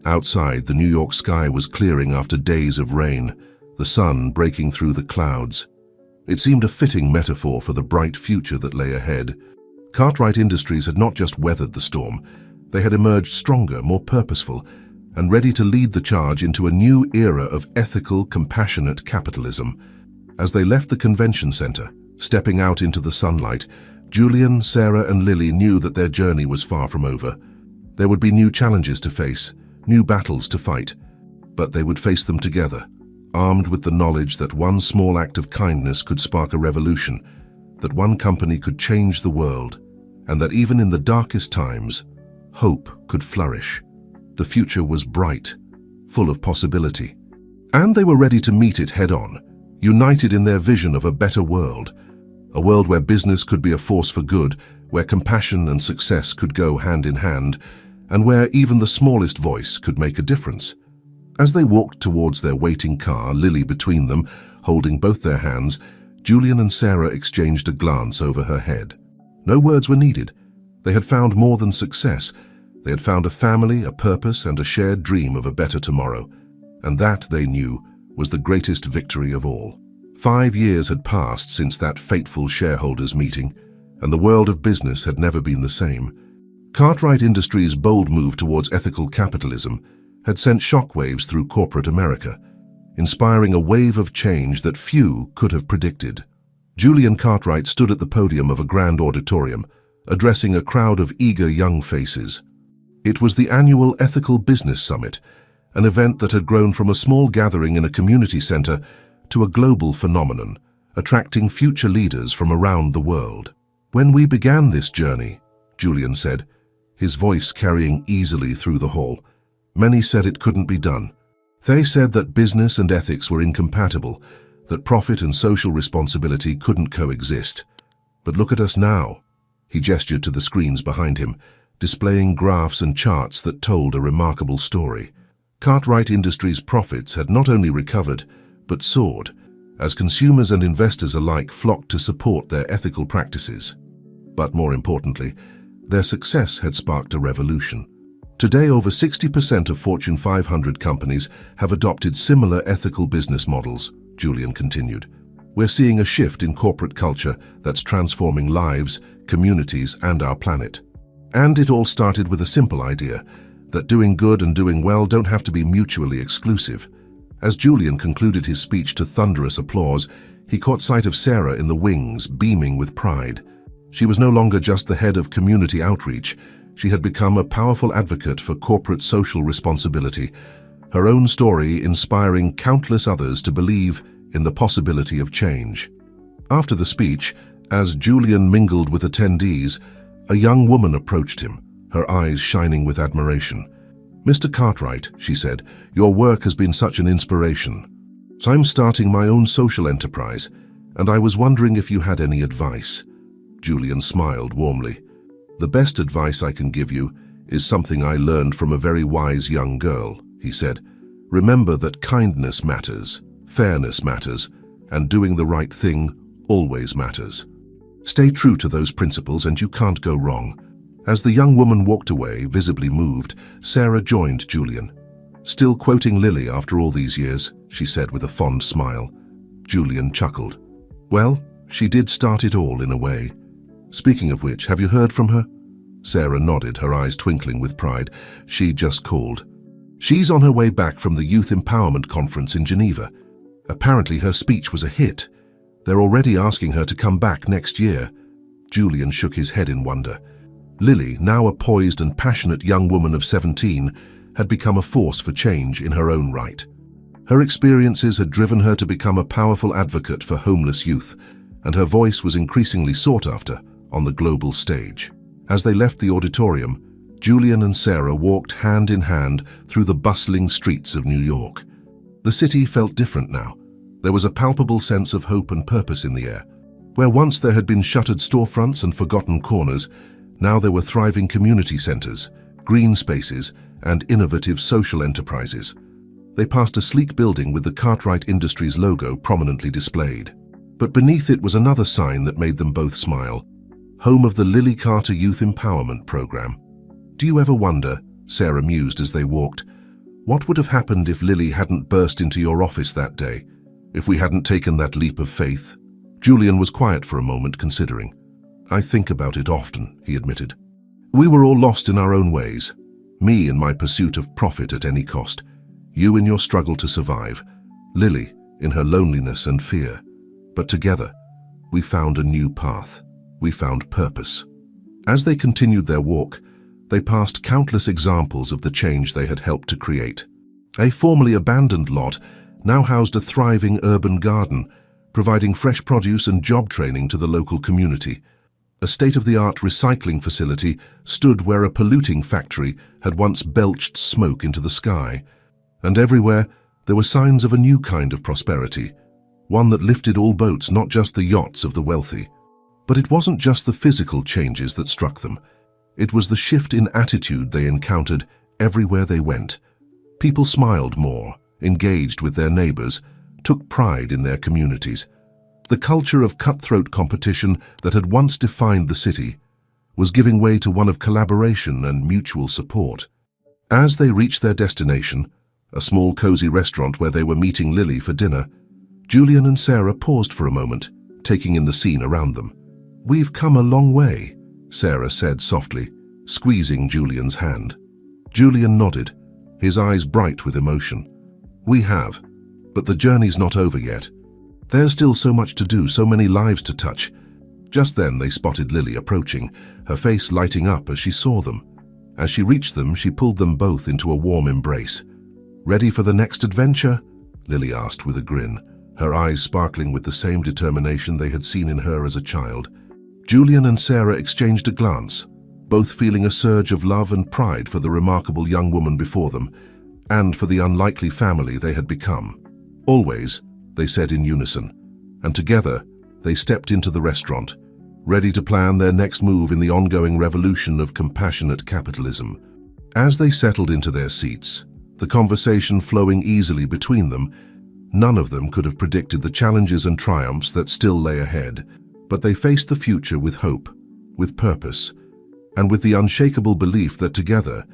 Outside, the New York sky was clearing after days of rain, the sun breaking through the clouds. It seemed a fitting metaphor for the bright future that lay ahead. Cartwright Industries had not just weathered the storm, they had emerged stronger, more purposeful, and ready to lead the charge into a new era of ethical, compassionate capitalism. As they left the convention center, stepping out into the sunlight, Julian, Sarah, and Lily knew that their journey was far from over. There would be new challenges to face, new battles to fight, but they would face them together, armed with the knowledge that one small act of kindness could spark a revolution, that one company could change the world, and that even in the darkest times, hope could flourish. The future was bright, full of possibility. And they were ready to meet it head-on, united in their vision of a better world, a world where business could be a force for good, where compassion and success could go hand in hand, and where even the smallest voice could make a difference. As they walked towards their waiting car, Lily between them, holding both their hands, Julian and Sarah exchanged a glance over her head. No words were needed. They had found more than success. They had found a family, a purpose, and a shared dream of a better tomorrow. And that, they knew, was the greatest victory of all. 5 years had passed since that fateful shareholders' meeting, and the world of business had never been the same. Cartwright Industries' bold move towards ethical capitalism had sent shockwaves through corporate America, inspiring a wave of change that few could have predicted. Julian Cartwright stood at the podium of a grand auditorium, addressing a crowd of eager young faces. It was the annual Ethical Business Summit, an event that had grown from a small gathering in a community center to a global phenomenon, attracting future leaders from around the world. "When we began this journey," Julian said, his voice carrying easily through the hall, "many said it couldn't be done. They said that business and ethics were incompatible, that profit and social responsibility couldn't coexist. But look at us now." He gestured to the screens behind him, displaying graphs and charts that told a remarkable story. Cartwright Industries' profits had not only recovered, but soared, as consumers and investors alike flocked to support their ethical practices. But more importantly, their success had sparked a revolution. Today, over 60% of Fortune 500 companies have adopted similar ethical business models, Julian continued. "We're seeing a shift in corporate culture that's transforming lives, communities, and our planet. And it all started with a simple idea, that doing good and doing well don't have to be mutually exclusive." As Julian concluded his speech to thunderous applause, he caught sight of Sarah in the wings, beaming with pride. She was no longer just the head of community outreach. She had become a powerful advocate for corporate social responsibility, her own story inspiring countless others to believe in the possibility of change. After the speech, as Julian mingled with attendees, a young woman approached him, her eyes shining with admiration. "Mr. Cartwright," she said, "your work has been such an inspiration. So I'm starting my own social enterprise, and I was wondering if you had any advice." Julian smiled warmly. "The best advice I can give you is something I learned from a very wise young girl," he said. "Remember that kindness matters, fairness matters, and doing the right thing always matters. Stay true to those principles and you can't go wrong." As the young woman walked away, visibly moved, Sarah joined Julian. "Still quoting Lily after all these years," she said with a fond smile. Julian chuckled. "Well, she did start it all in a way. Speaking of which, have you heard from her?" Sarah nodded, her eyes twinkling with pride. "She just called. She's on her way back from the Youth Empowerment Conference in Geneva. Apparently her speech was a hit. They're already asking her to come back next year." Julian shook his head in wonder. Lily, now a poised and passionate young woman of 17, had become a force for change in her own right. Her experiences had driven her to become a powerful advocate for homeless youth, and her voice was increasingly sought after on the global stage. As they left the auditorium, Julian and Sarah walked hand in hand through the bustling streets of New York. The city felt different now. There was a palpable sense of hope and purpose in the air. Where once there had been shuttered storefronts and forgotten corners, now there were thriving community centers, green spaces, and innovative social enterprises. They passed a sleek building with the Cartwright Industries logo prominently displayed. But beneath it was another sign that made them both smile: home of the Lily Carter Youth Empowerment Program. "Do you ever wonder," Sarah mused as they walked, "what would have happened if Lily hadn't burst into your office that day? If we hadn't taken that leap of faith?" Julian was quiet for a moment, considering. "I think about it often," he admitted. "We were all lost in our own ways. Me in my pursuit of profit at any cost. You in your struggle to survive. Lily in her loneliness and fear. But together, we found a new path. We found purpose." As they continued their walk, they passed countless examples of the change they had helped to create. A formerly abandoned lot now housed a thriving urban garden, providing fresh produce and job training to the local community. A state-of-the-art recycling facility stood where a polluting factory had once belched smoke into the sky. And everywhere, there were signs of a new kind of prosperity, one that lifted all boats, not just the yachts of the wealthy. But it wasn't just the physical changes that struck them. It was the shift in attitude they encountered everywhere they went. People smiled more, engaged with their neighbors, took pride in their communities. The culture of cutthroat competition that had once defined the city was giving way to one of collaboration and mutual support. As they reached their destination, a small cozy restaurant where they were meeting Lily for dinner, Julian and Sarah paused for a moment, taking in the scene around them. "We've come a long way," Sarah said softly, squeezing Julian's hand. Julian nodded, his eyes bright with emotion. "We have, but the journey's not over yet. There's still so much to do, so many lives to touch." Just then they spotted Lily approaching, her face lighting up as she saw them. As she reached them, she pulled them both into a warm embrace. "Ready for the next adventure?" Lily asked with a grin, her eyes sparkling with the same determination they had seen in her as a child. Julian and Sarah exchanged a glance, both feeling a surge of love and pride for the remarkable young woman before them, and for the unlikely family they had become. "Always," they said in unison, and together they stepped into the restaurant, ready to plan their next move in the ongoing revolution of compassionate capitalism. As they settled into their seats, the conversation flowing easily between them, none of them could have predicted the challenges and triumphs that still lay ahead, but they faced the future with hope, with purpose, and with the unshakable belief that together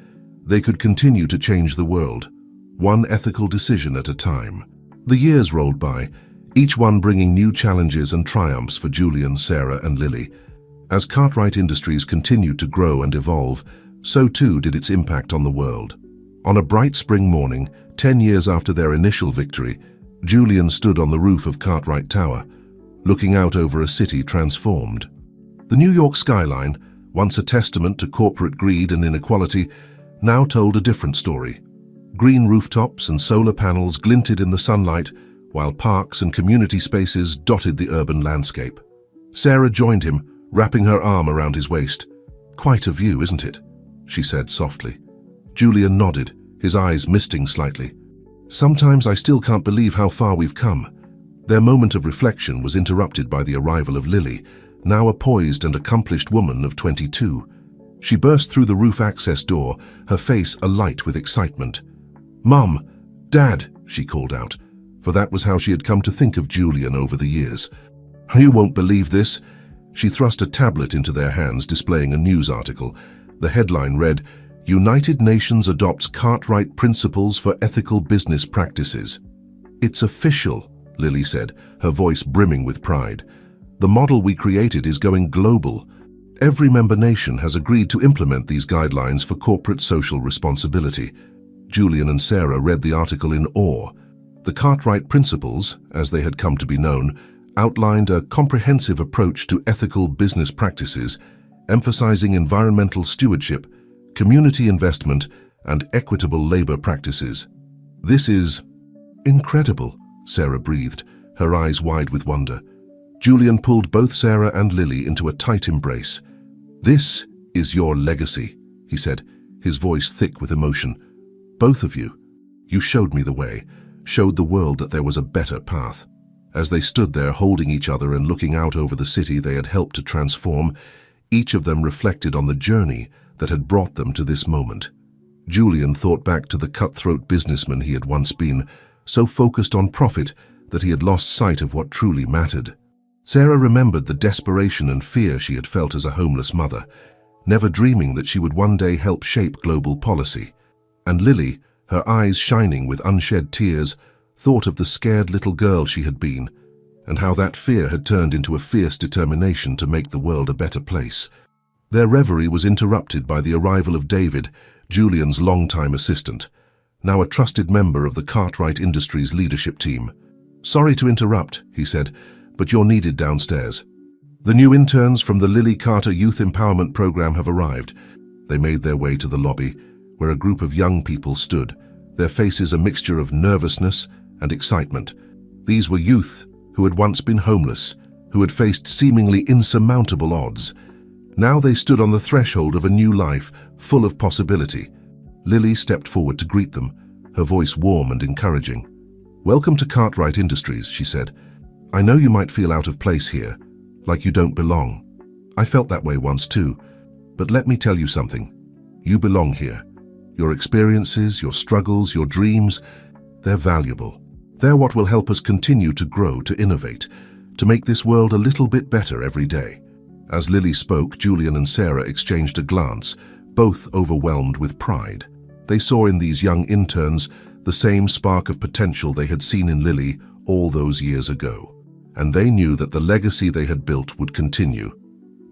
they could continue to change the world, one ethical decision at a time. The years rolled by, each one bringing new challenges and triumphs for Julian, Sarah, and Lily. As Cartwright Industries continued to grow and evolve, so too did its impact on the world. On a bright spring morning, 10 years after their initial victory, Julian stood on the roof of Cartwright Tower, looking out over a city transformed. The New York skyline, once a testament to corporate greed and inequality, now told a different story. Green rooftops and solar panels glinted in the sunlight, while parks and community spaces dotted the urban landscape. Sarah joined him, wrapping her arm around his waist. "Quite a view, isn't it?" she said softly. Julian nodded, his eyes misting slightly. "Sometimes I still can't believe how far we've come." Their moment of reflection was interrupted by the arrival of Lily, now a poised and accomplished woman of 22. She burst through the roof access door, her face alight with excitement. "Mum! Dad!" she called out, for that was how she had come to think of Julian over the years. "You won't believe this." She thrust a tablet into their hands, displaying a news article. The headline read, "United Nations adopts Cartwright Principles for Ethical Business Practices." "It's official," Lily said, her voice brimming with pride. "The model we created is going global. Every member nation has agreed to implement these guidelines for corporate social responsibility." Julian and Sarah read the article in awe. The Cartwright Principles, as they had come to be known, outlined a comprehensive approach to ethical business practices, emphasizing environmental stewardship, community investment, and equitable labor practices. "This is incredible," Sarah breathed, her eyes wide with wonder. Julian pulled both Sarah and Lily into a tight embrace. "This is your legacy," he said, his voice thick with emotion. "Both of you. You showed me the way, showed the world that there was a better path." As they stood there holding each other and looking out over the city they had helped to transform, each of them reflected on the journey that had brought them to this moment. Julian thought back to the cutthroat businessman he had once been, so focused on profit that he had lost sight of what truly mattered. Sarah remembered the desperation and fear she had felt as a homeless mother, never dreaming that she would one day help shape global policy. And Lily, her eyes shining with unshed tears, thought of the scared little girl she had been, and how that fear had turned into a fierce determination to make the world a better place. Their reverie was interrupted by the arrival of David, Julian's longtime assistant, now a trusted member of the Cartwright Industries leadership team. "Sorry to interrupt," he said, "but you're needed downstairs. The new interns from the Lily Carter Youth Empowerment Program have arrived." They made their way to the lobby, where a group of young people stood, their faces a mixture of nervousness and excitement. These were youth who had once been homeless, who had faced seemingly insurmountable odds, Now they stood on the threshold of a new life, full of possibility. Lily stepped forward to greet them, her voice warm and encouraging. "Welcome to Cartwright Industries," she said. "I know you might feel out of place here, like you don't belong. I felt that way once too, but let me tell you something. You belong here. Your experiences, your struggles, your dreams, they're valuable. They're what will help us continue to grow, to innovate, to make this world a little bit better every day." As Lily spoke, Julian and Sarah exchanged a glance, both overwhelmed with pride. They saw in these young interns the same spark of potential they had seen in Lily all those years ago. And they knew that the legacy they had built would continue,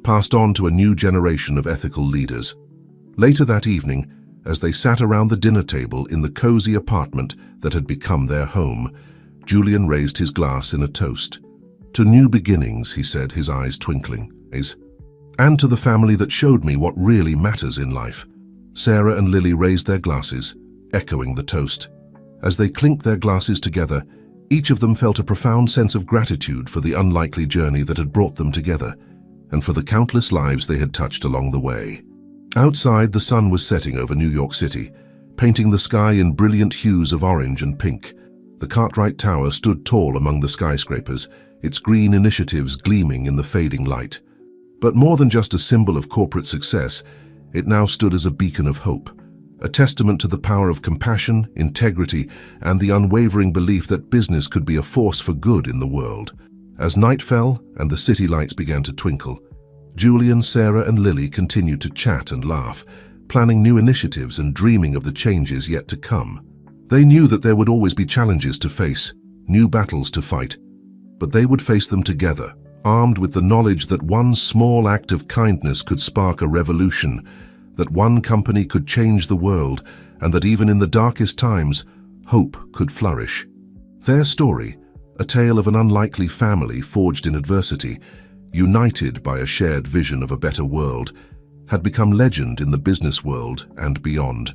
passed on to a new generation of ethical leaders. Later that evening, as they sat around the dinner table in the cozy apartment that had become their home, Julian raised his glass in a toast. "To new beginnings," he said, his eyes twinkling. "And to the family that showed me what really matters in life." Sarah and Lily raised their glasses, echoing the toast. As they clinked their glasses together, each of them felt a profound sense of gratitude for the unlikely journey that had brought them together, and for the countless lives they had touched along the way. Outside, the sun was setting over New York City, painting the sky in brilliant hues of orange and pink. The Cartwright Tower stood tall among the skyscrapers, its green initiatives gleaming in the fading light. But more than just a symbol of corporate success, it now stood as a beacon of hope, a testament to the power of compassion, integrity, and the unwavering belief that business could be a force for good in the world. As night fell and the city lights began to twinkle, Julian, Sarah, and Lily continued to chat and laugh, planning new initiatives and dreaming of the changes yet to come. They knew that there would always be challenges to face, new battles to fight, but they would face them together, armed with the knowledge that one small act of kindness could spark a revolution, that one company could change the world, and that even in the darkest times, hope could flourish. Their story, a tale of an unlikely family forged in adversity, united by a shared vision of a better world, had become legend in the business world and beyond.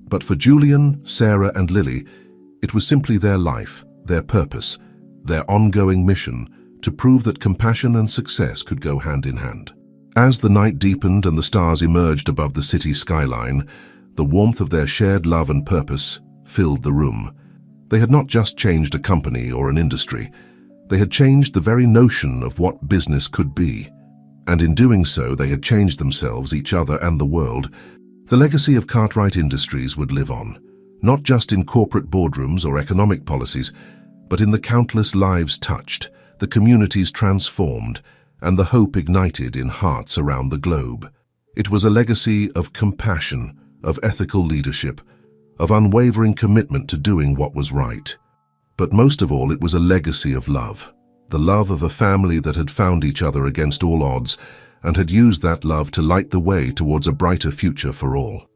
But for Julian, Sarah, and Lily, it was simply their life, their purpose, their ongoing mission to prove that compassion and success could go hand in hand. As the night deepened and the stars emerged above the city skyline, the warmth of their shared love and purpose filled the room. They had not just changed a company or an industry. They had changed the very notion of what business could be. And in doing so, they had changed themselves, each other, and the world. The legacy of Cartwright Industries would live on, not just in corporate boardrooms or economic policies, but in the countless lives touched, the communities transformed, and the hope ignited in hearts around the globe. It was a legacy of compassion, of ethical leadership, of unwavering commitment to doing what was right. But most of all, it was a legacy of love, the love of a family that had found each other against all odds and had used that love to light the way towards a brighter future for all.